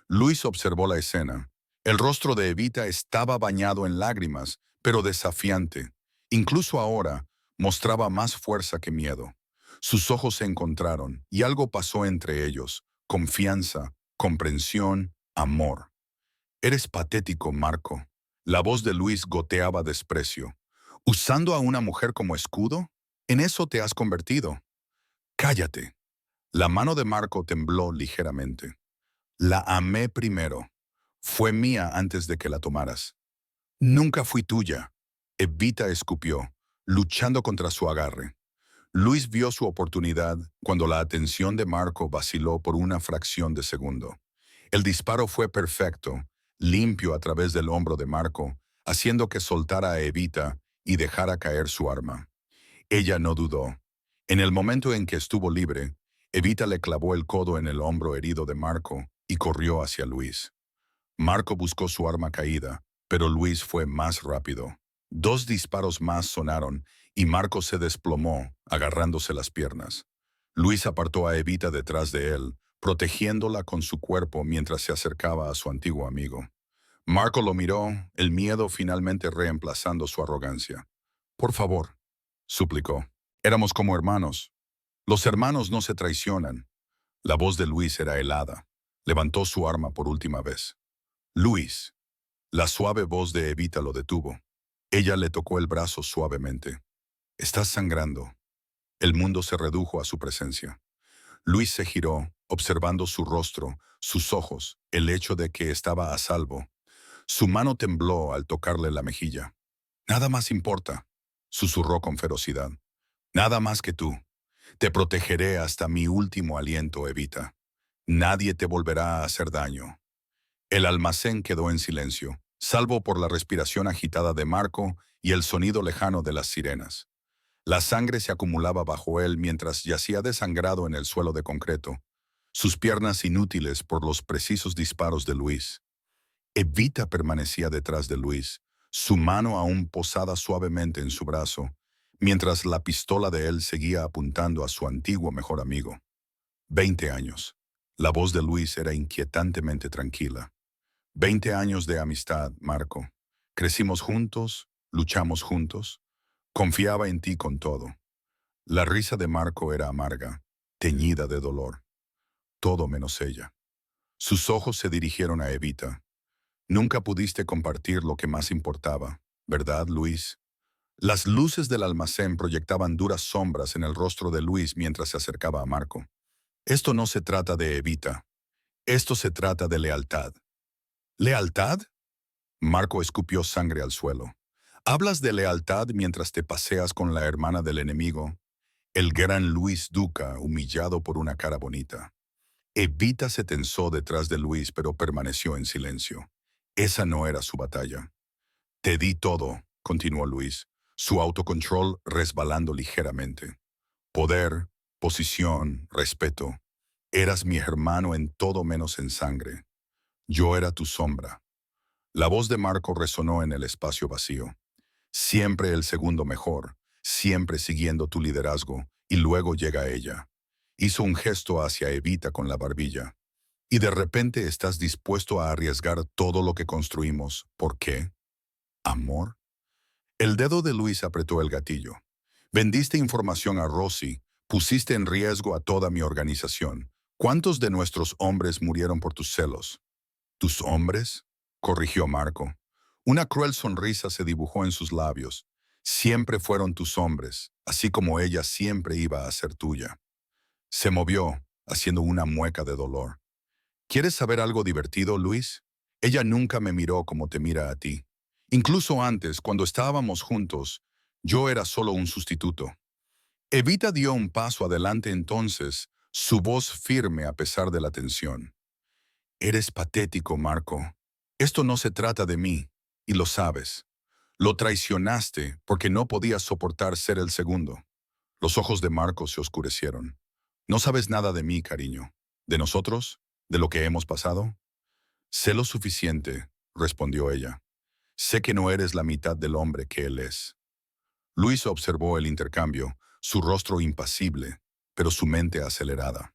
Luis observó la escena. El rostro de Evita estaba bañado en lágrimas, pero desafiante. Incluso ahora, mostraba más fuerza que miedo. Sus ojos se encontraron, y algo pasó entre ellos. Confianza, comprensión, amor. «Eres patético, Marco». La voz de Luis goteaba desprecio. «¿Usando a una mujer como escudo? En eso te has convertido». «Cállate». La mano de Marco tembló ligeramente. «La amé primero. Fue mía antes de que la tomaras». «Nunca fui tuya». Evita escupió, luchando contra su agarre. Luis vio su oportunidad cuando la atención de Marco vaciló por una fracción de segundo. El disparo fue perfecto, limpio a través del hombro de Marco, haciendo que soltara a Evita y dejara caer su arma. Ella no dudó. En el momento en que estuvo libre, Evita le clavó el codo en el hombro herido de Marco y corrió hacia Luis. Marco buscó su arma caída, pero Luis fue más rápido. 2 disparos más sonaron y Marco se desplomó, agarrándose las piernas. Luis apartó a Evita detrás de él, protegiéndola con su cuerpo mientras se acercaba a su antiguo amigo. Marco lo miró, el miedo finalmente reemplazando su arrogancia. «Por favor», suplicó. «Éramos como hermanos. Los hermanos no se traicionan». La voz de Luis era helada. Levantó su arma por última vez. «Luis». La suave voz de Evita lo detuvo. Ella le tocó el brazo suavemente. «Estás sangrando». El mundo se redujo a su presencia. Luis se giró, observando su rostro, sus ojos, el hecho de que estaba a salvo. Su mano tembló al tocarle la mejilla. «Nada más importa», susurró con ferocidad. «Nada más que tú. Te protegeré hasta mi último aliento, Evita. Nadie te volverá a hacer daño». El almacén quedó en silencio, salvo por la respiración agitada de Marco y el sonido lejano de las sirenas. La sangre se acumulaba bajo él mientras yacía desangrado en el suelo de concreto, sus piernas inútiles por los precisos disparos de Luis. Evita permanecía detrás de Luis, su mano aún posada suavemente en su brazo, mientras la pistola de él seguía apuntando a su antiguo mejor amigo. 20 años. La voz de Luis era inquietantemente tranquila. 20 años de amistad, Marco. Crecimos juntos, luchamos juntos. Confiaba en ti con todo. La risa de Marco era amarga, teñida de dolor. Todo menos ella. Sus ojos se dirigieron a Evita. Nunca pudiste compartir lo que más importaba, ¿verdad, Luis? Las luces del almacén proyectaban duras sombras en el rostro de Luis mientras se acercaba a Marco. Esto no se trata de Evita. Esto se trata de lealtad. ¿Lealtad? Marco escupió sangre al suelo. ¿Hablas de lealtad mientras te paseas con la hermana del enemigo? El gran Luis Duca, humillado por una cara bonita. Evita se tensó detrás de Luis, pero permaneció en silencio. Esa no era su batalla. Te di todo, continuó Luis, su autocontrol resbalando ligeramente. Poder, posición, respeto. Eras mi hermano en todo menos en sangre. Yo era tu sombra. La voz de Marco resonó en el espacio vacío. Siempre el segundo mejor, siempre siguiendo tu liderazgo, y luego llega ella. Hizo un gesto hacia Evita con la barbilla. Y de repente estás dispuesto a arriesgar todo lo que construimos. ¿Por qué? ¿Amor? El dedo de Luis apretó el gatillo. Vendiste información a Rossi, pusiste en riesgo a toda mi organización. ¿Cuántos de nuestros hombres murieron por tus celos? ¿Tus hombres?, corrigió Marco. Una cruel sonrisa se dibujó en sus labios. Siempre fueron tus hombres, así como ella siempre iba a ser tuya. Se movió, haciendo una mueca de dolor. ¿Quieres saber algo divertido, Luis? Ella nunca me miró como te mira a ti. Incluso antes, cuando estábamos juntos, yo era solo un sustituto. Evita dio un paso adelante entonces, su voz firme a pesar de la tensión. Eres patético, Marco. Esto no se trata de mí, y lo sabes. Lo traicionaste porque no podías soportar ser el segundo. Los ojos de Marco se oscurecieron. No sabes nada de mí, cariño. ¿De nosotros? ¿De lo que hemos pasado? Sé lo suficiente, respondió ella. Sé que no eres la mitad del hombre que él es. Luis observó el intercambio, su rostro impasible, pero su mente acelerada.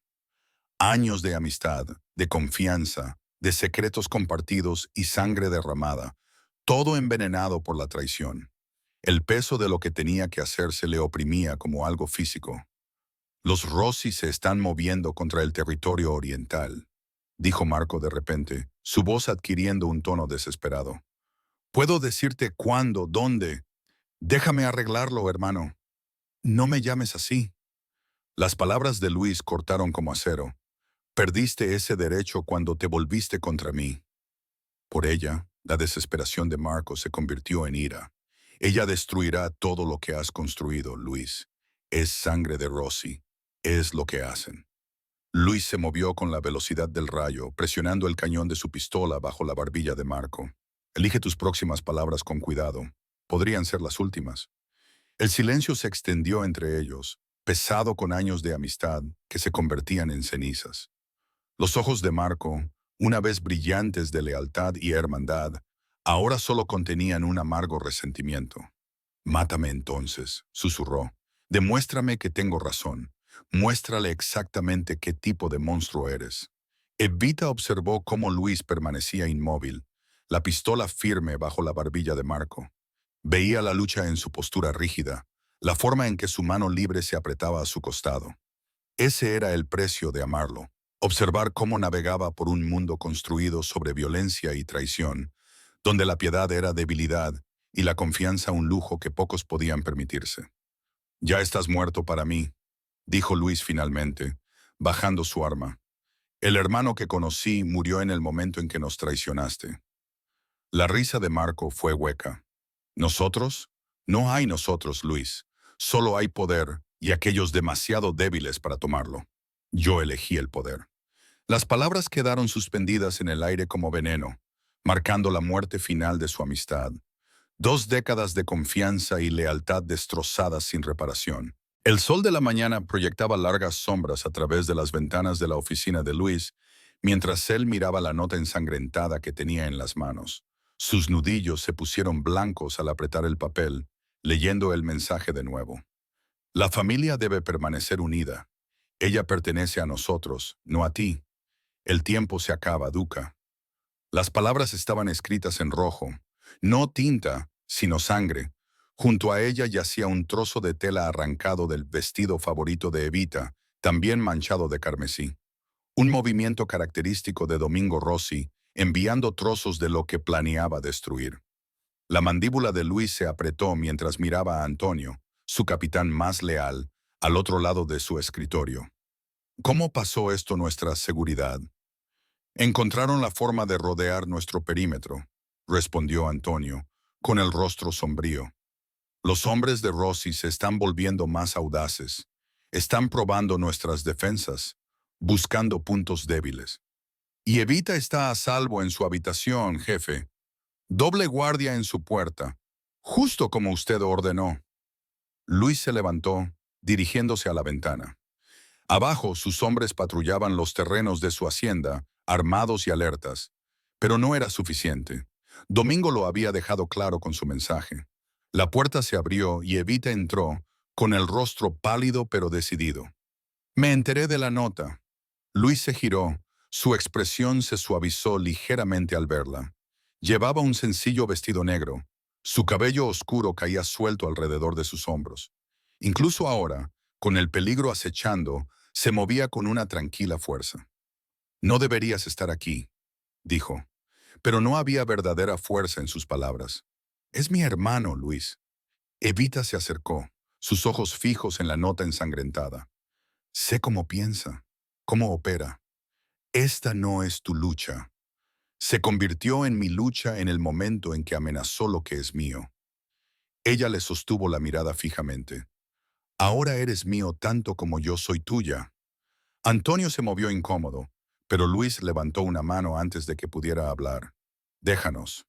Años de amistad, de confianza, de secretos compartidos y sangre derramada, todo envenenado por la traición. El peso de lo que tenía que hacerse le oprimía como algo físico. Los Rossi se están moviendo contra el territorio oriental, dijo Marco de repente, su voz adquiriendo un tono desesperado. Puedo decirte cuándo, dónde. Déjame arreglarlo, hermano. No me llames así. Las palabras de Luis cortaron como acero. Perdiste ese derecho cuando te volviste contra mí. Por ella, la desesperación de Marco se convirtió en ira. Ella destruirá todo lo que has construido, Luis. Es sangre de Rossi. Es lo que hacen. Luis se movió con la velocidad del rayo, presionando el cañón de su pistola bajo la barbilla de Marco. Elige tus próximas palabras con cuidado. Podrían ser las últimas. El silencio se extendió entre ellos, pesado con años de amistad que se convertían en cenizas. Los ojos de Marco, una vez brillantes de lealtad y hermandad, ahora solo contenían un amargo resentimiento. «Mátame entonces», susurró. «Demuéstrame que tengo razón. Muéstrale exactamente qué tipo de monstruo eres». Evita observó cómo Luis permanecía inmóvil, la pistola firme bajo la barbilla de Marco. Veía la lucha en su postura rígida, la forma en que su mano libre se apretaba a su costado. Ese era el precio de amarlo, observar cómo navegaba por un mundo construido sobre violencia y traición, donde la piedad era debilidad y la confianza un lujo que pocos podían permitirse. «Ya estás muerto para mí», dijo Luis finalmente, bajando su arma. «El hermano que conocí murió en el momento en que nos traicionaste». La risa de Marco fue hueca. «¿Nosotros? No hay nosotros, Luis. Solo hay poder y aquellos demasiado débiles para tomarlo. Yo elegí el poder». Las palabras quedaron suspendidas en el aire como veneno, marcando la muerte final de su amistad. 2 décadas de confianza y lealtad destrozadas sin reparación. El sol de la mañana proyectaba largas sombras a través de las ventanas de la oficina de Luis, mientras él miraba la nota ensangrentada que tenía en las manos. Sus nudillos se pusieron blancos al apretar el papel, leyendo el mensaje de nuevo. «La familia debe permanecer unida. Ella pertenece a nosotros, no a ti. El tiempo se acaba, Duca». Las palabras estaban escritas en rojo, no tinta, sino sangre. Junto a ella yacía un trozo de tela arrancado del vestido favorito de Evita, también manchado de carmesí. Un movimiento característico de Domingo Rossi, enviando trozos de lo que planeaba destruir. La mandíbula de Luis se apretó mientras miraba a Antonio, su capitán más leal, al otro lado de su escritorio. «¿Cómo pasó esto nuestra seguridad?» «Encontraron la forma de rodear nuestro perímetro», respondió Antonio, con el rostro sombrío. «Los hombres de Rossi se están volviendo más audaces. Están probando nuestras defensas, buscando puntos débiles. Y Evita está a salvo en su habitación, jefe. Doble guardia en su puerta, justo como usted ordenó». Luis se levantó, dirigiéndose a la ventana. Abajo, sus hombres patrullaban los terrenos de su hacienda, armados y alertas. Pero no era suficiente. Domingo lo había dejado claro con su mensaje. La puerta se abrió y Evita entró, con el rostro pálido pero decidido. «Me enteré de la nota». Luis se giró, su expresión se suavizó ligeramente al verla. Llevaba un sencillo vestido negro. Su cabello oscuro caía suelto alrededor de sus hombros. Incluso ahora, con el peligro acechando, se movía con una tranquila fuerza. «No deberías estar aquí», dijo, pero no había verdadera fuerza en sus palabras. «Es mi hermano, Luis». Evita se acercó, sus ojos fijos en la nota ensangrentada. «Sé cómo piensa, cómo opera. Esta no es tu lucha. Se convirtió en mi lucha en el momento en que amenazó lo que es mío». Ella le sostuvo la mirada fijamente. «Ahora eres mío tanto como yo soy tuya». Antonio se movió incómodo, pero Luis levantó una mano antes de que pudiera hablar. «Déjanos».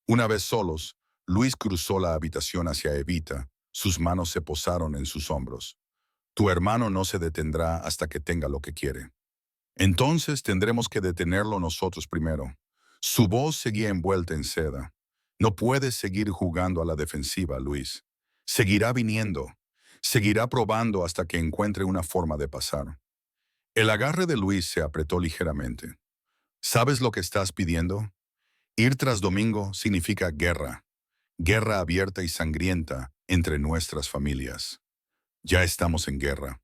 Una vez solos, Luis cruzó la habitación hacia Evita. Sus manos se posaron en sus hombros. «Tu hermano no se detendrá hasta que tenga lo que quiere. Entonces tendremos que detenerlo nosotros primero». Su voz seguía envuelta en seda. «No puedes seguir jugando a la defensiva, Luis. Seguirá viniendo. Seguirá probando hasta que encuentre una forma de pasar». El agarre de Luis se apretó ligeramente. «¿Sabes lo que estás pidiendo? Ir tras Domingo significa guerra. Guerra abierta y sangrienta entre nuestras familias. Ya estamos en guerra».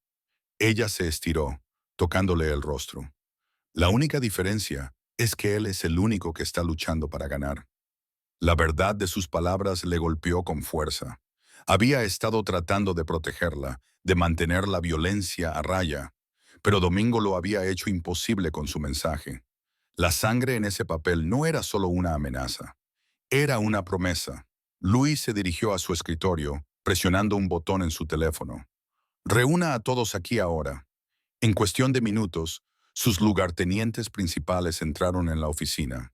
Ella se estiró, tocándole el rostro. «La única diferencia es que él es el único que está luchando para ganar». La verdad de sus palabras le golpeó con fuerza. Había estado tratando de protegerla, de mantener la violencia a raya, pero Domingo lo había hecho imposible con su mensaje. La sangre en ese papel no era solo una amenaza, era una promesa. Luis se dirigió a su escritorio, presionando un botón en su teléfono. «Reúna a todos aquí ahora». En cuestión de minutos, sus lugartenientes principales entraron en la oficina.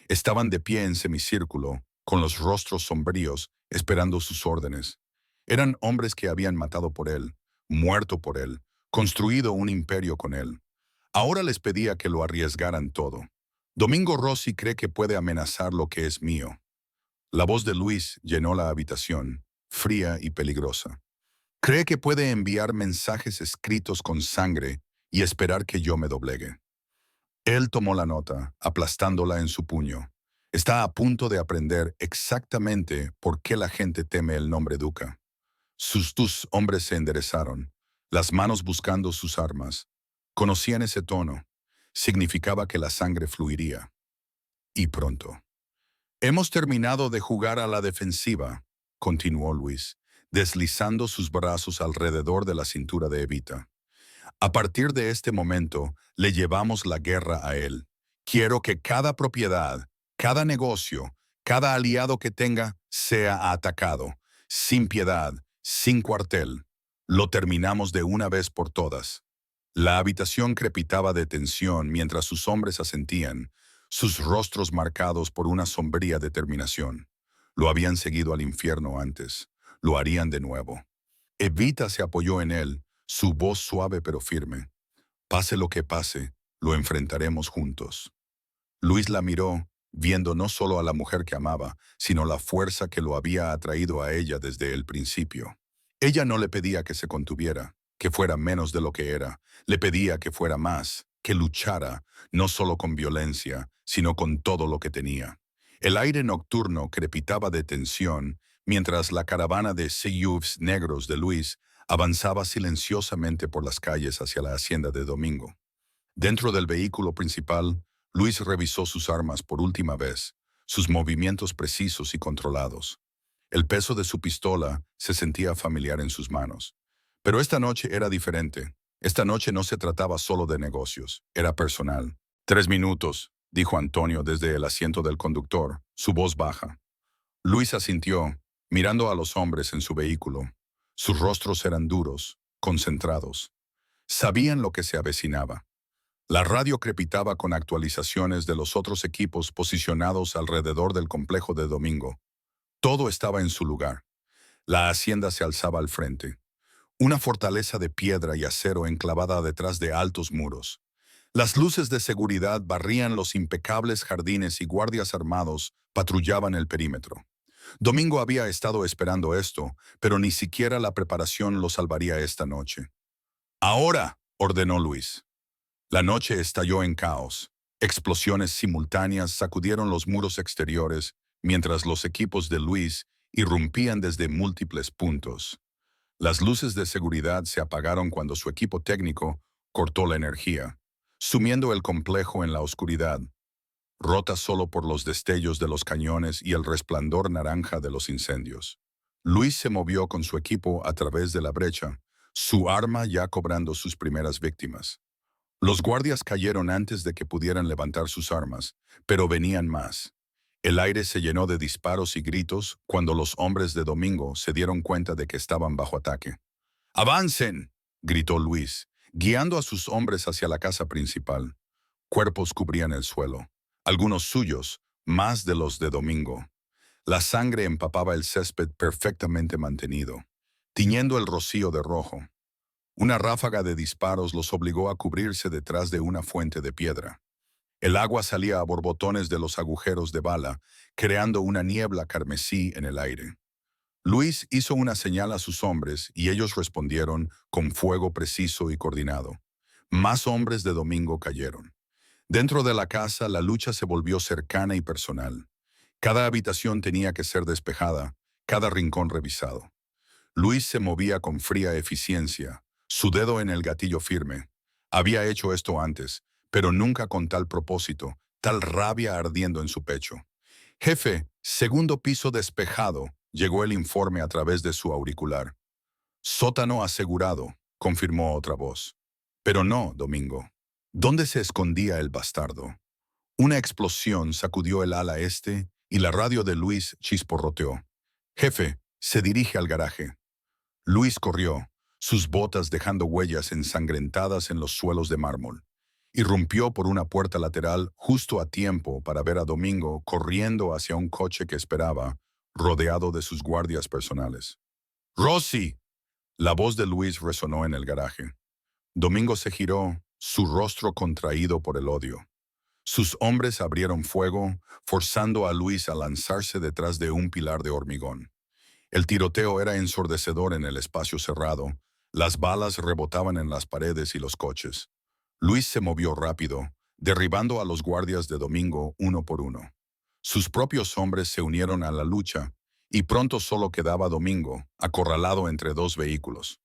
Estaban de pie en semicírculo, con los rostros sombríos, esperando sus órdenes. Eran hombres que habían matado por él, muerto por él, construido un imperio con él. Ahora les pedía que lo arriesgaran todo. Domingo Rossi cree que puede amenazar lo que es mío. La voz de Luis llenó la habitación, fría y peligrosa. Cree que puede enviar mensajes escritos con sangre y esperar que yo me doblegue. Él tomó la nota, aplastándola en su puño. Está a punto de aprender exactamente por qué la gente teme el nombre Duca. Sus dos hombres se enderezaron, las manos buscando sus armas. Conocían ese tono. Significaba que la sangre fluiría. Y pronto. Hemos terminado de jugar a la defensiva, continuó Luis, deslizando sus brazos alrededor de la cintura de Evita. A partir de este momento, le llevamos la guerra a él. Quiero que cada propiedad, cada negocio, cada aliado que tenga sea atacado, sin piedad, sin cuartel. Lo terminamos de una vez por todas. La habitación crepitaba de tensión mientras sus hombres asentían, sus rostros marcados por una sombría determinación. Lo habían seguido al infierno antes. Lo harían de nuevo. Evita se apoyó en él, su voz suave pero firme. Pase lo que pase, lo enfrentaremos juntos. Luis la miró, viendo no solo a la mujer que amaba, sino la fuerza que lo había atraído a ella desde el principio. Ella no le pedía que se contuviera, que fuera menos de lo que era. Le pedía que fuera más, que luchara, no solo con violencia, sino con todo lo que tenía. El aire nocturno crepitaba de tensión, mientras la caravana de Seiyus negros de Luis avanzaba silenciosamente por las calles hacia la hacienda de Domingo. Dentro del vehículo principal, Luis revisó sus armas por última vez, sus movimientos precisos y controlados. El peso de su pistola se sentía familiar en sus manos. Pero esta noche era diferente. Esta noche no se trataba solo de negocios, era personal. 3 minutos, dijo Antonio desde el asiento del conductor, su voz baja. Luis asintió, mirando a los hombres en su vehículo. Sus rostros eran duros, concentrados. Sabían lo que se avecinaba. La radio crepitaba con actualizaciones de los otros equipos posicionados alrededor del complejo de Domingo. Todo estaba en su lugar. La hacienda se alzaba al frente. Una fortaleza de piedra y acero enclavada detrás de altos muros. Las luces de seguridad barrían los impecables jardines y guardias armados patrullaban el perímetro. Domingo había estado esperando esto, pero ni siquiera la preparación lo salvaría esta noche. «Ahora», ordenó Luis. La noche estalló en caos. Explosiones simultáneas sacudieron los muros exteriores, mientras los equipos de Luis irrumpían desde múltiples puntos. Las luces de seguridad se apagaron cuando su equipo técnico cortó la energía, sumiendo el complejo en la oscuridad, rota solo por los destellos de los cañones y el resplandor naranja de los incendios. Luis se movió con su equipo a través de la brecha, su arma ya cobrando sus primeras víctimas. Los guardias cayeron antes de que pudieran levantar sus armas, pero venían más. El aire se llenó de disparos y gritos cuando los hombres de Domingo se dieron cuenta de que estaban bajo ataque. «¡Avancen!», gritó Luis, guiando a sus hombres hacia la casa principal. Cuerpos cubrían el suelo, algunos suyos, más de los de Domingo. La sangre empapaba el césped perfectamente mantenido, tiñendo el rocío de rojo. Una ráfaga de disparos los obligó a cubrirse detrás de una fuente de piedra. El agua salía a borbotones de los agujeros de bala, creando una niebla carmesí en el aire. Luis hizo una señal a sus hombres y ellos respondieron con fuego preciso y coordinado. Más hombres de Domingo cayeron. Dentro de la casa, la lucha se volvió cercana y personal. Cada habitación tenía que ser despejada, cada rincón revisado. Luis se movía con fría eficiencia, su dedo en el gatillo firme. Había hecho esto antes, pero nunca con tal propósito, tal rabia ardiendo en su pecho. «Jefe, segundo piso despejado», llegó el informe a través de su auricular. «Sótano asegurado», confirmó otra voz. «Pero no, Domingo. ¿Dónde se escondía el bastardo?» Una explosión sacudió el ala este y la radio de Luis chisporroteó. «Jefe, se dirige al garaje». Luis corrió, sus botas dejando huellas ensangrentadas en los suelos de mármol. Irrumpió por una puerta lateral justo a tiempo para ver a Domingo corriendo hacia un coche que esperaba, rodeado de sus guardias personales. «¡Rossi!», La voz de Luis resonó en el garaje. Domingo se giró, su rostro contraído por el odio. Sus hombres abrieron fuego, forzando a Luis a lanzarse detrás de un pilar de hormigón. El tiroteo era ensordecedor en el espacio cerrado. Las balas rebotaban en las paredes y los coches. Luis se movió rápido, derribando a los guardias de Domingo uno por uno. Sus propios hombres se unieron a la lucha, y pronto solo quedaba Domingo, acorralado entre dos vehículos.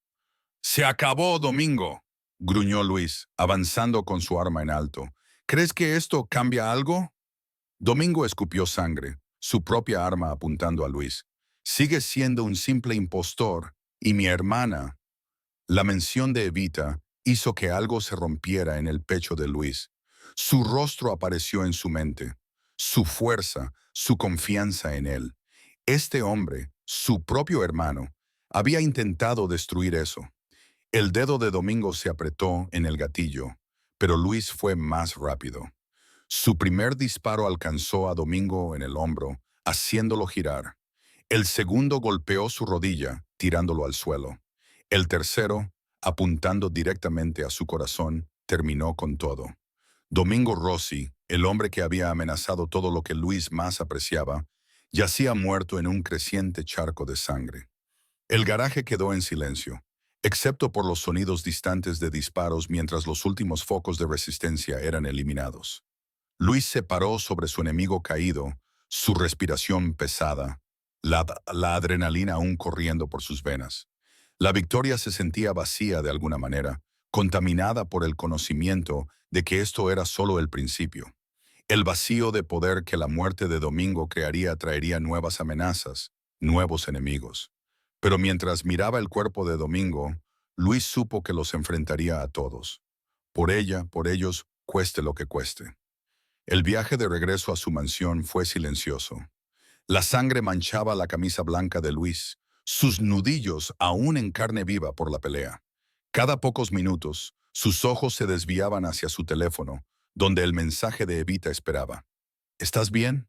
«¡Se acabó, Domingo!», gruñó Luis, avanzando con su arma en alto. «¿Crees que esto cambia algo?». Domingo escupió sangre, su propia arma apuntando a Luis. «Sigues siendo un simple impostor, y mi hermana». La mención de Evita hizo que algo se rompiera en el pecho de Luis. Su rostro apareció en su mente, su fuerza, su confianza en él. Este hombre, su propio hermano, había intentado destruir eso. El dedo de Domingo se apretó en el gatillo, pero Luis fue más rápido. Su primer disparo alcanzó a Domingo en el hombro, haciéndolo girar. El segundo golpeó su rodilla, tirándolo al suelo. El tercero, apuntando directamente a su corazón, terminó con todo. Domingo Rossi, el hombre que había amenazado todo lo que Luis más apreciaba, yacía muerto en un creciente charco de sangre. El garaje quedó en silencio, excepto por los sonidos distantes de disparos mientras los últimos focos de resistencia eran eliminados. Luis se paró sobre su enemigo caído, su respiración pesada, la adrenalina aún corriendo por sus venas. La victoria se sentía vacía de alguna manera, contaminada por el conocimiento de que esto era solo el principio. El vacío de poder que la muerte de Domingo crearía traería nuevas amenazas, nuevos enemigos. Pero mientras miraba el cuerpo de Domingo, Luis supo que los enfrentaría a todos. Por ella, por ellos, cueste lo que cueste. El viaje de regreso a su mansión fue silencioso. La sangre manchaba la camisa blanca de Luis, sus nudillos aún en carne viva por la pelea. Cada pocos minutos, sus ojos se desviaban hacia su teléfono, donde el mensaje de Evita esperaba. «¿Estás bien?».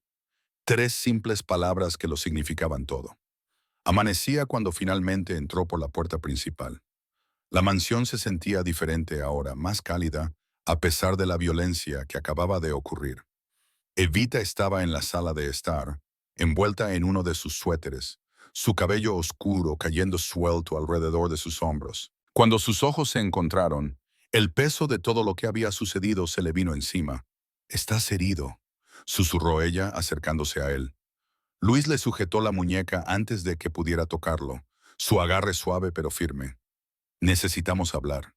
Tres simples palabras que lo significaban todo. Amanecía cuando finalmente entró por la puerta principal. La mansión se sentía diferente ahora, más cálida, a pesar de la violencia que acababa de ocurrir. Evita estaba en la sala de estar, envuelta en uno de sus suéteres, su cabello oscuro cayendo suelto alrededor de sus hombros. Cuando sus ojos se encontraron, el peso de todo lo que había sucedido se le vino encima. «Estás herido», susurró ella acercándose a él. Luis le sujetó la muñeca antes de que pudiera tocarlo, su agarre suave pero firme. «Necesitamos hablar».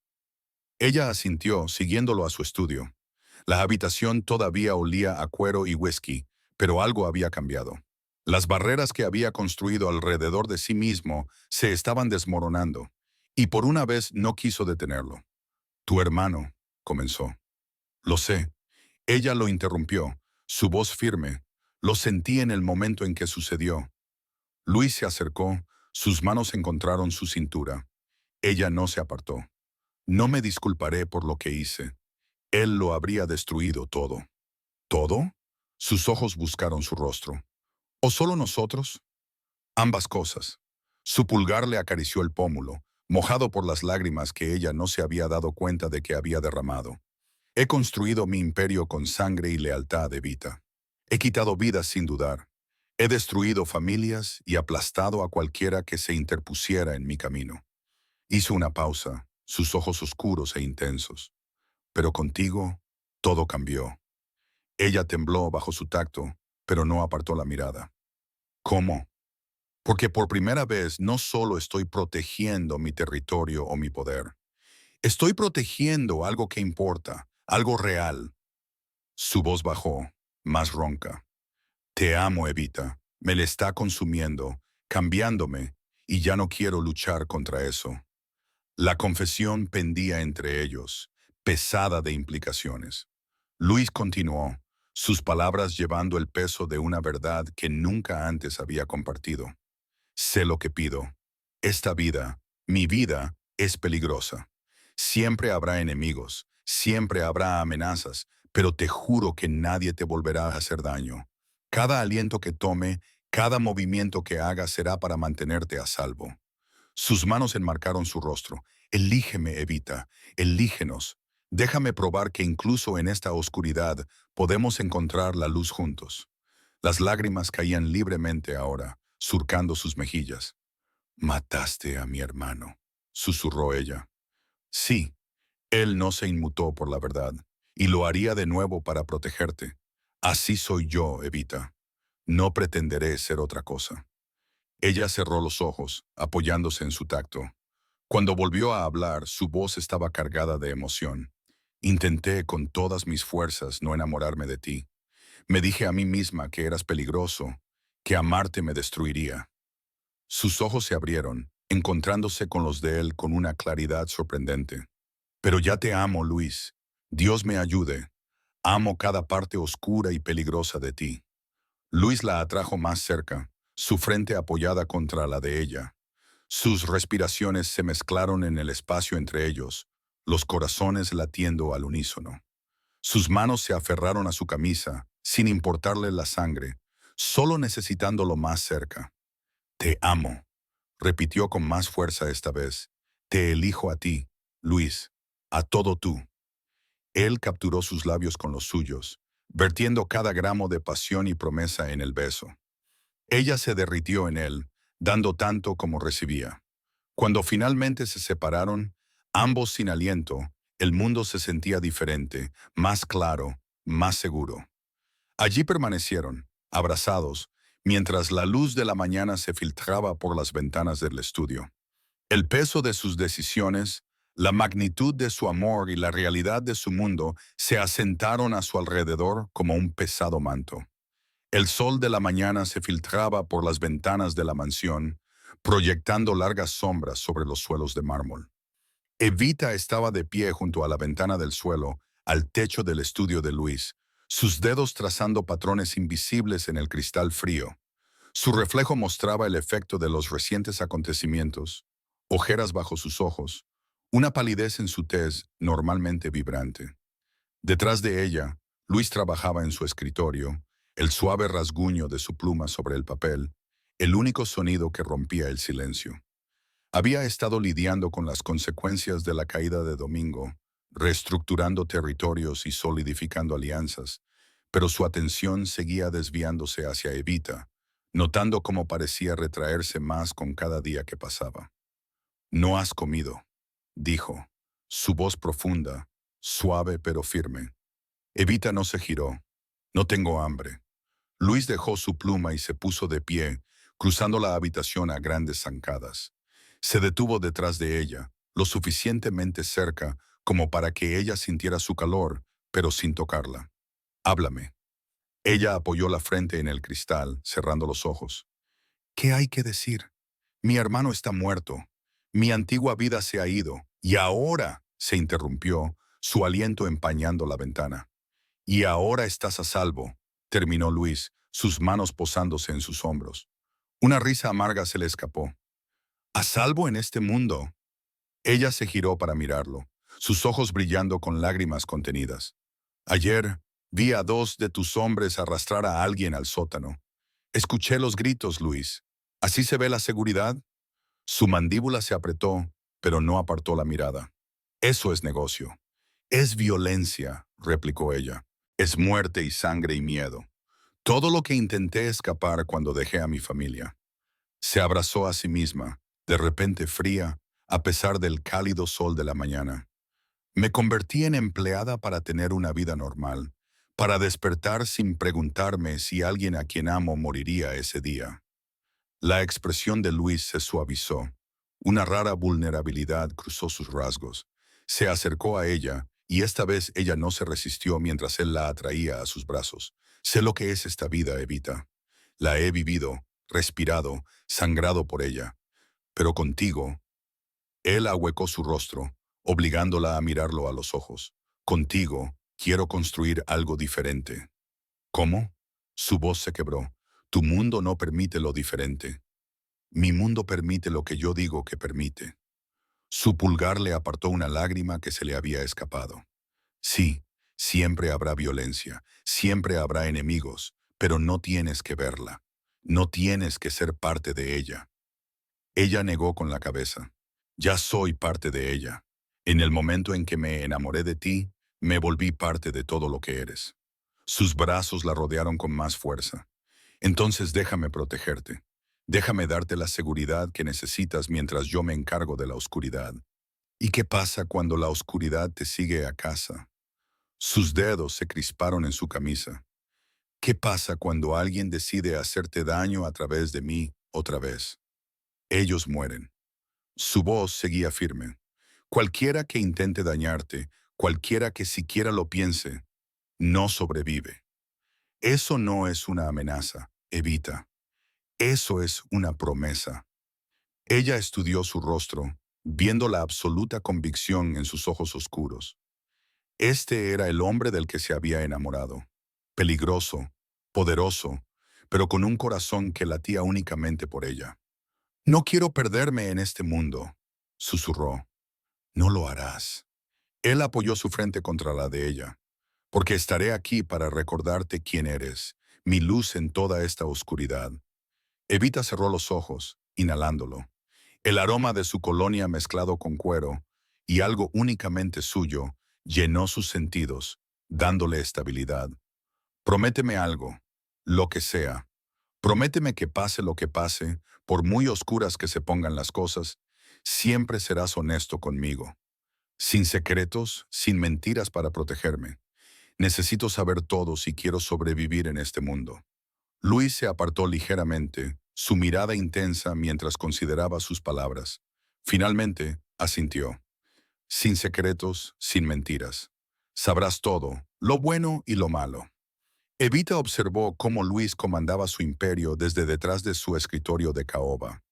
Ella asintió, siguiéndolo a su estudio. La habitación todavía olía a cuero y whisky, pero algo había cambiado. Las barreras que había construido alrededor de sí mismo se estaban desmoronando, y por una vez no quiso detenerlo. «Tu hermano», comenzó. «Lo sé». Ella lo interrumpió, su voz firme. «Lo sentí en el momento en que sucedió». Luis se acercó, sus manos encontraron su cintura. Ella no se apartó. «No me disculparé por lo que hice. Él lo habría destruido todo». «¿Todo?». Sus ojos buscaron su rostro. «¿O solo nosotros?». «Ambas cosas». Su pulgar le acarició el pómulo, mojado por las lágrimas que ella no se había dado cuenta de que había derramado. «He construido mi imperio con sangre y lealtad, Evita. He quitado vidas sin dudar. He destruido familias y aplastado a cualquiera que se interpusiera en mi camino». Hizo una pausa, sus ojos oscuros e intensos. «Pero contigo, todo cambió». Ella tembló bajo su tacto, pero no apartó la mirada. «¿Cómo?». «Porque por primera vez no solo estoy protegiendo mi territorio o mi poder. Estoy protegiendo algo que importa, algo real». Su voz bajó, más ronca. «Te amo, Evita. Me le está consumiendo, cambiándome, y ya no quiero luchar contra eso». La confesión pendía entre ellos, pesada de implicaciones. Luis continuó, sus palabras llevando el peso de una verdad que nunca antes había compartido. «Sé lo que pido. Esta vida, mi vida, es peligrosa. Siempre habrá enemigos, siempre habrá amenazas, pero te juro que nadie te volverá a hacer daño. Cada aliento que tome, cada movimiento que haga será para mantenerte a salvo». Sus manos enmarcaron su rostro. Elígeme, Evita, elígenos. Déjame probar que incluso en esta oscuridad podemos encontrar la luz juntos. Las lágrimas caían libremente ahora, surcando sus mejillas. Mataste a mi hermano, susurró ella. Sí, él no se inmutó por la verdad, y lo haría de nuevo para protegerte. Así soy yo, Evita. No pretenderé ser otra cosa. Ella cerró los ojos, apoyándose en su tacto. Cuando volvió a hablar, su voz estaba cargada de emoción. Intenté con todas mis fuerzas no enamorarme de ti. Me dije a mí misma que eras peligroso, que amarte me destruiría. Sus ojos se abrieron, encontrándose con los de él con una claridad sorprendente. Pero ya te amo, Luis. Dios me ayude. Amo cada parte oscura y peligrosa de ti. Luis la atrajo más cerca, su frente apoyada contra la de ella. Sus respiraciones se mezclaron en el espacio entre ellos, los corazones latiendo al unísono. Sus manos se aferraron a su camisa, sin importarle la sangre, solo necesitándolo más cerca. Te amo, repitió con más fuerza esta vez. Te elijo a ti, Luis, a todo tú. Él capturó sus labios con los suyos, vertiendo cada gramo de pasión y promesa en el beso. Ella se derritió en él, dando tanto como recibía. Cuando finalmente se separaron, ambos sin aliento, el mundo se sentía diferente, más claro, más seguro. Allí permanecieron, abrazados, mientras la luz de la mañana se filtraba por las ventanas del estudio. El peso de sus decisiones, la magnitud de su amor y la realidad de su mundo se asentaron a su alrededor como un pesado manto. El sol de la mañana se filtraba por las ventanas de la mansión, proyectando largas sombras sobre los suelos de mármol. Evita estaba de pie junto a la ventana del suelo, al techo del estudio de Luis, sus dedos trazando patrones invisibles en el cristal frío. Su reflejo mostraba el efecto de los recientes acontecimientos, ojeras bajo sus ojos, una palidez en su tez normalmente vibrante. Detrás de ella, Luis trabajaba en su escritorio, el suave rasguño de su pluma sobre el papel, el único sonido que rompía el silencio. Había estado lidiando con las consecuencias de la caída de Domingo, reestructurando territorios y solidificando alianzas, pero su atención seguía desviándose hacia Evita, notando cómo parecía retraerse más con cada día que pasaba. «No has comido», dijo, su voz profunda, suave pero firme. Evita no se giró. «No tengo hambre». Luis dejó su pluma y se puso de pie, cruzando la habitación a grandes zancadas. Se detuvo detrás de ella, lo suficientemente cerca como para que ella sintiera su calor, pero sin tocarla. «Háblame». Ella apoyó la frente en el cristal, cerrando los ojos. «¿Qué hay que decir? Mi hermano está muerto. Mi antigua vida se ha ido. Y ahora», se interrumpió, su aliento empañando la ventana. «Y ahora estás a salvo», terminó Luis, sus manos posándose en sus hombros. Una risa amarga se le escapó. «¿A salvo en este mundo?». Ella se giró para mirarlo, sus ojos brillando con lágrimas contenidas. «Ayer vi a 2 de tus hombres arrastrar a alguien al sótano. Escuché los gritos, Luis. ¿Así se ve la seguridad?». Su mandíbula se apretó, pero no apartó la mirada. «Eso es negocio». «Es violencia», replicó ella. «Es muerte y sangre y miedo. Todo lo que intenté escapar cuando dejé a mi familia». Se abrazó a sí misma, de repente fría, a pesar del cálido sol de la mañana. «Me convertí en empleada para tener una vida normal, para despertar sin preguntarme si alguien a quien amo moriría ese día». La expresión de Luis se suavizó. Una rara vulnerabilidad cruzó sus rasgos. Se acercó a ella, y esta vez ella no se resistió mientras él la atraía a sus brazos. «Sé lo que es esta vida, Evita. La he vivido, respirado, sangrado por ella. Pero contigo». Él ahuecó su rostro, obligándola a mirarlo a los ojos. «Contigo quiero construir algo diferente». «¿Cómo?». Su voz se quebró. «Tu mundo no permite lo diferente. Mi mundo permite lo que yo digo que permite». Su pulgar le apartó una lágrima que se le había escapado. «Sí, siempre habrá violencia, siempre habrá enemigos, pero no tienes que verla. No tienes que ser parte de ella». Ella negó con la cabeza. Ya soy parte de ella. En el momento en que me enamoré de ti, me volví parte de todo lo que eres. Sus brazos la rodearon con más fuerza. Entonces déjame protegerte. Déjame darte la seguridad que necesitas mientras yo me encargo de la oscuridad. ¿Y qué pasa cuando la oscuridad te sigue a casa? Sus dedos se crisparon en su camisa. ¿Qué pasa cuando alguien decide hacerte daño a través de mí otra vez? Ellos mueren. Su voz seguía firme. Cualquiera que intente dañarte, cualquiera que siquiera lo piense, no sobrevive. Eso no es una amenaza, Evita. Eso es una promesa. Ella estudió su rostro, viendo la absoluta convicción en sus ojos oscuros. Este era el hombre del que se había enamorado. Peligroso, poderoso, pero con un corazón que latía únicamente por ella. No quiero perderme en este mundo, susurró. No lo harás. Él apoyó su frente contra la de ella. Porque estaré aquí para recordarte quién eres, mi luz en toda esta oscuridad. Evita cerró los ojos, inhalándolo. El aroma de su colonia mezclado con cuero, y algo únicamente suyo, llenó sus sentidos, dándole estabilidad. Prométeme algo, lo que sea. Prométeme que pase lo que pase, por muy oscuras que se pongan las cosas, siempre serás honesto conmigo. Sin secretos, sin mentiras para protegerme. Necesito saber todo si quiero sobrevivir en este mundo. Luis se apartó ligeramente, su mirada intensa mientras consideraba sus palabras. Finalmente, asintió. Sin secretos, sin mentiras. Sabrás todo, lo bueno y lo malo. Evita observó cómo Luis comandaba su imperio desde detrás de su escritorio de caoba.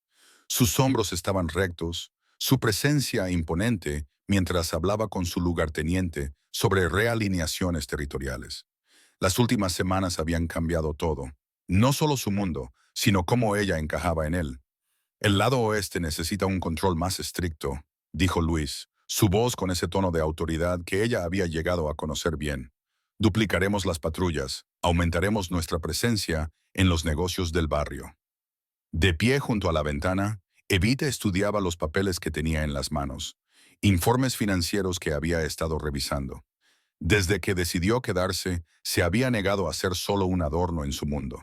Sus hombros estaban rectos, su presencia imponente mientras hablaba con su lugarteniente sobre realineaciones territoriales. Las últimas semanas habían cambiado todo, no solo su mundo, sino cómo ella encajaba en él. El lado oeste necesita un control más estricto, dijo Luis, su voz con ese tono de autoridad que ella había llegado a conocer bien. Duplicaremos las patrullas, aumentaremos nuestra presencia en los negocios del barrio. De pie junto a la ventana, Evita estudiaba los papeles que tenía en las manos, informes financieros que había estado revisando. Desde que decidió quedarse, se había negado a ser solo un adorno en su mundo.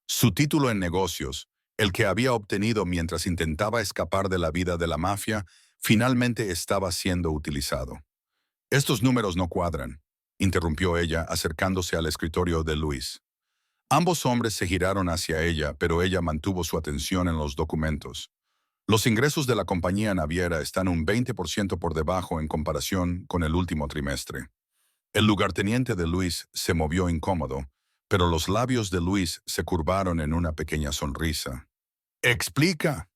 Su título en negocios, el que había obtenido mientras intentaba escapar de la vida de la mafia, finalmente estaba siendo utilizado. Estos números no cuadran, interrumpió ella acercándose al escritorio de Luis. Ambos hombres se giraron hacia ella, pero ella mantuvo su atención en los documentos. Los ingresos de la compañía naviera están un 20% por debajo en comparación con el último trimestre. El lugarteniente de Luis se movió incómodo, pero los labios de Luis se curvaron en una pequeña sonrisa. «Explica».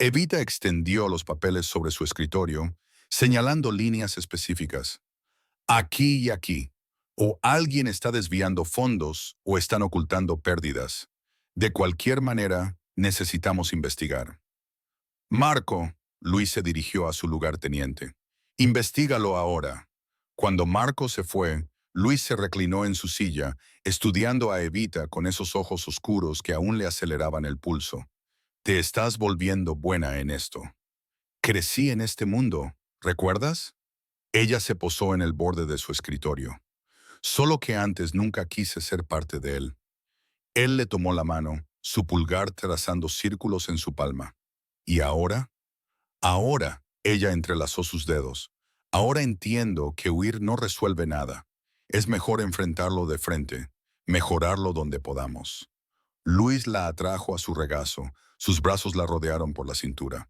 Evita extendió los papeles sobre su escritorio, señalando líneas específicas. Aquí y aquí. O alguien está desviando fondos o están ocultando pérdidas. De cualquier manera, necesitamos investigar. Marco, Luis se dirigió a su lugarteniente. Investígalo ahora. Cuando Marco se fue, Luis se reclinó en su silla, estudiando a Evita con esos ojos oscuros que aún le aceleraban el pulso. Te estás volviendo buena en esto. Crecí en este mundo, ¿recuerdas? Ella se posó en el borde de su escritorio. Solo que antes nunca quise ser parte de él. Él le tomó la mano, su pulgar trazando círculos en su palma. ¿Y ahora? Ahora, ella entrelazó sus dedos. Ahora entiendo que huir no resuelve nada. Es mejor enfrentarlo de frente, mejorarlo donde podamos. Luis la atrajo a su regazo, sus brazos la rodearon por la cintura.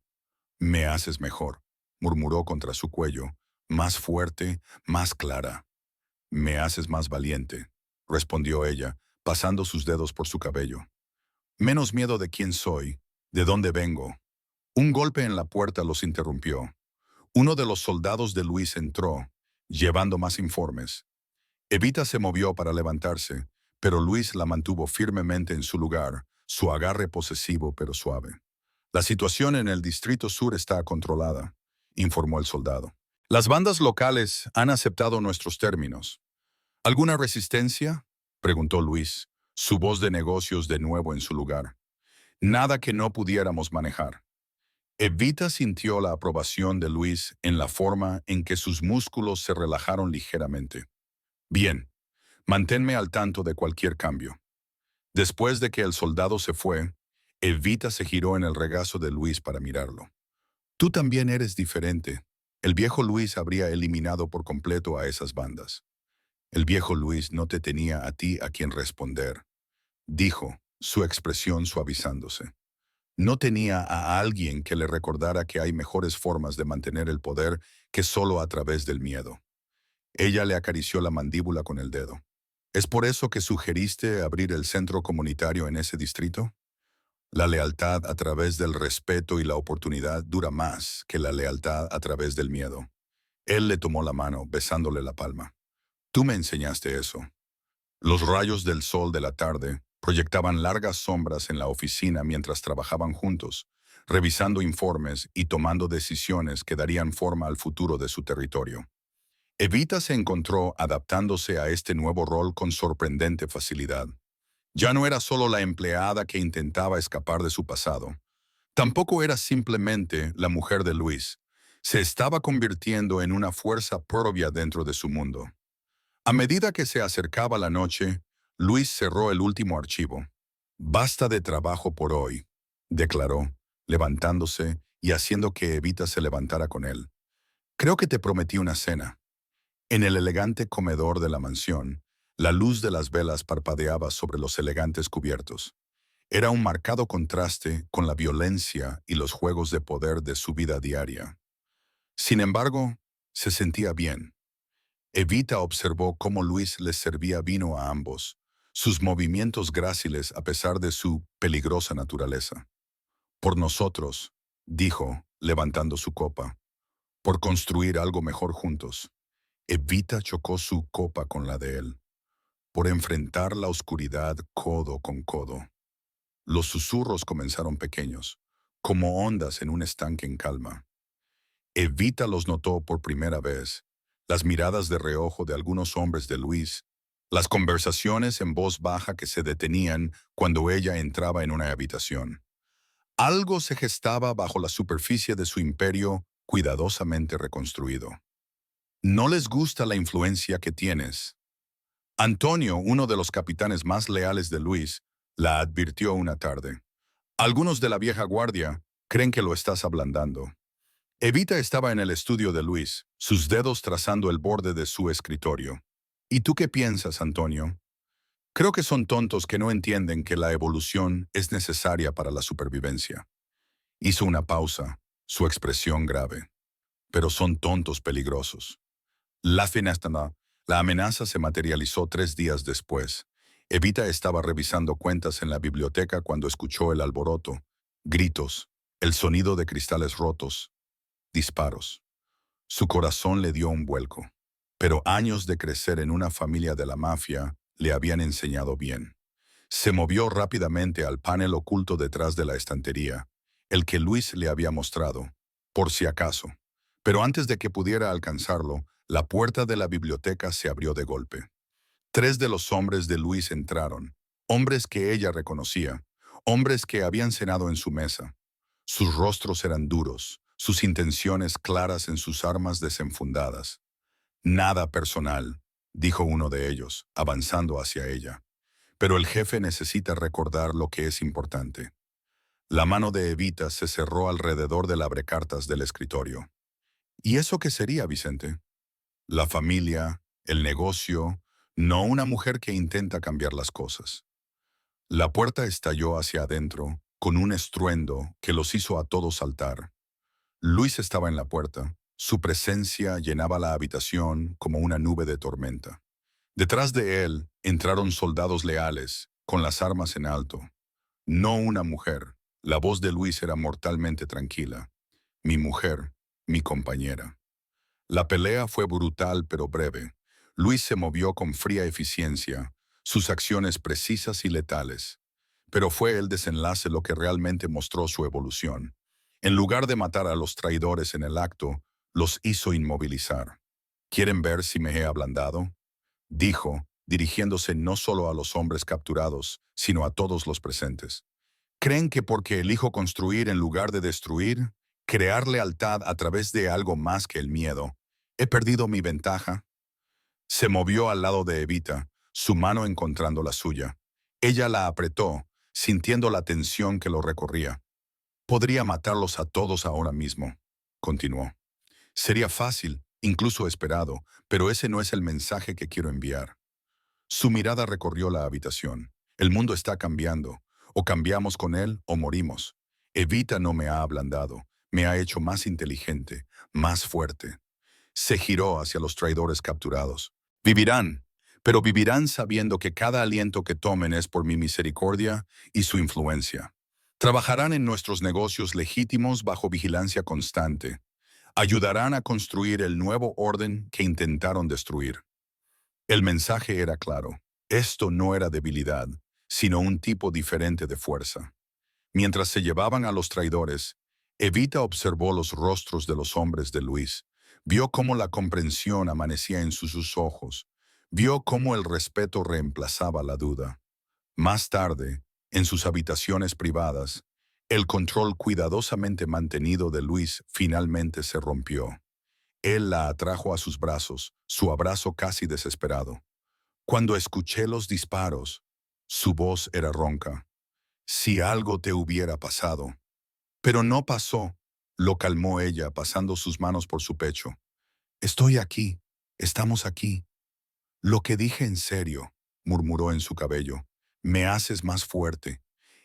Me haces mejor, murmuró contra su cuello, más fuerte, más clara. Me haces más valiente, respondió ella, pasando sus dedos por su cabello. Menos miedo de quién soy, de dónde vengo. Un golpe en la puerta los interrumpió. Uno de los soldados de Luis entró, llevando más informes. Evita se movió para levantarse, pero Luis la mantuvo firmemente en su lugar, su agarre posesivo pero suave. La situación en el Distrito Sur está controlada, informó el soldado. Las bandas locales han aceptado nuestros términos. ¿Alguna resistencia?, preguntó Luis, su voz de negocios de nuevo en su lugar. Nada que no pudiéramos manejar. Evita sintió la aprobación de Luis en la forma en que sus músculos se relajaron ligeramente. Bien, manténme al tanto de cualquier cambio. Después de que el soldado se fue, Evita se giró en el regazo de Luis para mirarlo. Tú también eres diferente. El viejo Luis habría eliminado por completo a esas bandas. El viejo Luis no te tenía a ti a quien responder, dijo, su expresión suavizándose. No tenía a alguien que le recordara que hay mejores formas de mantener el poder que solo a través del miedo. Ella le acarició la mandíbula con el dedo. ¿Es por eso que sugeriste abrir el centro comunitario en ese distrito? La lealtad a través del respeto y la oportunidad dura más que la lealtad a través del miedo. Él le tomó la mano, besándole la palma. Tú me enseñaste eso. Los rayos del sol de la tarde proyectaban largas sombras en la oficina mientras trabajaban juntos, revisando informes y tomando decisiones que darían forma al futuro de su territorio. Evita se encontró adaptándose a este nuevo rol con sorprendente facilidad. Ya no era solo la empleada que intentaba escapar de su pasado. Tampoco era simplemente la mujer de Luis. Se estaba convirtiendo en una fuerza propia dentro de su mundo. A medida que se acercaba la noche, Luis cerró el último archivo. Basta de trabajo por hoy, declaró, levantándose y haciendo que Evita se levantara con él. Creo que te prometí una cena. En el elegante comedor de la mansión, la luz de las velas parpadeaba sobre los elegantes cubiertos. Era un marcado contraste con la violencia y los juegos de poder de su vida diaria. Sin embargo, se sentía bien. Evita observó cómo Luis les servía vino a ambos, sus movimientos gráciles a pesar de su peligrosa naturaleza. Por nosotros, dijo, levantando su copa, por construir algo mejor juntos. Evita chocó su copa con la de él, por enfrentar la oscuridad codo con codo. Los susurros comenzaron pequeños, como ondas en un estanque en calma. Evita los notó por primera vez, las miradas de reojo de algunos hombres de Luis, las conversaciones en voz baja que se detenían cuando ella entraba en una habitación. Algo se gestaba bajo la superficie de su imperio cuidadosamente reconstruido. No les gusta la influencia que tienes. Antonio, uno de los capitanes más leales de Luis, la advirtió una tarde. Algunos de la vieja guardia creen que lo estás ablandando. Evita estaba en el estudio de Luis, sus dedos trazando el borde de su escritorio. ¿Y tú qué piensas, Antonio? Creo que son tontos que no entienden que la evolución es necesaria para la supervivencia. Hizo una pausa, su expresión grave. Pero son tontos peligrosos. La finestra, la amenaza se materializó 3 días después. Evita estaba revisando cuentas en la biblioteca cuando escuchó el alboroto, gritos, el sonido de cristales rotos, disparos. Su corazón le dio un vuelco. Pero años de crecer en una familia de la mafia le habían enseñado bien. Se movió rápidamente al panel oculto detrás de la estantería, el que Luis le había mostrado, por si acaso. Pero antes de que pudiera alcanzarlo, la puerta de la biblioteca se abrió de golpe. 3 de los hombres de Luis entraron, hombres que ella reconocía, hombres que habían cenado en su mesa. Sus rostros eran duros, sus intenciones claras en sus armas desenfundadas. Nada personal, dijo uno de ellos, avanzando hacia ella. Pero el jefe necesita recordar lo que es importante. La mano de Evita se cerró alrededor del abrecartas del escritorio. ¿Y eso qué sería, Vicente? La familia, el negocio, no una mujer que intenta cambiar las cosas. La puerta estalló hacia adentro, con un estruendo que los hizo a todos saltar. Luis estaba en la puerta. Su presencia llenaba la habitación como una nube de tormenta. Detrás de él entraron soldados leales, con las armas en alto. No una mujer. La voz de Luis era mortalmente tranquila. Mi mujer, mi compañera. La pelea fue brutal pero breve. Luis se movió con fría eficiencia, sus acciones precisas y letales. Pero fue el desenlace lo que realmente mostró su evolución. En lugar de matar a los traidores en el acto, los hizo inmovilizar. ¿Quieren ver si me he ablandado?, dijo, dirigiéndose no solo a los hombres capturados, sino a todos los presentes. ¿Creen que porque elijo construir en lugar de destruir, Crear lealtad a través de algo más que el miedo. ¿He perdido mi ventaja? Se movió al lado de Evita, su mano encontrando la suya. Ella la apretó, sintiendo la tensión que lo recorría. Podría matarlos a todos ahora mismo, continuó. Sería fácil, incluso esperado, pero ese no es el mensaje que quiero enviar. Su mirada recorrió la habitación. El mundo está cambiando. O cambiamos con él o morimos. Evita no me ha ablandado. Me ha hecho más inteligente, más fuerte. Se giró hacia los traidores capturados. Vivirán, pero vivirán sabiendo que cada aliento que tomen es por mi misericordia y su influencia. Trabajarán en nuestros negocios legítimos bajo vigilancia constante. Ayudarán a construir el nuevo orden que intentaron destruir. El mensaje era claro. Esto no era debilidad, sino un tipo diferente de fuerza. Mientras se llevaban a los traidores, Evita observó los rostros de los hombres de Luis. Vio cómo la comprensión amanecía en sus ojos. Vio cómo el respeto reemplazaba la duda. Más tarde, en sus habitaciones privadas, el control cuidadosamente mantenido de Luis finalmente se rompió. Él la atrajo a sus brazos, su abrazo casi desesperado. Cuando escuché los disparos, su voz era ronca. Si algo te hubiera pasado. Pero no pasó, lo calmó ella, pasando sus manos por su pecho. Estoy aquí, estamos aquí. Lo que dije en serio, murmuró en su cabello. Me haces más fuerte.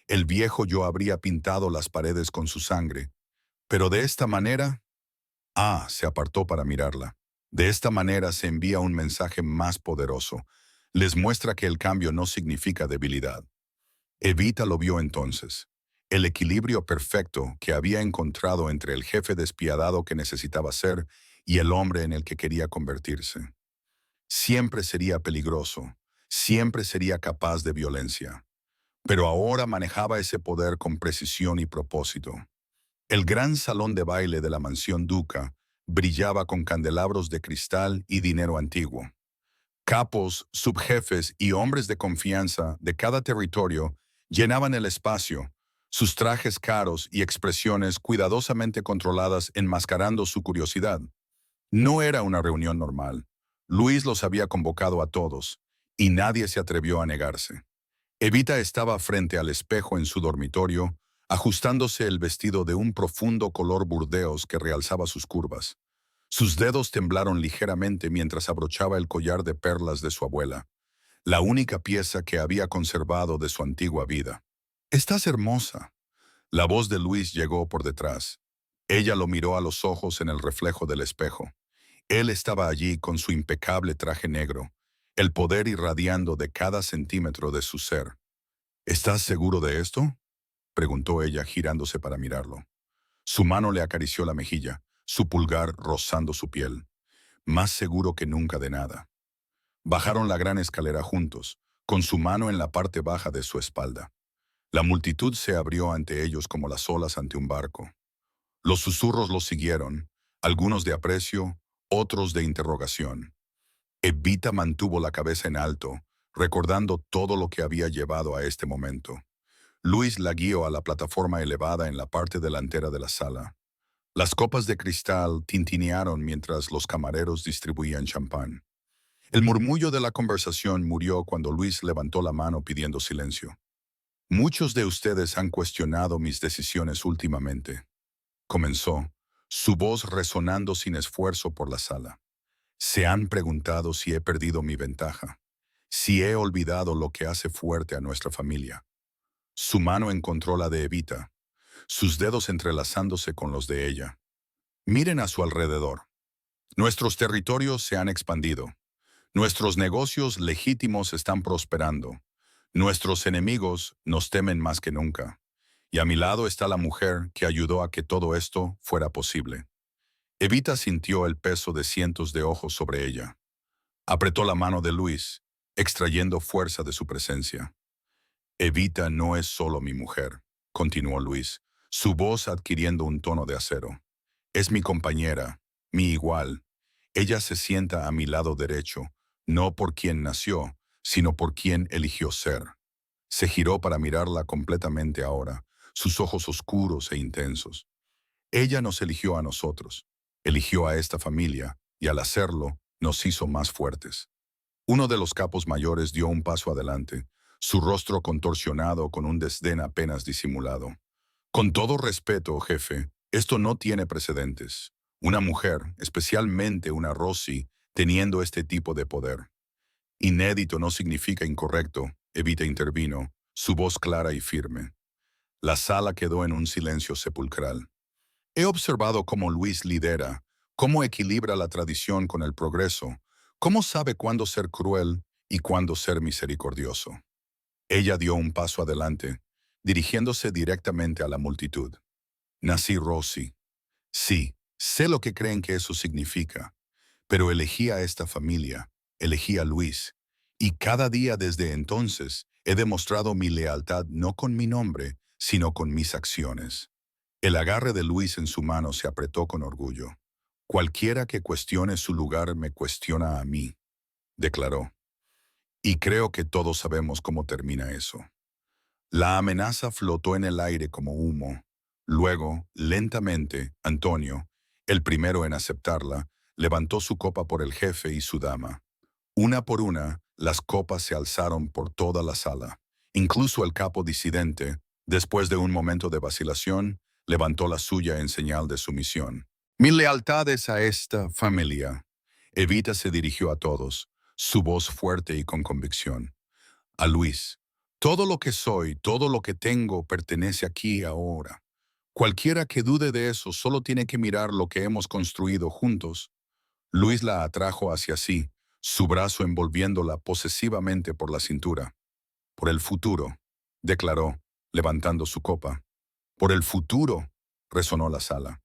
El viejo yo habría pintado las paredes con su sangre. Pero de esta manera... se apartó para mirarla. De esta manera se envía un mensaje más poderoso. Les muestra que el cambio no significa debilidad. Evita lo vio entonces. El equilibrio perfecto que había encontrado entre el jefe despiadado que necesitaba ser y el hombre en el que quería convertirse. Siempre sería peligroso, siempre sería capaz de violencia. Pero ahora manejaba ese poder con precisión y propósito. El gran salón de baile de la mansión Duca brillaba con candelabros de cristal y dinero antiguo. Capos, subjefes y hombres de confianza de cada territorio llenaban el espacio, sus trajes caros y expresiones cuidadosamente controladas enmascarando su curiosidad. No era una reunión normal. Luis los había convocado a todos, y nadie se atrevió a negarse. Evita estaba frente al espejo en su dormitorio, ajustándose el vestido de un profundo color burdeos que realzaba sus curvas. Sus dedos temblaron ligeramente mientras abrochaba el collar de perlas de su abuela, la única pieza que había conservado de su antigua vida. «Estás hermosa». La voz de Luis llegó por detrás. Ella lo miró a los ojos en el reflejo del espejo. Él estaba allí con su impecable traje negro, el poder irradiando de cada centímetro de su ser. «¿Estás seguro de esto?», preguntó ella girándose para mirarlo. Su mano le acarició la mejilla, su pulgar rozando su piel. Más seguro que nunca de nada. Bajaron la gran escalera juntos, con su mano en la parte baja de su espalda. La multitud se abrió ante ellos como las olas ante un barco. Los susurros los siguieron, algunos de aprecio, otros de interrogación. Evita mantuvo la cabeza en alto, recordando todo lo que había llevado a este momento. Luis la guió a la plataforma elevada en la parte delantera de la sala. Las copas de cristal tintinearon mientras los camareros distribuían champán. El murmullo de la conversación murió cuando Luis levantó la mano pidiendo silencio. «Muchos de ustedes han cuestionado mis decisiones últimamente», comenzó, su voz resonando sin esfuerzo por la sala. «Se han preguntado si he perdido mi ventaja, si he olvidado lo que hace fuerte a nuestra familia». Su mano encontró la de Evita, sus dedos entrelazándose con los de ella. «Miren a su alrededor. Nuestros territorios se han expandido. Nuestros negocios legítimos están prosperando. Nuestros enemigos nos temen más que nunca. Y a mi lado está la mujer que ayudó a que todo esto fuera posible». Evita sintió el peso de cientos de ojos sobre ella. Apretó la mano de Luis, extrayendo fuerza de su presencia. «Evita no es solo mi mujer», continuó Luis, su voz adquiriendo un tono de acero. «Es mi compañera, mi igual. Ella se sienta a mi lado derecho, no por quien nació, sino por quien eligió ser». Se giró para mirarla completamente ahora, sus ojos oscuros e intensos. Ella nos eligió a nosotros, eligió a esta familia, y al hacerlo, nos hizo más fuertes. Uno de los capos mayores dio un paso adelante, su rostro contorsionado con un desdén apenas disimulado. Con todo respeto, jefe, esto no tiene precedentes. Una mujer, especialmente una Rossi, teniendo este tipo de poder. Inédito no significa incorrecto, Evita intervino, su voz clara y firme. La sala quedó en un silencio sepulcral. He observado cómo Luis lidera, cómo equilibra la tradición con el progreso, cómo sabe cuándo ser cruel y cuándo ser misericordioso. Ella dio un paso adelante, dirigiéndose directamente a la multitud. Nací Rossi. Sí, sé lo que creen que eso significa, pero elegí a esta familia, elegí a Luis, y cada día desde entonces he demostrado mi lealtad no con mi nombre, sino con mis acciones. El agarre de Luis en su mano se apretó con orgullo. Cualquiera que cuestione su lugar me cuestiona a mí, declaró. Y creo que todos sabemos cómo termina eso. La amenaza flotó en el aire como humo. Luego, lentamente, Antonio, el primero en aceptarla, levantó su copa por el jefe y su dama. Una por una, las copas se alzaron por toda la sala. Incluso el capo disidente, después de un momento de vacilación, levantó la suya en señal de sumisión. Mi lealtad es a esta familia. Evita se dirigió a todos, su voz fuerte y con convicción. A Luis. Todo lo que soy, todo lo que tengo pertenece aquí ahora. Cualquiera que dude de eso solo tiene que mirar lo que hemos construido juntos. Luis la atrajo hacia sí, su brazo envolviéndola posesivamente por la cintura. Por el futuro, declaró, levantando su copa. Por el futuro, resonó la sala.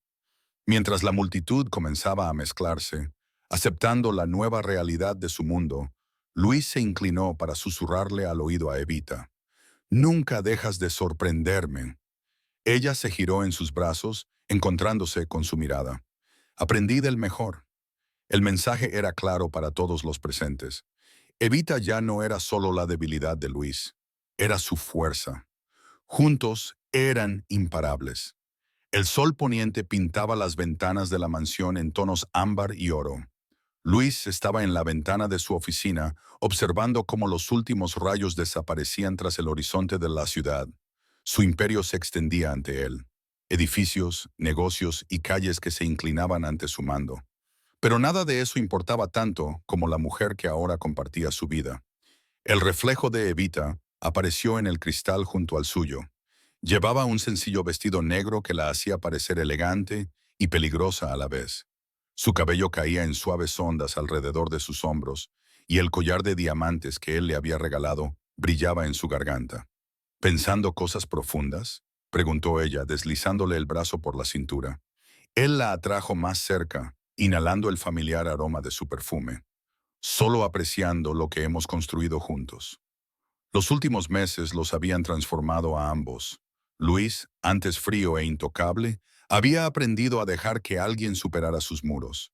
Mientras la multitud comenzaba a mezclarse, aceptando la nueva realidad de su mundo, Luis se inclinó para susurrarle al oído a Evita. Nunca dejas de sorprenderme. Ella se giró en sus brazos, encontrándose con su mirada. Aprendí del mejor. El mensaje era claro para todos los presentes. Evita ya no era solo la debilidad de Luis, era su fuerza. Juntos eran imparables. El sol poniente pintaba las ventanas de la mansión en tonos ámbar y oro. Luis estaba en la ventana de su oficina, observando cómo los últimos rayos desaparecían tras el horizonte de la ciudad. Su imperio se extendía ante él. Edificios, negocios y calles que se inclinaban ante su mando. Pero nada de eso importaba tanto como la mujer que ahora compartía su vida. El reflejo de Evita apareció en el cristal junto al suyo. Llevaba un sencillo vestido negro que la hacía parecer elegante y peligrosa a la vez. Su cabello caía en suaves ondas alrededor de sus hombros, y el collar de diamantes que él le había regalado brillaba en su garganta. ¿Pensando cosas profundas?, preguntó ella, deslizándole el brazo por la cintura. Él la atrajo más cerca, inhalando el familiar aroma de su perfume, solo apreciando lo que hemos construido juntos. Los últimos meses los habían transformado a ambos. Luis, antes frío e intocable, había aprendido a dejar que alguien superara sus muros.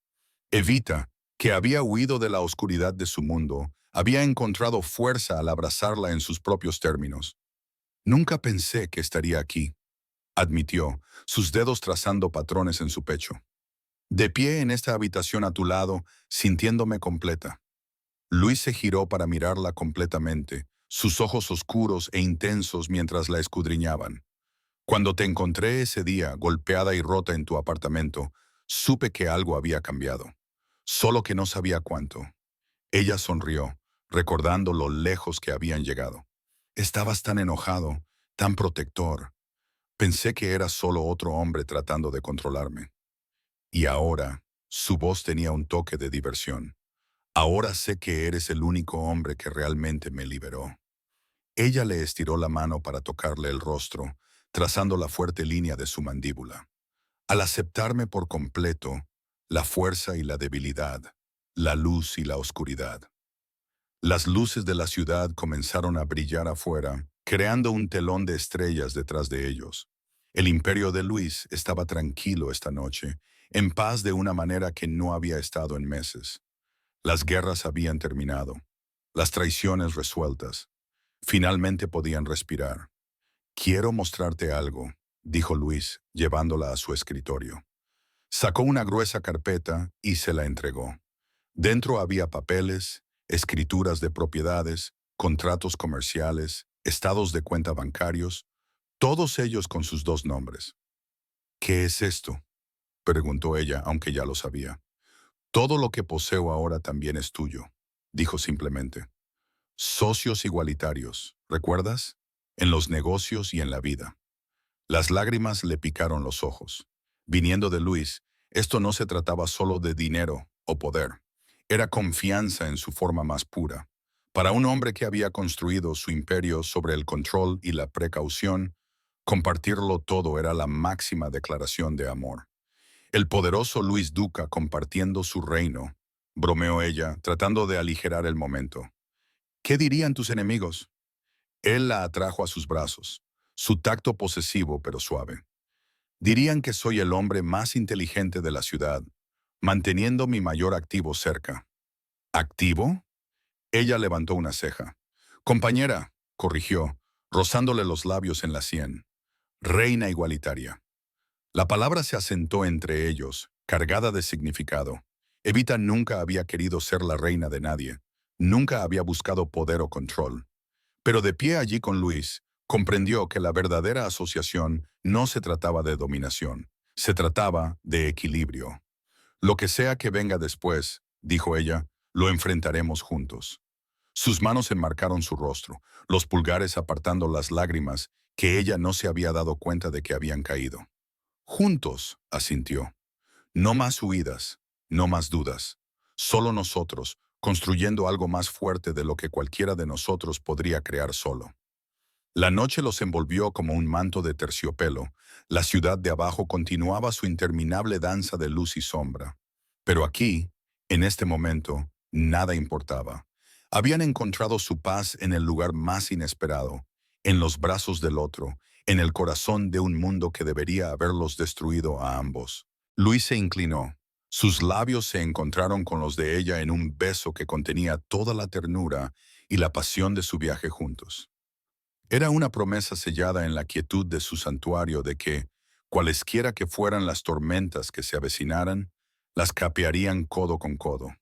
Evita, que había huido de la oscuridad de su mundo, había encontrado fuerza al abrazarla en sus propios términos. Nunca pensé que estaría aquí, admitió, sus dedos trazando patrones en su pecho. De pie en esta habitación a tu lado, sintiéndome completa. Luis se giró para mirarla completamente, sus ojos oscuros e intensos mientras la escudriñaban. Cuando te encontré ese día, golpeada y rota en tu apartamento, supe que algo había cambiado. Solo que no sabía cuánto. Ella sonrió, recordando lo lejos que habían llegado. Estabas tan enojado, tan protector. Pensé que eras solo otro hombre tratando de controlarme. Y ahora, su voz tenía un toque de diversión. Ahora sé que eres el único hombre que realmente me liberó. Ella le estiró la mano para tocarle el rostro, trazando la fuerte línea de su mandíbula. Al aceptarme por completo, la fuerza y la debilidad, la luz y la oscuridad. Las luces de la ciudad comenzaron a brillar afuera, creando un telón de estrellas detrás de ellos. El imperio de Luis estaba tranquilo esta noche, en paz de una manera que no había estado en meses. Las guerras habían terminado, las traiciones resueltas. Finalmente podían respirar. Quiero mostrarte algo, dijo Luis, llevándola a su escritorio. Sacó una gruesa carpeta y se la entregó. Dentro había papeles, escrituras de propiedades, contratos comerciales, estados de cuenta bancarios, todos ellos con sus dos nombres. ¿Qué es esto?, preguntó ella, aunque ya lo sabía. Todo lo que poseo ahora también es tuyo, dijo simplemente. Socios igualitarios, ¿recuerdas? En los negocios y en la vida. Las lágrimas le picaron los ojos. Viniendo de Luis, esto no se trataba solo de dinero o poder. Era confianza en su forma más pura. Para un hombre que había construido su imperio sobre el control y la precaución, compartirlo todo era la máxima declaración de amor. El poderoso Luis Duca compartiendo su reino, bromeó ella, tratando de aligerar el momento. ¿Qué dirían tus enemigos? Él la atrajo a sus brazos, su tacto posesivo pero suave. Dirían que soy el hombre más inteligente de la ciudad, manteniendo mi mayor activo cerca. ¿Activo? Ella levantó una ceja. Compañera, corrigió, rozándole los labios en la sien. Reina igualitaria. La palabra se asentó entre ellos, cargada de significado. Evita nunca había querido ser la reina de nadie. Nunca había buscado poder o control. Pero de pie allí con Luis, comprendió que la verdadera asociación no se trataba de dominación, se trataba de equilibrio. Lo que sea que venga después, dijo ella, lo enfrentaremos juntos. Sus manos enmarcaron su rostro, los pulgares apartando las lágrimas que ella no se había dado cuenta de que habían caído. Juntos, asintió. No más huidas, no más dudas. Solo nosotros, construyendo algo más fuerte de lo que cualquiera de nosotros podría crear solo. La noche los envolvió como un manto de terciopelo. La ciudad de abajo continuaba su interminable danza de luz y sombra. Pero aquí, en este momento, nada importaba. Habían encontrado su paz en el lugar más inesperado, en los brazos del otro, en el corazón de un mundo que debería haberlos destruido a ambos. Luis se inclinó. Sus labios se encontraron con los de ella en un beso que contenía toda la ternura y la pasión de su viaje juntos. Era una promesa sellada en la quietud de su santuario de que, cualesquiera que fueran las tormentas que se avecinaran, las capearían codo con codo.